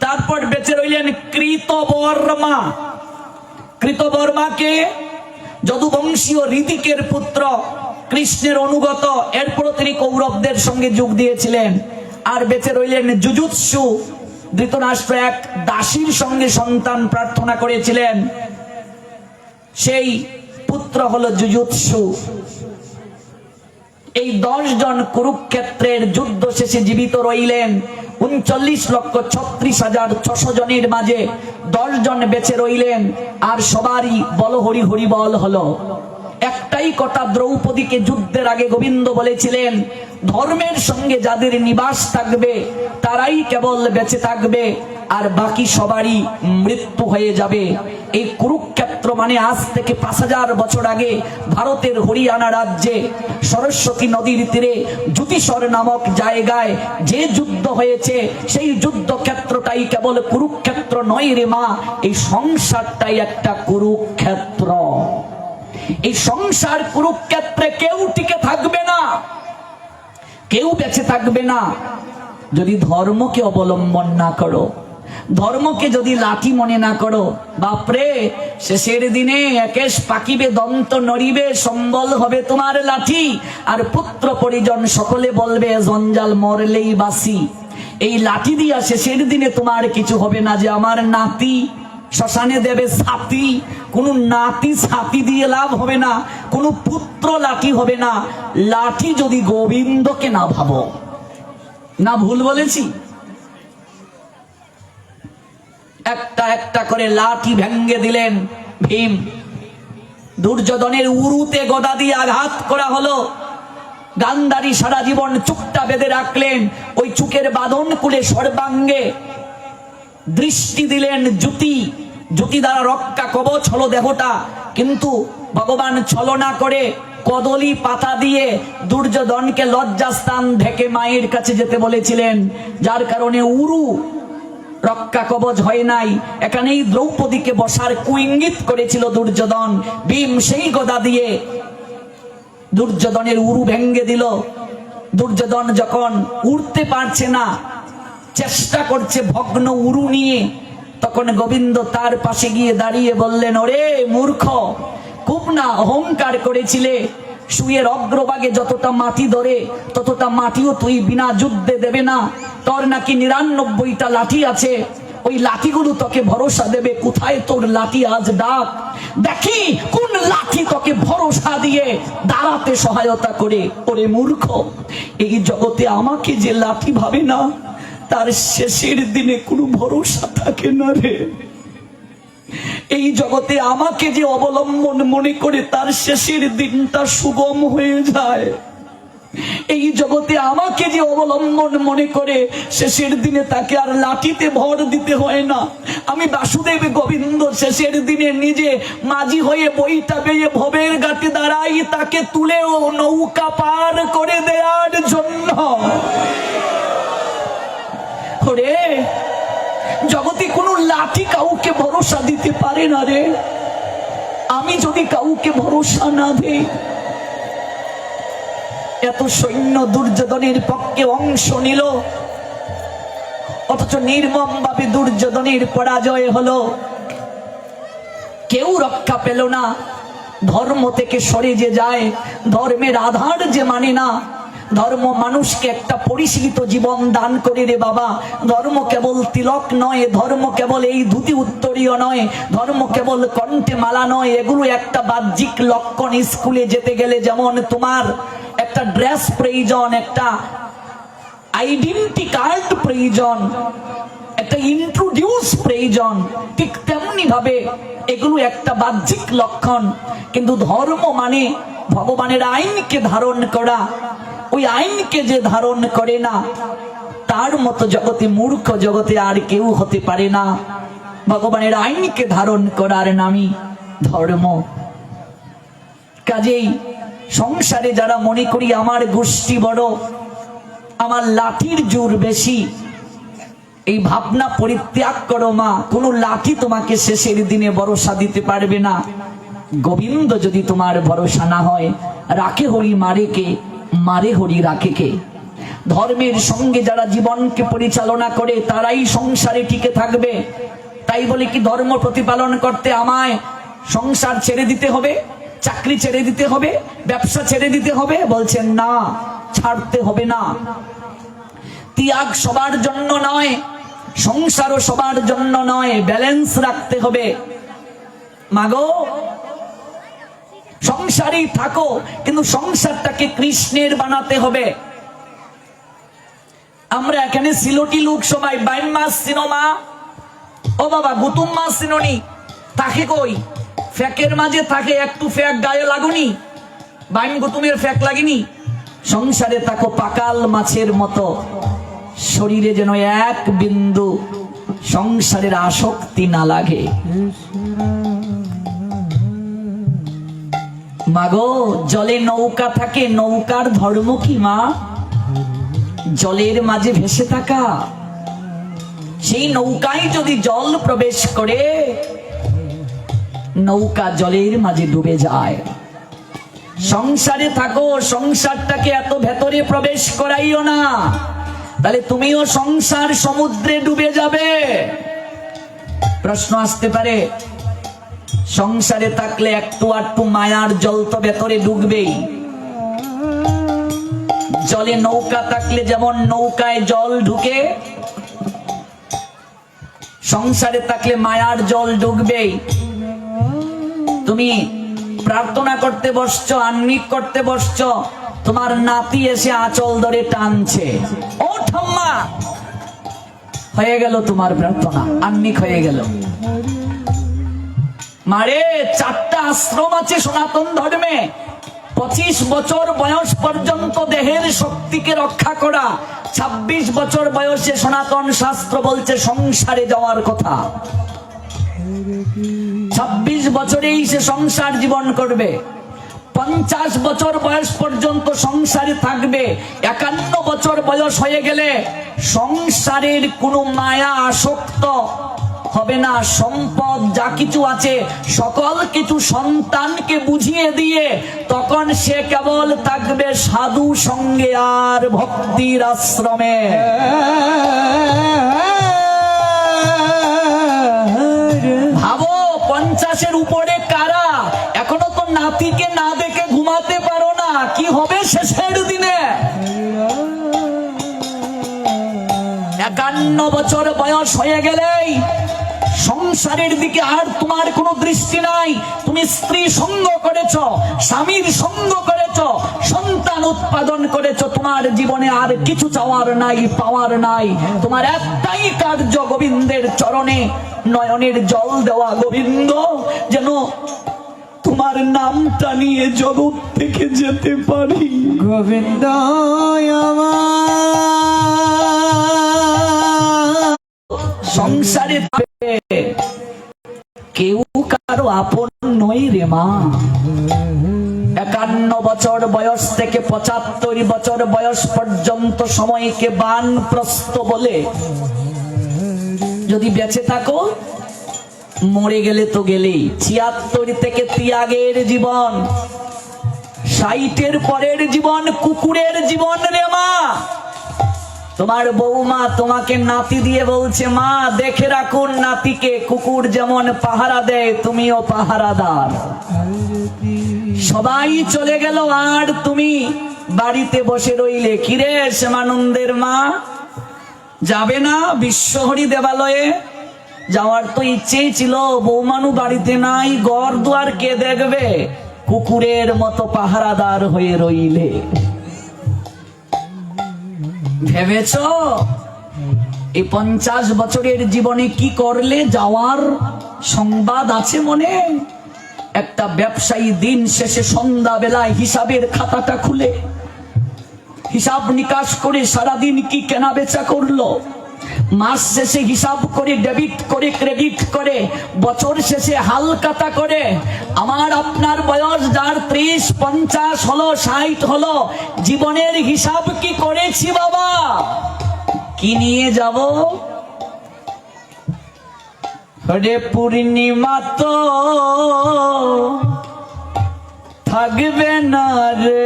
তারপর বেঁচে রইলেন কৃতবর্মা। কৃতবর্মাকে যদুবংশীয় ঋতিকের পুত্র, কৃষ্ণের অনুগত। এরপর তিনি কৌরবদের সঙ্গে যোগ দিয়েছিলেন। আর বেঁচে রইলেন যুযুৎসু। ধৃতরাষ্ট্র এক দাসীর সঙ্গে সন্তান প্রার্থনা করেছিলেন, সেই পুত্র হলো যুযুৎসু। এই 10 জন কুরুক্ষেত্রের যুদ্ধ শেষে জীবিত রইলেন। 39,36,600 জনের মাঝে 10 জন বেঁচে রইলেন। আর সবারই বল হরি হরি বল হলো। একটাই কথা, দ্রৌপদীকে যুদ্ধের আগে গোবিন্দ বলেছিলেন ধর্মের সঙ্গে যাদের নিবাস থাকবে তারাই কেবল বেঁচে থাকবে, আর বাকি সবারই মৃত্যু হয়ে যাবে। এই কুরুক্ষেত্র মানে আজ থেকে 5000 বছর আগে ভারতের হরিয়ানা রাজ্যে সরস্বতী নদীর তীরে জ্যোতিষর নামক জায়গায় যে যুদ্ধ হয়েছে, সেই যুদ্ধক্ষেত্রটাই কেবল কুরুক্ষেত্র নয় রে মা, এই সংসারটাই একটা কুরুক্ষেত্র। এই সংসার কুরুক্ষেত্রে কেউ টিকে থাকবে না, কেউ বেঁচে থাকবে না যদি ধর্মকে অবলম্বন না করো, ধর্মকে যদি লাঠি মনে না করো। বাপরে, শেষের দিনে একেশ পাকিবে, দন্ত নড়িবে, সম্বল হবে তোমার লাঠি, আর পুত্র পরিজন সকলে বলবে জঞ্জাল মরলেই বাসি। এই লাঠি দিয়া শেষের দিনে তোমার কিছু হবে না, যে আমার নাতি শ্মশানে দেবে ছাতি। কোন নাতি ছাতি দিয়ে লাভ হবে না, কোন পুত্র লাঠি হবে না, লাঠি যদি গোবিন্দকে না ভাবো। না ভুল বলেছি? একটা একটা করে লাঠি ভেঙ্গে দিলেন ভীম। দুর্যোধনের উরুতে গদা দিয়ে আঘাত করা হলো। গান্ধারী সারা জীবন চুকটা বেঁধে রাখলেন, ওই চুকের বাঁধন খুলে সর্বাঙ্গে দৃষ্টি দিলেন জ্যোতি। জ্যোতি দ্বারা রক্ষা কবচ হলো দেহটা, কিন্তু ভগবান ছলনা করে কদলি পাতা দিয়ে দুর্যোধনকে লজ্জাস্থান ঢেকে মায়ের কাছে যেতে বলেছিলেন, যার কারণে উরু রক্ষা কবচ হয় নাই। এখানেই দ্রৌপদীকে বসার কুইঙ্গিত করেছিল দুর্যোধন। ভীম সেই গদা দিয়ে দুর্যোধনের উরু ভেঙ্গে দিল। দুর্যোধন যখন উড়তে পারছে না, চেষ্টা করছে ভগ্ন উরু নিয়ে, তখন গোবিন্দ তার পাশে গিয়ে দাঁড়িয়ে বললেন, ওরে মূর্খ, খুব না অহংকার করেছিলে, শুয়ের অগ্রভাগে যতটা মাটি ধরে ততটা মাটিও তুই বিনা যুদ্ধে দেবে না। তোর নাকি 99টা লাঠি আছে, ওই লাঠিগুলো তোকে ভরসা দেবে। কোথায় তোর লাঠি আজ ডাক, দেখি কোন লাঠি তোকে ভরসা দিয়ে দাঁড়াতে সহায়তা করে। ওরে মূর্খ, এই জগতে আমাকে যে লাঠি ভাবে না, তার শেষের দিনে কোনো ভরসা থাকে না রে। এই জগতে আমাকে যে অবলম্বন মনে করে, তার শেষের দিনটা সুগম হয়ে যায়। এই জগতে আমাকে যে অবলম্বন মনে করে, শেষের দিনে তাকে আর লাঠিতে ভর দিতে হয় না। আমি বাসুদেব গোবিন্দ শেষের দিনে নিজে মাঝি হয়ে বইটা বেয়ে ভবের ঘাটে দাঁড়াই, তাকে তুলেও নৌকা পার করে দেওয়ার জন্য। ওরে, জগতে কোনো লাঠি কাউকে ভরসা দিতে পারে না রে। আমি যদি কাউকে ভরসা না দেই, এত সৈন্য দুর্যোধনের পক্ষে অংশ নিল, অথচ নির্মম ভাবে দুর্যোধনের পরাজয় হলো, কেউ রক্ষা পেল না। ধর্ম থেকে সরে যে যায়, ধর্মের আধার যে মানে না, ধর্ম মানুষকে একটা পরিশীলিত জীবন দান করে রে বাবা। ধর্ম কেবল তিলক নয়, ধর্ম কেবল এই ধুতি উত্তরীয় নয়, ধর্ম কেবল কণ্ঠে মালা নয়। এগুলো একটা বাহ্যিক লক্ষণ। স্কুলে যেতে গেলে যেমন তোমার একটা ড্রেস প্রয়োজন, একটা আইডেন্টি কার্ড প্রয়োজন, একটা ইন্ট্রোডিউস প্রয়োজন, ঠিক তেমনি ভাবে এগুলো একটা বাহ্যিক লক্ষণ। কিন্তু ধর্ম মানে ভগবানের আইনকে ধারণ করা। ওই আইনকে যে ধারণ করে না, তার মতো জগতে মূর্খ জগতে আর কেউ হতে পারে না। ভগবানের আইনকে ধারণ করার নামই ধর্ম। কাজেই সংসারে যারা মনে করি আমার গোষ্ঠী বড়, আমার লাঠির জোর বেশি, এই ভাবনা পরিত্যাগ করো মা। কোনো লাঠি তোমাকে শেষের দিনে ভরসা দিতে পারবে না। গোবিন্দ যদি তোমার ভরসা না হয়, রাখে হরি মারে কে, মারে হরি রাখে কে। ধর্মের সঙ্গে যারা জীবনকে পরিচালনা করে, তারাই সংসারে টিকে থাকবে। তাই বলে কি ধর্ম প্রতিপালন করতে আমায় সংসার ছেড়ে দিতে হবে, চাকরি ছেড়ে দিতে হবে, ব্যবসা ছেড়ে দিতে হবে? বলছেন না, ছাড়তে হবে না। ত্যাগ সবার জন্য নয়, সংসারও সবার জন্য নয়, ব্যালেন্স রাখতে হবে। মাগো, সংসারেই থাকো, কিন্তু সংসারটাকে কৃষ্ণের বানাতে হবে। আমরা এখানে সিলোটি লোক সবাই বাইম মাছ সিনেমা, ও বাবা গুতুম মাছ সিনোনি, তাকে কই ফ্যাকের মাঝে থাকে, একটু ফ্যাক গায়ে লাগুনি, বাইম গুতুমের ফ্যাক লাগেনি। সংসারে থাকো পাকাল মাছের মতো, শরীরে যেন এক বিন্দু সংসারের আসক্তি না লাগে। মাগো, জলে নৌকা থাকে, নৌকার ধর্ম কি মা? জলের মাঝে ভেসে থাকা। সেই নৌকায় যদি জল প্রবেশ করে, নৌকা জলের মাঝে ডুবে যায়। সংসারে থাকো, সংসারটাকে এত ভেতরে প্রবেশ করাইও না, তাহলে তুমিও সংসার সমুদ্রে ডুবে যাবে। প্রশ্ন আসতে পারে, সংসারে থাকলে একটু আটটু মায়ার জল তো ভেতরে ঢুকবেই। জলে নৌকা থাকলে যেমন নৌকায় জল ঢুকে, সংসারে থাকলে মায়ার জল ঢুকবেই। তুমি প্রার্থনা করতে বসছো, আহ্নিক করতে বসছো, তোমার নাতি এসে আঁচল ধরে টানছে, ও ঠাম্মা, হয়ে গেল তোমার প্রার্থনা, আহ্নিক হয়ে গেল। মারে, 4টা আশ্রম আছে সনাতন ধর্মে। 25 বছর বয়স পর্যন্ত দেহের শক্তিকে রক্ষা করা, 26 বছর বয়সে সনাতন শাস্ত্র বলছে সংসারে যাওয়ার কথা। 26 বছরেই সে সংসার জীবন করবে। 50 বছর বয়স পর্যন্ত সংসারে থাকবে। 51 বছর বয়স হয়ে গেলে সংসারের কোনো মায়া আসক্ত হবে না। সম্পদ যা কিছু আছে সকল কিছু সন্তানকে বুঝিয়ে দিয়ে তখন সে কেবল থাকবে সাধু সঙ্গে আর ভক্তির আশ্রমে। ভাবো, 50-এর উপরে কারা এখনো তো নাতিকে না দেখে ঘুমাতে পারো না, কি হবে শেষের দিনে? 51 বছর বয়স হয়ে গেলেই সংসারের দিকে আর তোমার কোনো দৃষ্টি নাই। তুমি স্ত্রী সঙ্গ করেছ, স্বামীর সঙ্গ করেছ, সন্তান উৎপাদন করেছ, তোমার জীবনে আর কিছু চাওয়ার নাই, পাওয়ার নাই। তোমার একটাই কার্য গোবিন্দের চরণে নয়নের জল দেওয়া। গোবিন্দ যেন তোমার নামটা নিয়ে জগৎ থেকে যেতে পারি। গোবিন্দ সংসারে কেউ কারো আপন নয় রে মা। 51 বছর বয়স থেকে 75 বছর বয়স পর্যন্ত সময়কে বানপ্রস্থ বলে। যদি বেঁচে থাকো, মরে গেলে তো গেলেই। 76 থেকে ত্যাগের জীবন, 60 পরের জীবন কুকুরের জীবন রে মা। তোমার বৌমা তোমাকে নাতি দিয়ে বলছে, মা দেখে রাখুন নাতিকে, কুকুর যেমন পাহারা দেয় তুমিও পাহারাদার। সবাই চলে গেল আর তুমি বাড়িতে বসে রইলে। কিরে শ্যামানন্দের মা, যাবে না বিশ্বহরি দেবালয়ে? যাওয়ার তো ইচ্ছেই ছিল, বৌমানু বাড়িতে নাই, ঘর দুয়ার কে দেখবে? কুকুরের মতো পাহারাদার হয়ে রইলে। ভেবেছ এই 50 বছরের জীবনে কি করলে? যাওয়ার সংবাদ আছে মনে? একটা ব্যবসায়ী দিন শেষে সন্ধ্যা বেলায় হিসাবের খাতাটা খুলে হিসাব নিকাশ করে সারাদিন কি কেনা বেচা করলো, মাস শেষে হিসাব করে ডেবিট করে ক্রেডিট করে, বছর শেষে হালখাতা করে। আমার আপনার বয়স যার 30, 50 হলো, 60 হলো, জীবনের হিসাব কি করেছি বাবা? কি নিয়ে যাব? রে পূর্ণিমা তো থাকবে না রে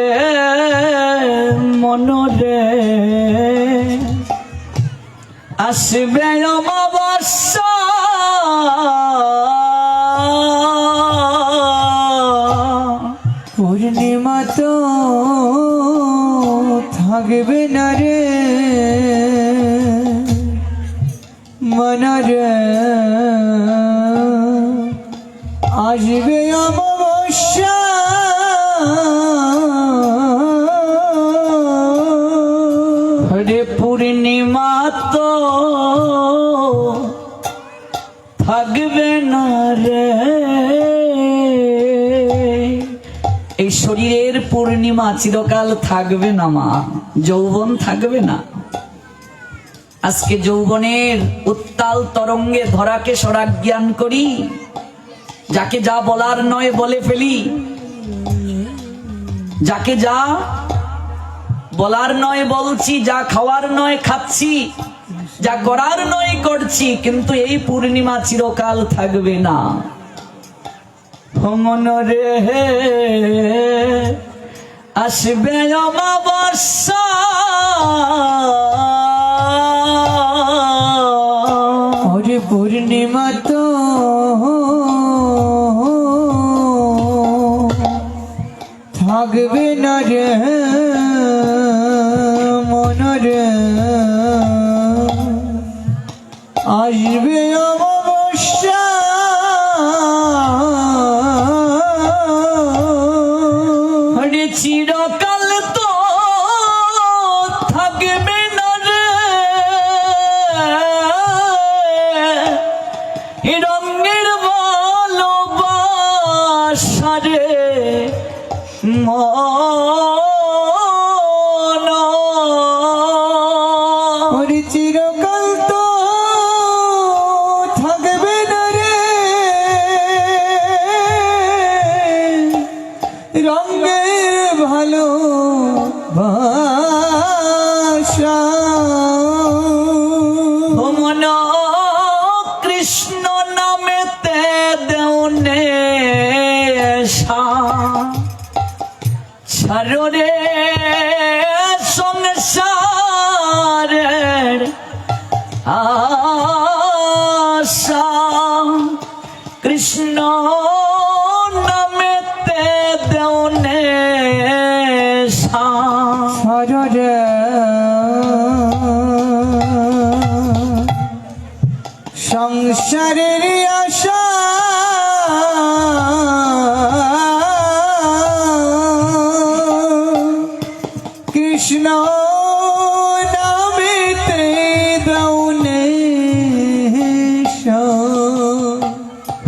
মনরে, আসবে অমাবস্যা পূর্ণিমা তো থাকবে না রে মনরে, আসবে অমাবস্যা রে পূর্ণিমা তো থাকবে না রে। এই শরীরের পূর্ণিমা চিরকাল থাকবে না মা, যৌবন থাকবে না। আজকে যৌবনের উত্তাল তরঙ্গে ধরাকে সরাজ্ঞান করি, যাকে যা বলার নয় বলে ফেলি, যাকে যা বলার নয় বলছি, যা খাওয়ার নয় খাচ্ছি, যা করার নয় করছি। কিন্তু এই পূর্ণিমা চিরকাল থাকবে না। মনরে আসবে অমাবস্যা, ওরে পূর্ণিমা তো থাকবে না রে মনরে, আসবে অমাবস্যা আরে চিরকাল তো থাকবে না রে রঙের ভালোবাসা রে মন, ওরে চিরকাল তো থাকবে না রে রঙের ভালোবাসা। মন কৃষ্ণ নামেতে দেওনে ছাড়রে সংসারের আশা, কৃষ্ণ নামেতে দেওনে সারে সংসারের আশা কৃষ্ণ নামেতে দৌনে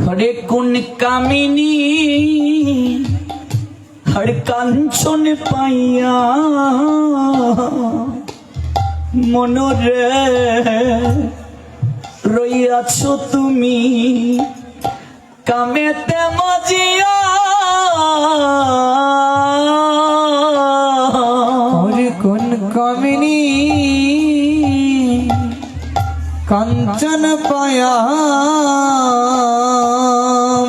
হরে কোন কামিনী হর কাঞ্চন পাইয়া মনরে রইয়াছ তুমি কামেতে মজিয়া হরে কোন কামিনী কাঞ্চন পায়া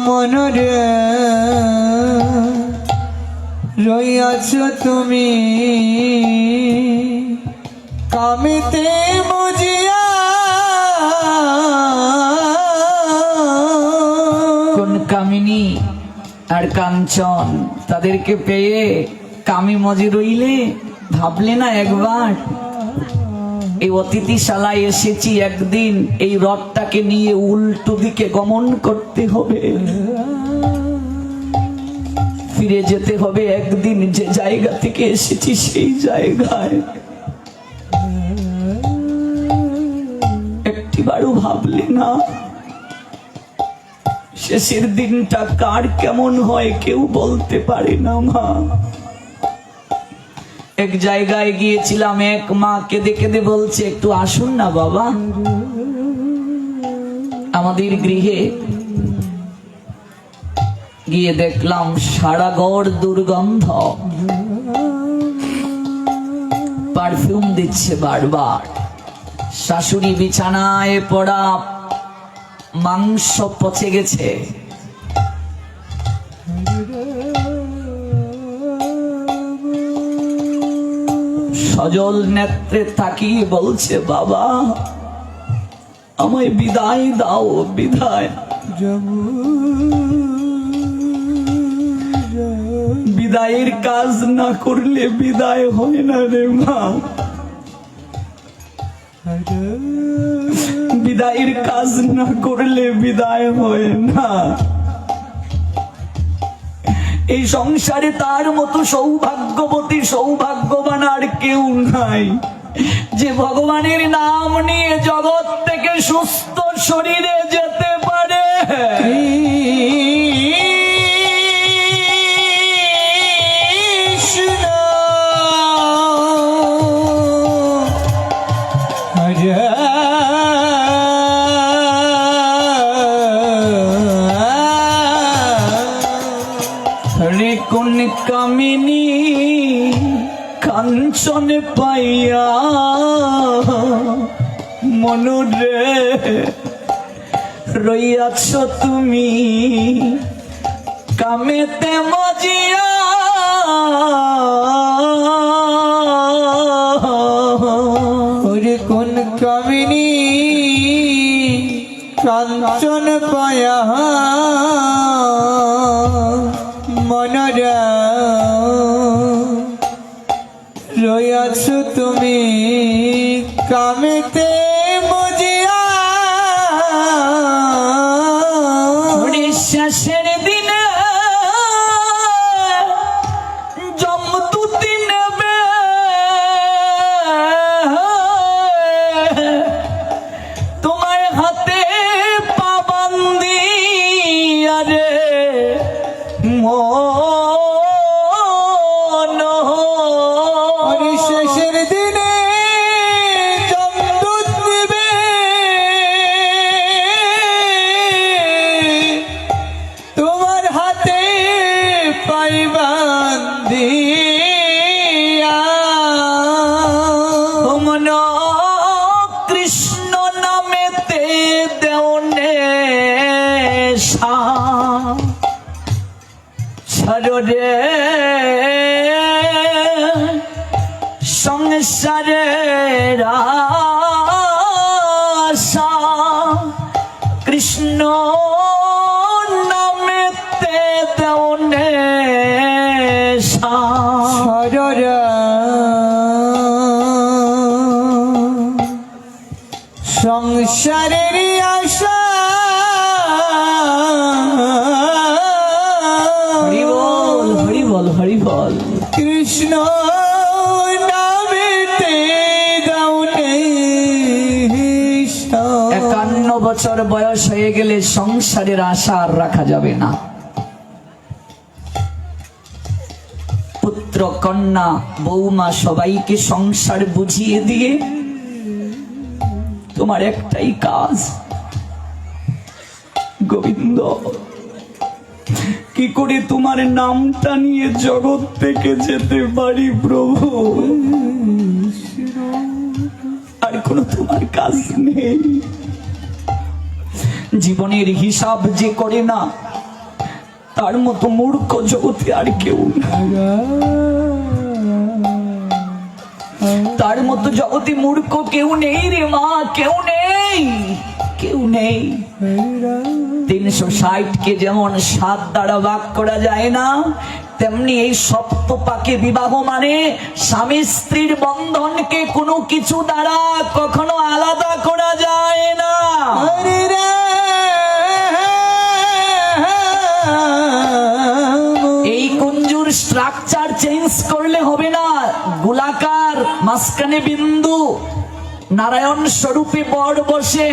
মনরে রইয়াছ তুমি কামিতে মজিয়া কোন কামিনী আর কাঞ্চন তাদেরকে পেয়ে কামি মজি রইলে ভাবলে না একবার এই অতিথিশালায় এসেছি একদিন এই রথটাকে নিয়ে উল্টো দিকে গমন করতে হবে, ফিরে যেতে হবে একদিন যে জায়গা থেকে এসেছি সেই জায়গায়। একটিবারও ভাবলে না শেষের দিনটা কার কেমন হয় কেউ বলতে পারে না মা। এক জায়গায় গিয়েছিলাম, এক মা কেঁদে কেঁদে বলছে একটু আসুন না বাবা আমাদের গৃহে। গিয়ে দেখলাম সারা ঘর দুর্গন্ধ, পারফিউম দিচ্ছে বারবার। শাশুড়ি বিছানায় পড়া, মাংস পচে গেছে। সজল নেত্রে তাকিয়ে বলছে বাবা আমায় বিদায় দাও, বিদায়। বিদায়ের কাজ না করলে বিদায় হয় না রে মা, বিদায়ের কাজ না করলে বিদায় হয় না। এই সংসারে তার মতো সৌভাগ্যবতী সৌভাগ্যবান আর কেউ নাই যে ভগবানের নাম নিয়ে জগৎ থেকে সুস্থ শরীরে যেতে পারে। হরে কোন কামিনী কাঞ্চন পাইয়া মনরে রইয়াছ তুমি কামেতে মজিয়া। হরে কোন কামিনী কাঞ্চন পায়া মনরে রইয়াছ তুমি কামেতে মজিয়া। শেষের দিনে জমদূতি নেবে তোমার হাতে পাবন্দি আরে মন। শেষের দিনে জমদূত নেবে তোমার হাতে পাইবান্দিয়া। মন কৃষ্ণ নামেতে দেওনে সররে সংসারের আশা কৃষ্ণ নামেতে দেওনে সররা সংসারের আশা কৃষ্ণ নামেতে দাও নেশ। 51 বছর বয়স হয়ে গেলে সংসারের আশা আর রাখা যাবে না। পুত্র কন্যা বৌমা সবাইকে সংসার বুঝিয়ে দিয়ে তোমার একটাই কাজ, গোবিন্দ কি করে তোমার নামটা নিয়ে জগৎ থেকে যেতে পারি প্রভু। আর কোনো তোমার কাজ নেই। জীবনের হিসাব যে করে না তার মতো মূর্খ জগতে আর কেউ না। তার মতো জগতে মূর্খ কেউ নেই রে মা, কেউ নেই, কেউ নেই। 360 যেমন 7 দ্বারা ভাগ করা যায় না, তেমনি এই সপ্তপাকে বিবাহ মানে স্বামী স্ত্রীর বন্ধনকে কোনো কিছু দ্বারা কখনো আলাদা করা যায় না। এই কুঞ্জুর স্ট্রাকচার চেঞ্জ করলে হবে না। গোলাকার, মাঝখানে বিন্দু, নারায়ণ স্বরূপে বর বসে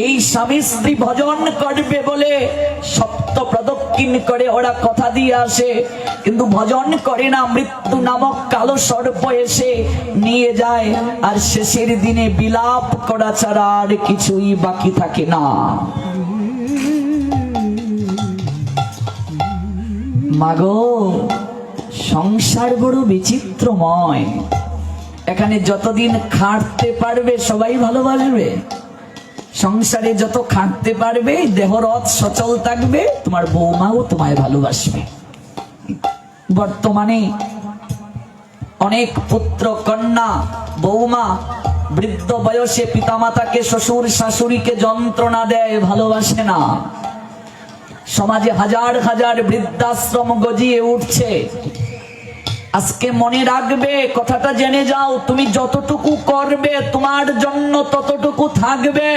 এই স্বামী স্ত্রী ভজন করবে বলে সপ্ত প্রদক্ষিণ করে ওরা কথা দিয়ে আসে, কিন্তু ভজন করে না। মৃত্যু নামক কালো সর্প এসে নিয়ে যায়, আর শেষের দিনে বিলাপ করা ছাড়া আর কিছুই বাকি থাকে না। মাগো, সংসার বড় বিচিত্রময়। এখানে যতদিন খাটতে পারবে সবাই ভালোবাসবে। সংসারে যত খাটতে পারবে দেহরথ সচল থাকবে, তোমার বৌমাও তোমায় ভালোবাসবে। বর্তমানে অনেক পুত্র কন্যা বৌমা বৃদ্ধ বয়সে পিতামাতাকে, শ্বশুর শাশুড়িকে যন্ত্রণা দেয়, ভালোবাসে না। সমাজে হাজার হাজার বৃদ্ধাশ্রম গজিয়ে উঠছে। আজকে মনে রাখবে, কথাটা জেনে যাও, তুমি যতটুকু করবে তোমার জন্য ততটুকু থাকবে।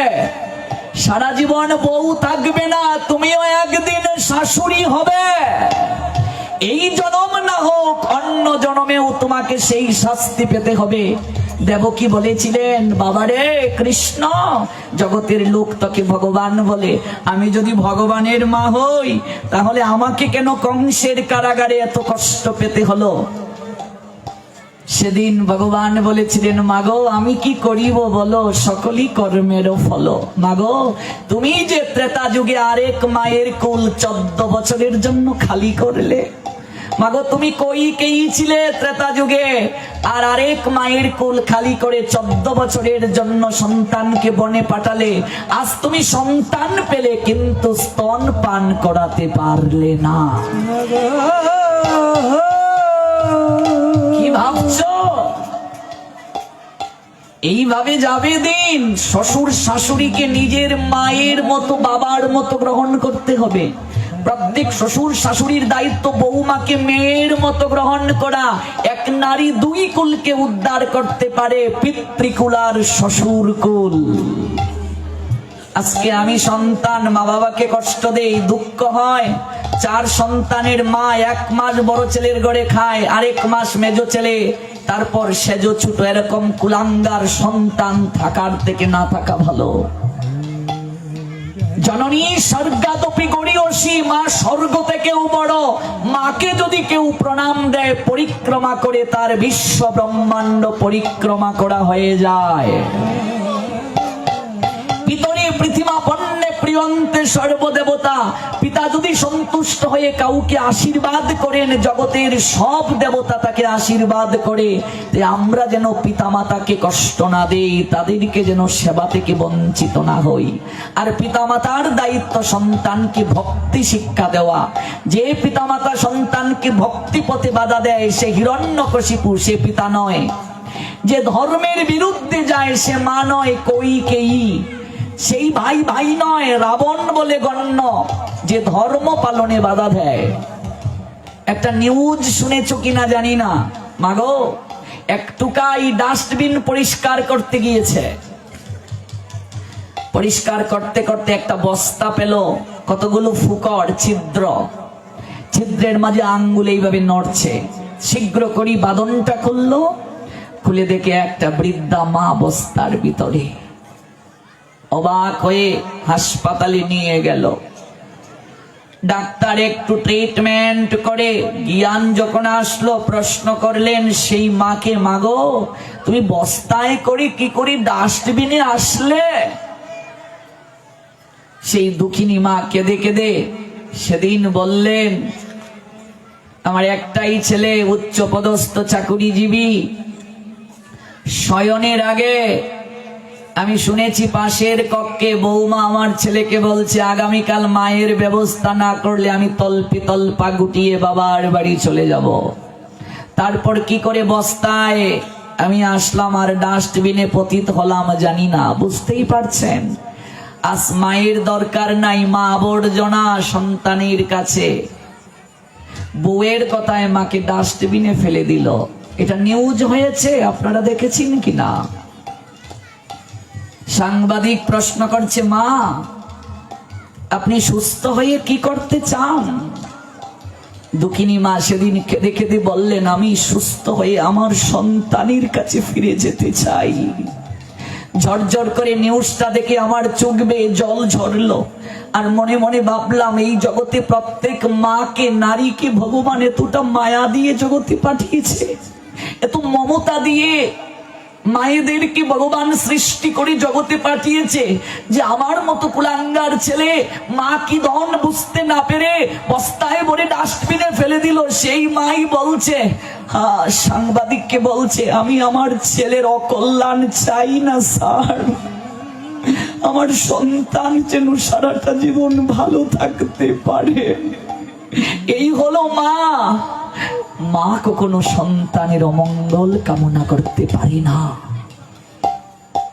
সারা জীবন বউ থাকবে না, তুমিও একদিন শাশুড়ি হবে। এই জনম না হোক অন্য জনমেও তোমাকে সেই শাস্তি পেতে হবে। দেবকী বলেছিলেন, বাবারে কৃষ্ণ, জগতের লোক তোকে ভগবান বলে, আমি যদি ভগবানের মা হই তাহলে আমাকে কেন কংসের কারাগারে এত কষ্ট পেতে হলো। সেদিন ভগবান বলেছিলেন, মাগো আমি কি করিব বলো, সকলই কর্মের ফল। মাগো, তুমি যে ত্রেতা যুগে আরেক মায়ের কুল 14 বছরের জন্য খালি করলে, মাগো তুমি কই ছিলে ত্রেতা যুগে, আর আরেক মায়ের কুল খালি করে 14 বছরের জন্য সন্তানকে বনে পাঠালে। আজ তুমি সন্তান পেলে কিন্তু স্তন পান করাতে পারলে না। কি ভাবছো? এইভাবে যাবে দিন। শ্বশুর শাশুড়িকে নিজের মায়ের মতো, বাবার মতো গ্রহণ করতে হবে। প্রত্যেক শ্বশুর শাশুড়ির দায়িত্ব বৌমাকে মেয়ের মতো গ্রহণ করা। এক নারী 2 কুলকে উদ্ধার করতে পারে, পিতৃকুল আর শ্বশুর কুল। আজকে আমি সন্তান, মা বাবাকে কষ্ট দেই, দুঃখ হয়। 4 সন্তানের মা 1 মাস বড় ছেলের ঘরে খায়, আরেক মাস মেজো ছেলে, তারপর সেজো ছোট। এরকম কুলাঙ্গার সন্তান থাকার থেকে না থাকা ভালো। জননী স্বর্গাদপি গরীয়সী, মা স্বর্গ থেকেও বড়। মাকে যদি কেউ প্রণাম দেয়, পরিক্রমা করে তার বিশ্ব ব্রহ্মাণ্ড পরিক্রমা করা হয়ে যায়। পিতরে পৃথিবী পণ্যে প্রিয়ন্তে সর্বদেবতা। পিতা যদি সন্তুষ্ট হয়ে কাউকে আশীর্বাদ করেন, জগতের সব দেবতা তাকে আশীর্বাদ করে। আমরা যেন পিতামাতাকে কষ্ট না দেই, তাদেরকে যেন সেবা থেকে বঞ্চিত না হই। আর পিতামাতার দায়িত্ব সন্তানকে ভক্তি শিক্ষা দেওয়া। যে পিতামাতা সন্তানকে ভক্তি পথে বাধা দেয় সে হিরণ্যকশিপু, সে পিতা নয়। যে ধর্মের বিরুদ্ধে যায় সে মা নয়, কৈকেয়ী। সেই ভাই ভাই নয়, রাবণ বলে গণ্য। যে ধর্ম পালনে বাধা দেয়। একটা নিউজ শুনেছো কিনা জানি না, মাগো এক টুকাই ডাস্টবিন পরিষ্কার করতে গিয়েছে। পরিষ্কার করতে করতে একটা বস্তা পেল, কতগুলো ফুকর ছিদ্র। ছিদ্রের মাঝে আঙ্গুল এইভাবে নড়ছে। শীঘ্র করি বাঁধনটা খুললো, খুলে দেখে একটা বৃদ্ধা মা বস্তার ভিতরে। অবাক হয়ে হাসপাতালে নিয়ে গেল। ডাক্তার একটু ট্রিটমেন্ট করে জ্ঞান যখন আসলো, প্রশ্ন করলেন সেই মাকে, মাগো তুমি বস্তায় করে কি করে ডাস্টবিনে আসলে? সেই দুঃখিনী মা কেঁদে কেঁদে সেদিন বললেন, আমার একটাই ছেলে উচ্চপদস্থ চাকুরিজীবী। শয়নের আগে আমি শুনেছি পাশের কক্ষে বৌমা আমার ছেলেকে বলছে, আগামীকাল মায়ের ব্যবস্থা না করলে আমি তল্পা গুটিয়ে বাবার বাড়ি চলে যাব। তারপর কি করে বস্তায় আমি আসলাম আর ডাস্টবিনে পতিত হলাম জানি না। বুঝতেই পারছেন, আজ মায়ের দরকার নাই, মা আবর্জনা সন্তানের কাছে। বউয়ের কথায় মাকে ডাস্টবিনে ফেলে দিল। এটা নিউজ হয়েছে, আপনারা দেখেছেন কিনা? সাংবাদিক প্রশ্ন করছে, মা আপনি সুস্থ হয়ে কি করতে চান? দুঃখিনী মা সেদিন কেঁদে কেঁদে বললেন, আমি সুস্থ হয়ে আমার সন্তানের কাছে ফিরে যেতে চাই। ঝরঝর করে নিউজটা দেখে আমার চোখ বেয়ে জল ঝরলো। আর মনে মনে ভাবলাম, এই জগতে প্রত্যেক মাকে, নারীকে ভগবান এতটা মায়া দিয়ে জগতে পাঠিয়েছে, এত মমতা দিয়ে মায়েদেরকে ভগবান সৃষ্টি করে জগতে পাঠিয়েছে, যে আমার মতো কুলাঙ্গার ছেলে মা কি ধন বুঝতে না পেরে বস্তায় ভরে ডাস্টবিনে ফেলে দিল। সেই মাই বলছে, হ্যাঁ, সাংবাদিককে বলছে, আমি আমার ছেলের অকল্যাণ চাই না স্যার, আমার সন্তান যেন সারাটা জীবন ভালো থাকতে পারে। এই হলো মা। মা কখনো সন্তানের অমঙ্গল কামনা করতে পারে না।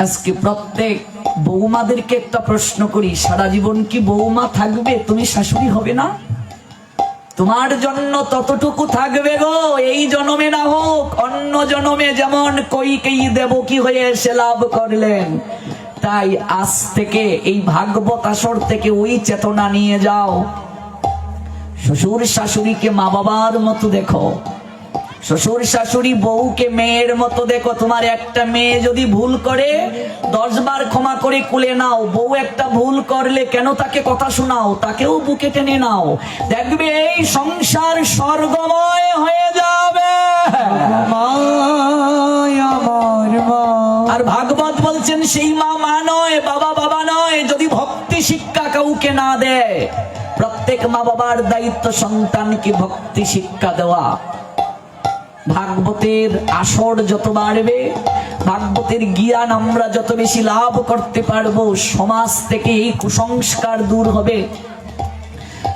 আজকে প্রত্যেক বৌমাদেরকে একটা প্রশ্ন করি, সারা জীবন কি বৌমা থাকবে? তুমি শাশুড়ি হবে না? তোমার জন্য ততটুকু থাকবে গো, এই জন্মে না হোক অন্য জন্মে, যেমন কইকেয়ী দেবকী হয়ে এসে লাভ করলেন। তাই আজ থেকে এই ভাগবত আসর থেকে ওই চেতনা নিয়ে যাও। শ্বশুর শাশুড়িকে মা বাবার মতো দেখো, শ্বশুর শাশুড়ি বউকে মেয়ের মতো দেখো। তোমার একটা মেয়ে যদি ভুল করে 10 বার ক্ষমা করে কুলে নাও। বউ একটা ভুল করলে কেন তাকে কথা শোনাও, তাকেও বুকে টেনে নাও। দেখবে এই সংসার স্বর্গময় হয়ে যাবে। আর ভাগবত বলছেন, সেই মা মা নয়, বাবা বাবা নয়, যদি ভক্তি শিক্ষা কাউকে না দেয়। প্রত্যেক মা বাবার দায়িত্ব সন্তানকে ভক্তি শিক্ষা দেওয়া। ভাগবতের আসর যত বাড়বে, ভাগবতের জ্ঞান আমরা যত বেশি লাভ করতে পারবো, সমাজ থেকে এই কুসংস্কার দূর হবে,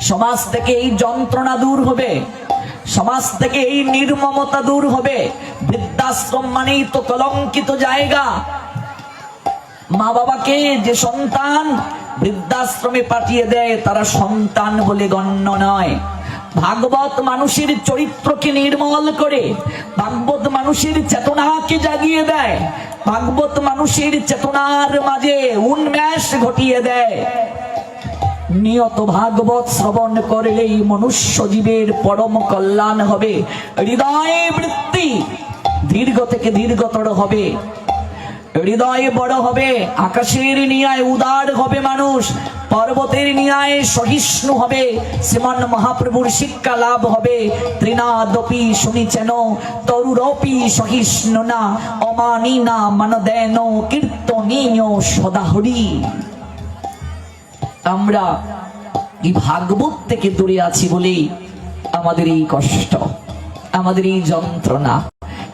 সমাজ থেকে এই যন্ত্রণা দূর হবে, সমাজ থেকে এই নির্মমতা দূর হবে। বৃদ্ধাশ্রম মানেই তো কলঙ্কিত জায়গা। মা বাবাকে যে সন্তান বৃদ্ধাশ্রমে পাঠিয়ে দেয়, তারা সন্তান বলে গণ্য নয়। ভাগবত মানুষের চরিত্রকে নির্মল করে, ভাগবত মানুষের চেতনাকে জাগিয়ে দেয়, ভাগবত মানুষের চেতনার মাঝে উন্মেষ ঘটিয়ে দেয়। নিয়ত ভাগবত শ্রবণ করলেই মনুষ্য জীবের পরম কল্যাণ হবে। হৃদয় বৃত্তি দীর্ঘ থেকে দীর্ঘতর হবে, হৃদয় বড় হবে। আকাশের ন্যায় উদার হবে মানুষ, পর্বতের ন্যায় সহিষ্ণু হবে। শ্রীমান মহাপ্রভুর শিক্ষা লাভ হবে। ত্রিনাদপি শুনিছেন তরুরপি সহিষ্ণু না, অমানি না মানদেন কীর্তনীয় সদাহরি। আমরা এই ভাগবত থেকে দূরে আছি বলেই আমাদের এই কষ্ট, আমাদের এই যন্ত্রণা।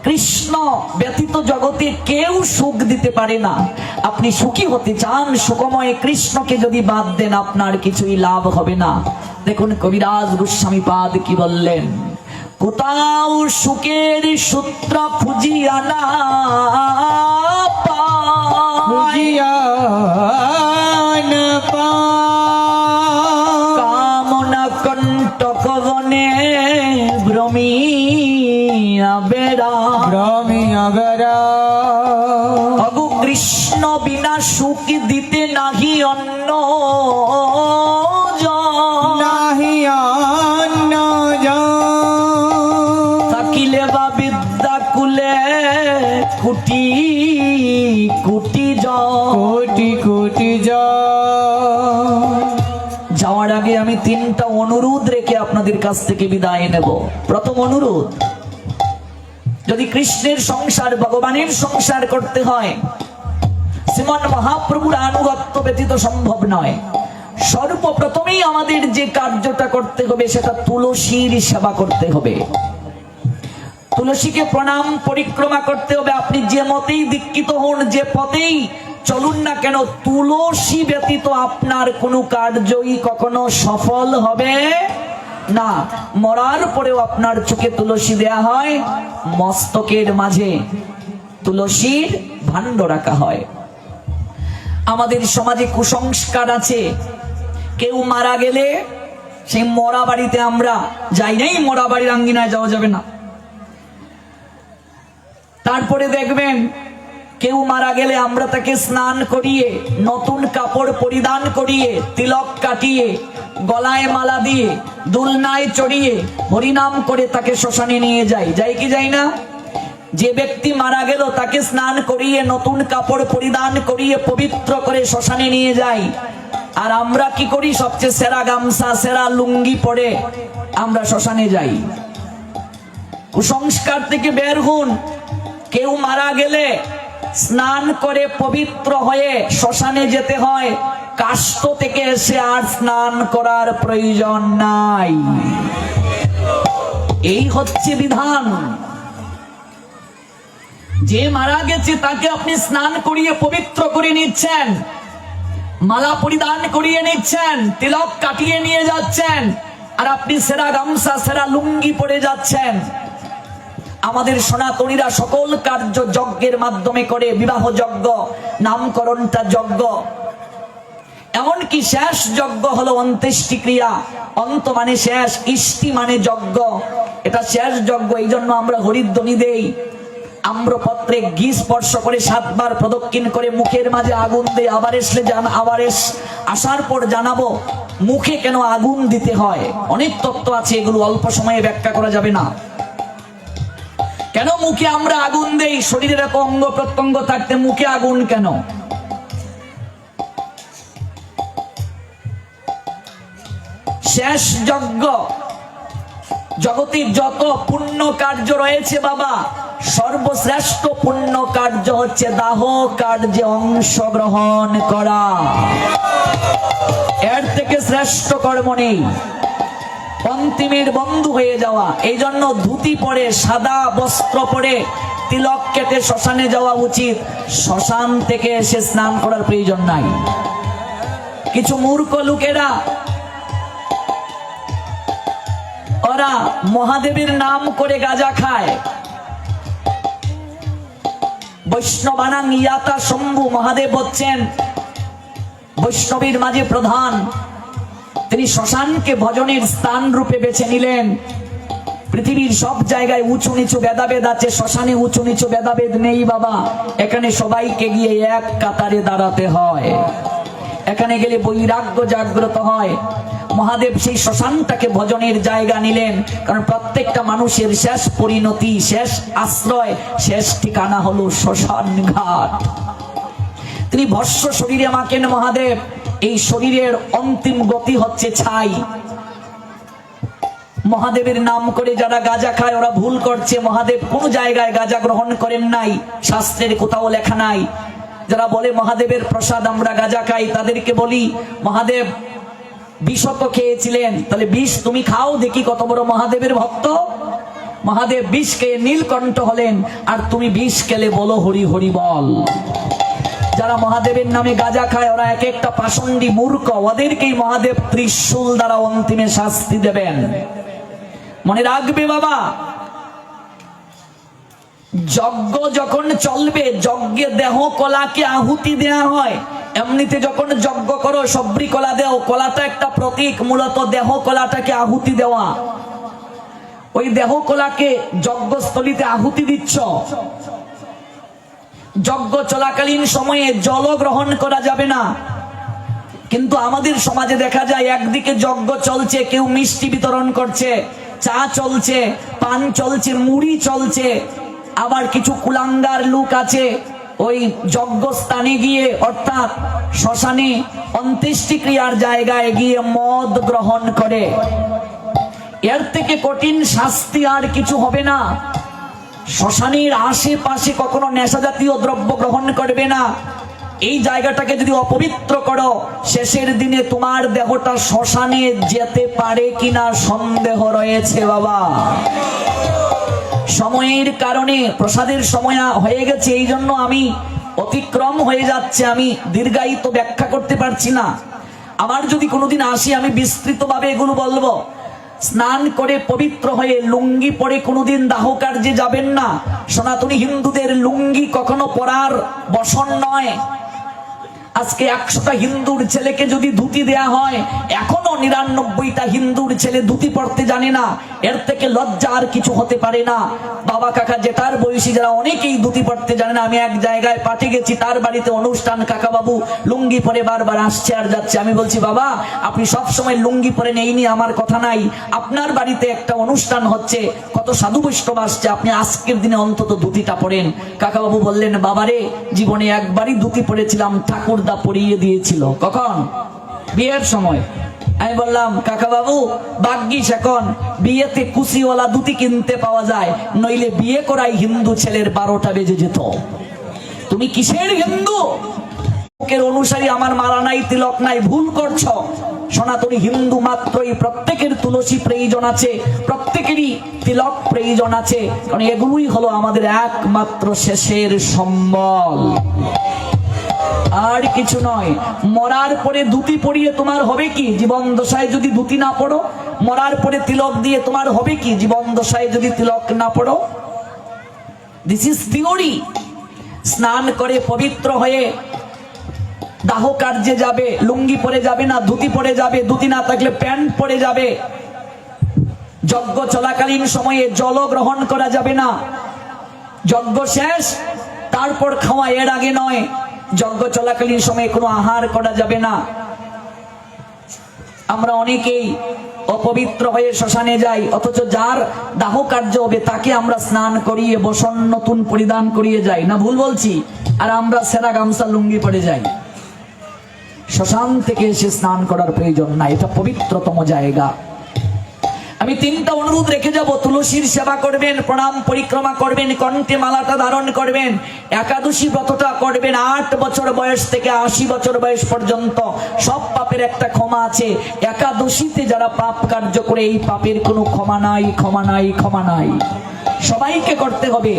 কৃষ্ণ ব্যতীত জগতে কেউ সুখ দিতে পারে না। আপনি সুখী হতে চান, সুখময় কৃষ্ণকে যদি বাদ দেন, আপনার কিছুই লাভ হবে না। দেখুন কবিরাজ গোস্বামী পাদ কি বললেন, কোথাও সুখের সূত্র খুঁজিয়া না কামনা কণ্টক বনে ভ্রমিয়া বেড়া। অগো কৃষ্ণ বিনা সুখ দিতে নাহি অন্য নাহি অন্য কোটি কোটি জয়। কোটি কোটি জয়। যাওয়ার আগে আমি তিনটা অনুরোধ রেখে আপনাদের কাছ থেকে বিদায় নেব। প্রথম অনুরোধ, যদি কৃষ্ণের সংসার, ভগবানের সংসার করতে হয়, শ্রীমান মহাপ্রভুর আনুগত্য ব্যতীত সম্ভব নয়। সর্বপ্রথমেই আমাদের যে কার্যটা করতে হবে সেটা তুলসীর সেবা করতে হবে। তুলসীকে প্রণাম পরিক্রমা করতে হবে। আপনি যে মতেই দীক্ষিত হন, যে পথেই চলুন না কেন, তুলসী ব্যতীত আপনার কোনো কার্যই কখনো সফল হবে না। মরার পরেও আপনার চোখে তুলসী দেয়া হয়, মস্তকের মাঝে তুলসীর ভাণ্ড রাখা হয়। আমাদের সমাজে কুসংস্কার আছে, কেউ মারা গেলে সেই মরা বাড়িতে আমরা যাই নাই, মরা বাড়ির আঙ্গিনায় যাওয়া যাবে না। তারপরে দেখবেন কেউ মারা গেলে আমরা তাকে স্নান করিয়ে, নতুন কাপড় পরিধান করিয়ে, তিলক কাটিয়ে, গলায় মালা দিয়ে, দুলনায় চড়িয়ে, হরিনাম করে তাকে শ্মশানে নিয়ে যাই। যাই কি যাই না? যে ব্যক্তি মারা গেল তাকে স্নান করিয়ে, নতুন কাপড় পরিধান করিয়ে, পবিত্র করে শ্মশানে নিয়ে যাই। আর আমরা কি করি? সবচেয়ে সেরা গামছা, সেরা লুঙ্গি পরে আমরা শ্মশানে যাই। কুসংস্কার থেকে বের হন। কেউ মারা গেলে স্নান করে পবিত্র হয়ে শ্মশানে যেতে হয়। কাষ্ঠ থেকে এসে আর স্নান করার প্রয়োজন নাই। এই হচ্ছে বিধান। যে মারা গেছে তাকে আপনি স্নান করিয়ে পবিত্র করে নিচ্ছেন, মালা পরিধান করিয়ে নিচ্ছেন, তিলক কাটিয়ে নিয়ে যাচ্ছেন, আর আপনি সেরা গামছা, সেরা লুঙ্গি পরে যাচ্ছেন। আমাদের সনাতনীরা সকল কার্য যজ্ঞের মাধ্যমে করে। বিবাহ যজ্ঞ, নামকরণটা যজ্ঞ, এমনকি শেষ যজ্ঞ হলো অন্ত্যেষ্টি ক্রিয়া। অন্ত মানে শেষ, ইষ্টি মানে যজ্ঞ। এটা শেষ যজ্ঞ। এই জন্য আমরা হরিধ্বনি দেই, আম্রপত্রে ঘি স্পর্শ করে 7 বার প্রদক্ষিণ করে মুখের মাঝে আগুন দেই। আবার আসার পর জানাবো মুখে কেন আগুন দিতে হয়। অনেক তত্ত্ব আছে, এগুলো অল্প সময়ে ব্যাখ্যা করা যাবে না। কেন মুখে আমরা আগুন দেই? শরীরের এত অঙ্গ প্রত্যঙ্গ থাকতে মুখে আগুন কেন? শেষ যজ্ঞ। জগতে যত পুণ্য কার্য রয়েছে বাবা, সর্বশ্রেষ্ঠ পুণ্য কার্য হচ্ছে দাহ কার্যে অংশগ্রহণ করা। এর থেকে শ্রেষ্ঠ কর্ম নেই। অন্তিমের বন্ধু হয়ে যাওয়া। এই জন্য ধুতি পরে, সাদা বস্ত্র পরে, তিলক কেটে শ্মশানে যাওয়া উচিত। শ্মশান থেকে এসে স্নান করার প্রয়োজন নাই। কিছু মূর্খ লোকেরা ওরা মহাদেবের নাম করে গাঁজা খায়। বৈষ্ণবানাং ইয়াতা শম্ভু, মহাদেব হচ্ছেন বৈষ্ণবীর মাঝে প্রধান। তিনি শ্মশানকে ভজনের স্থান রূপে বেছে নিলেন। পৃথিবীর সব জায়গায় উঁচু নিচু ভেদাভেদ আছে, শ্মশানে উঁচু নিচু ভেদাভেদ নেই বাবা। এখানে সবাইকে গিয়ে এক কাতারে দাঁড়াতে হয়। এখানে গেলে বৈরাগ্য জাগ্রত হয়। মহাদেব সেই শ্মশানটাকে ভজনের জায়গা নিলেন, কারণ প্রত্যেকটা মানুষের শেষ পরিণতি, শেষ আশ্রয়, শেষ ঠিকানা হলো শ্মশান ঘাট। তিনি ভস্য শরীরে মাখেন মহাদেব। এই শরীরের অন্তিম গতি হচ্ছে ছাই। মহাদেবের নাম করে যারা গাঁজা খায় ওরা ভুল করছে। মহাদেব কোন জায়গায় গাঁজা গ্রহণ করেন নাই, শাস্ত্রের কোথাও লেখা নাই। যারা বলে মহাদেবের প্রসাদ আমরা গাঁজা খাই, তাদেরকে বলি মহাদেব বিষ তো খেয়েছিলেন, তাহলে বিষ তুমি খাও দেখি কত বড় মহাদেবের ভক্ত। মহাদেব বিষ খেয়ে নীলকণ্ঠ হলেন, আর তুমি বিষ খেলে বলো হরি হরি বল। যারা মহাদেবের নামে গাঁজা খায় ওরা এক একটা পাষণ্ডী মূর্খ। ওদেরকেই মহাদেব ত্রিশূল দ্বারা অন্তিমে শাস্তি দেবেন। মনে রাখবে বাবা, যজ্ঞ যখন চলবে, যজ্ঞে দেহ কলাকে আহুতি দেয়া হয়। এমনিতে যখন যজ্ঞ করো সবরি কলা দেও, কলাটা একটা প্রতীক, মূলত দেহ কলাটাকে আহুতি দেওয়া। ওই দেহ কলাকে যজ্ঞস্থলিতে আহুতি দিচ্ছ। যজ্ঞ চলাকালীন সময়ে জল গ্রহণ করা যাবে না। কিন্তু আমাদের সমাজে দেখা যায় একদিকে যজ্ঞ চলছে, কেউ মিষ্টি বিতরণ করছে, চা চলছে, পান চলছে, মুড়ি চলছে, আবার কিছু কুলাঙ্গার লোক আছে ওই যজ্ঞস্থানে গিয়ে অর্থাৎ শ্মশানে অন্ত্যেষ্টিক্রিয়ার জায়গায় গিয়ে মদ গ্রহণ করে। এর থেকে কঠিন শাস্তি আর কিছু হবে না। শ্মশানের আশেপাশে কখনো নেশা জাতীয় দ্রব্য গ্রহণ করবে না। এই জায়গাটাকে যদি অপবিত্র করো, শেষের দিনে তোমার দেহটা শ্মশানে যেতে পারে কিনা সন্দেহ রয়েছে বাবা। সময়ের কারণে প্রসাদের সময় হয়ে গেছে, এই জন্য আমি অতিক্রম হয়ে যাচ্ছে, আমি দীর্ঘায়িত ব্যাখ্যা করতে পারছি না। আবার যদি কোনোদিন আসি আমি বিস্তৃতভাবে এগুলো বলবো। স্নান করে পবিত্র হয়ে লুঙ্গি পরে কোনোদিন দাহ কার্যে যাবেন না। সনাতনী হিন্দুদের লুঙ্গি কখনো পরার বসন নয়। আজকে 100টা হিন্দুর ছেলেকে যদি ধুতি দেয়া হয়, এখনো 99টা হিন্দুর ছেলে ধুতি পড়তে জানে না। এর থেকে লজ্জা আর কিছু হতে পারে না। বাবা কাকা জেঠার বয়সী যারা অনেকেই ধুতি পড়তে জানে না। আমি এক জায়গায় পাঠে গেছি, তার বাড়িতে অনুষ্ঠান, কাকা বাবু লুঙ্গি পরে বারবার আসছে আর যাচ্ছে। আমি বলছি বাবা আপনি সব সময় লুঙ্গি পরে নেইনি, আমার কথা নাই, আপনার বাড়িতে একটা অনুষ্ঠান হচ্ছে, কত সাধু বৈষ্ণব আসছে, আপনি আজকের দিনে অন্তত ধুতিটা পরেন। কাকা বাবু বললেন বাবারে জীবনে একবারই ধুতি পরেছিলাম, ঠাকুরদা পরিয়ে দিয়েছিল। কখন? বিয়ের সময়। আমি বললাম কাকা বাবু ভাগ্যিস এখন বিয়েতে কুচিওয়ালা ধুতি কিনতে পাওয়া যায়, নইলে বিয়ে করাই হিন্দু ছেলের 12টা বেজে যেত। তুমি কিসের হিন্দু? লোকের অনুসারী, আমার মালা নাই, তিলক নাই, ভুল করছো। সনাতনী হিন্দু মাত্রই প্রত্যেকের তুলসী প্রয়োজন আছে, প্রত্যেকেরই তিলক প্রয়োজন আছে, কারণ এগুলোই হলো আমাদের একমাত্র শেষের সম্বল, আর কিছু নয়। মরার পরে ধুতি পরিয়ে তোমার হবে কি? জীবন দশায় যদি ধুতি না পড়ো, মরার পরে তিলক দিয়ে তোমার হবে কি? জীবন দশায় যদি তিলক না পড়ো। This is theory. স্নান করে পবিত্র হয়ে দাহ কার্যে যাবে, লুঙ্গি পরে যাবে না, ধুতি পরে যাবে, ধুতি না থাকলে প্যান্ট পরে যাবে। যজ্ঞ চলাকালীন সময়ে জল গ্রহণ করা যাবে না। যজ্ঞ শেষ তারপর খাওয়া, এর আগে নয়। যজ্ঞ চলাকালীন সময়ে কোনো আহার করা যাবে না। আমরা অনেকেই অপবিত্র হয়ে শ্মশানে যাই, অথচ যার দাহ কার্য হবে তাকে আমরা স্নান করিয়ে বসন নতুন পরিধান করিয়ে যাই না, ভুল বলছি? আর আমরা সেরা গামছা লুঙ্গি পরে যাই। শ্মশান থেকে এসে স্নান করার প্রয়োজন নাই, এটা পবিত্রতম জায়গা। আমি 3টা অনুরোধ রেখে যাব। তুলসীর সেবা করবেন, প্রণাম পরিক্রমা করবেন, কণ্ঠে মালাটা ধারণ করবেন, একাদশী ব্রতটা করবেন। 8 বছর বয়স থেকে 80 বছর বয়স পর্যন্ত সব পাপের একটা ক্ষমা আছে। একাদশীতে যারা পাপ কার্য করে, এই পাপের কোনো ক্ষমা নাই, ক্ষমা নাই, ক্ষমা নাই। সবাইকে করতে হবে।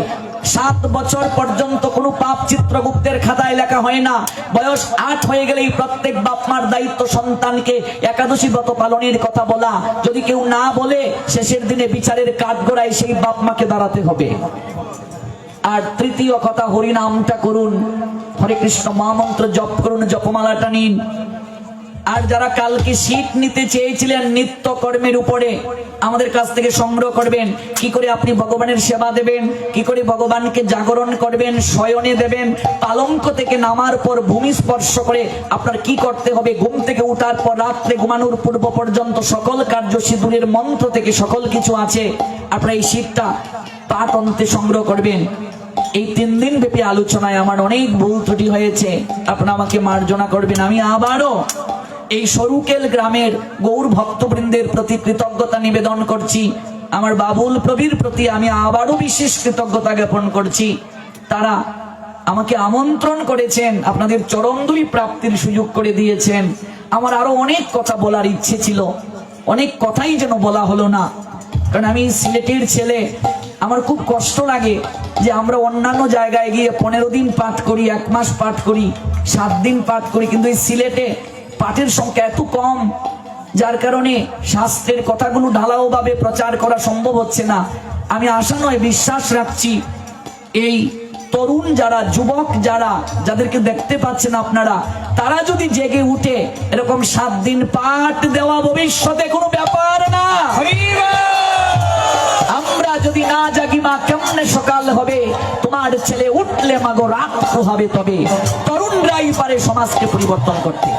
7 বছর পর্যন্ত কোনো পাপ চিত্রগুপ্তের খাতায় লেখা হয় না। বয়স 8 হয়ে গেলেই প্রত্যেক বাপ মার দায়িত্ব সন্তানকে একাদশী ব্রত পালনের কথা বলা। যদি কেউ না বলে, শেষের দিনে বিচারের কাঠগড়ায় সেই বাপ মাকে দাঁড়াতে হবে। আর তৃতীয় কথা, হরিনামটা করুন, হরে কৃষ্ণ মহামন্ত্র জপ করুন, জপমালাটা নিন। আর যারা কালকে শীত নিতে চেয়েছিলেন নিত্য কর্মের উপরে, আমাদের কাছ থেকে সংগ্রহ করবেন। কি করে আপনি ভগবানের সেবা দেবেন, কি করে ভগবানকে জাগরণ করবেন, শয়নে দেবেন, পালঙ্ক থেকে নামার পর ভূমি স্পর্শ করে আপনার কি করতে হবে, ঘুম থেকে উঠার পর রাত্রে ঘুমানোর পূর্ব পর্যন্ত সকল কার্য সিঁদুরের মন্ত্র থেকে সকল কিছু আছে। আপনার এই শীতটা পাঠ অন্তে সংগ্রহ করবেন। এই 3 দিন ব্যাপী আলোচনায় আমার অনেক ভুল ত্রুটি হয়েছে, আপনারা আমাকে মার্জনা করবেন। আমি আবারও এই সরুকেল গ্রামের গৌর ভক্তবৃন্দের প্রতি কৃতজ্ঞতা নিবেদন করছি। আমার বাবুল প্রবীর প্রতি আমি আবারও বিশেষ কৃতজ্ঞতা জ্ঞাপন করছি। তারা আমাকে আমন্ত্রণ করেছেন, আপনাদের চরণধুলি প্রাপ্তির সুযোগ করে দিয়েছেন। আমার আরো অনেক কথা বলার ইচ্ছে ছিল, অনেক কথাই যেন বলা হলো না, কারণ আমি সিলেটের ছেলে। আমার খুব কষ্ট লাগে যে আমরা অন্যান্য জায়গায় গিয়ে 15 দিন পাঠ করি, 1 মাস পাঠ করি, 7 দিন পাঠ করি, কিন্তু এই সিলেটে পাঠের সংখ্যা এত কম, যার কারণে শাস্ত্রের কথাগুলো ঢালাও ভাবে প্রচার করা সম্ভব হচ্ছে না। আমি আশা নয়, বিশ্বাস রাখছি এই তরুণ যারা, যুবক যারা, যাদেরকে দেখতে পাচ্ছেন আপনারা, তারা যদি জেগে উঠে এরকম 7 দিন পাঠ দেওয়া ভবিষ্যতে কোনো ব্যাপার না। আমরা যদি না জাগি মা, কেমনে সকাল হবে? তোমার আমার ছেলে উঠলে মাগো রাগ হবে, তবে তরুণরাই পারে সমাজকে পরিবর্তন করতে,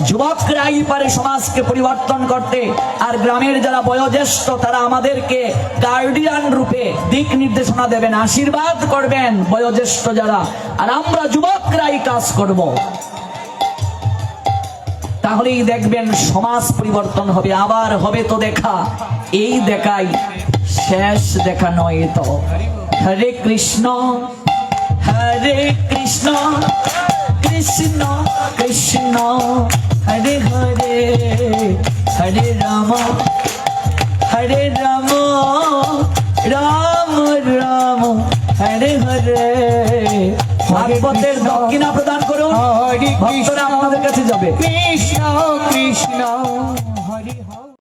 যুবকরাই পারে সমাজকে পরিবর্তন করতে। আর গ্রামের যারা বয়োজ্যেষ্ঠ তারা আমাদেরকে গার্ডিয়ান রূপে দিক নির্দেশনা দেবেন, আশীর্বাদ করবেন বয়োজ্যেষ্ঠ যারা, আর আমরা যুবকরাই কাজ করব। তাহলেই দেখবেন সমাজ পরিবর্তন হবে। আবার হবে তো দেখা, এই দেখাই শেষ দেখা নয় তো। হরে কৃষ্ণ হরে কৃষ্ণ কৃষ্ণ কৃষ্ণ হরে হরে, হরে রাম রাম রাম হরে হরে। ভাগবতের দক্ষিণা প্রদান করুন, হরে ভক্তরা কৃষ্ণ আপনাদের কাছে যাবে। কৃষ্ণ কৃষ্ণ হরি হরি।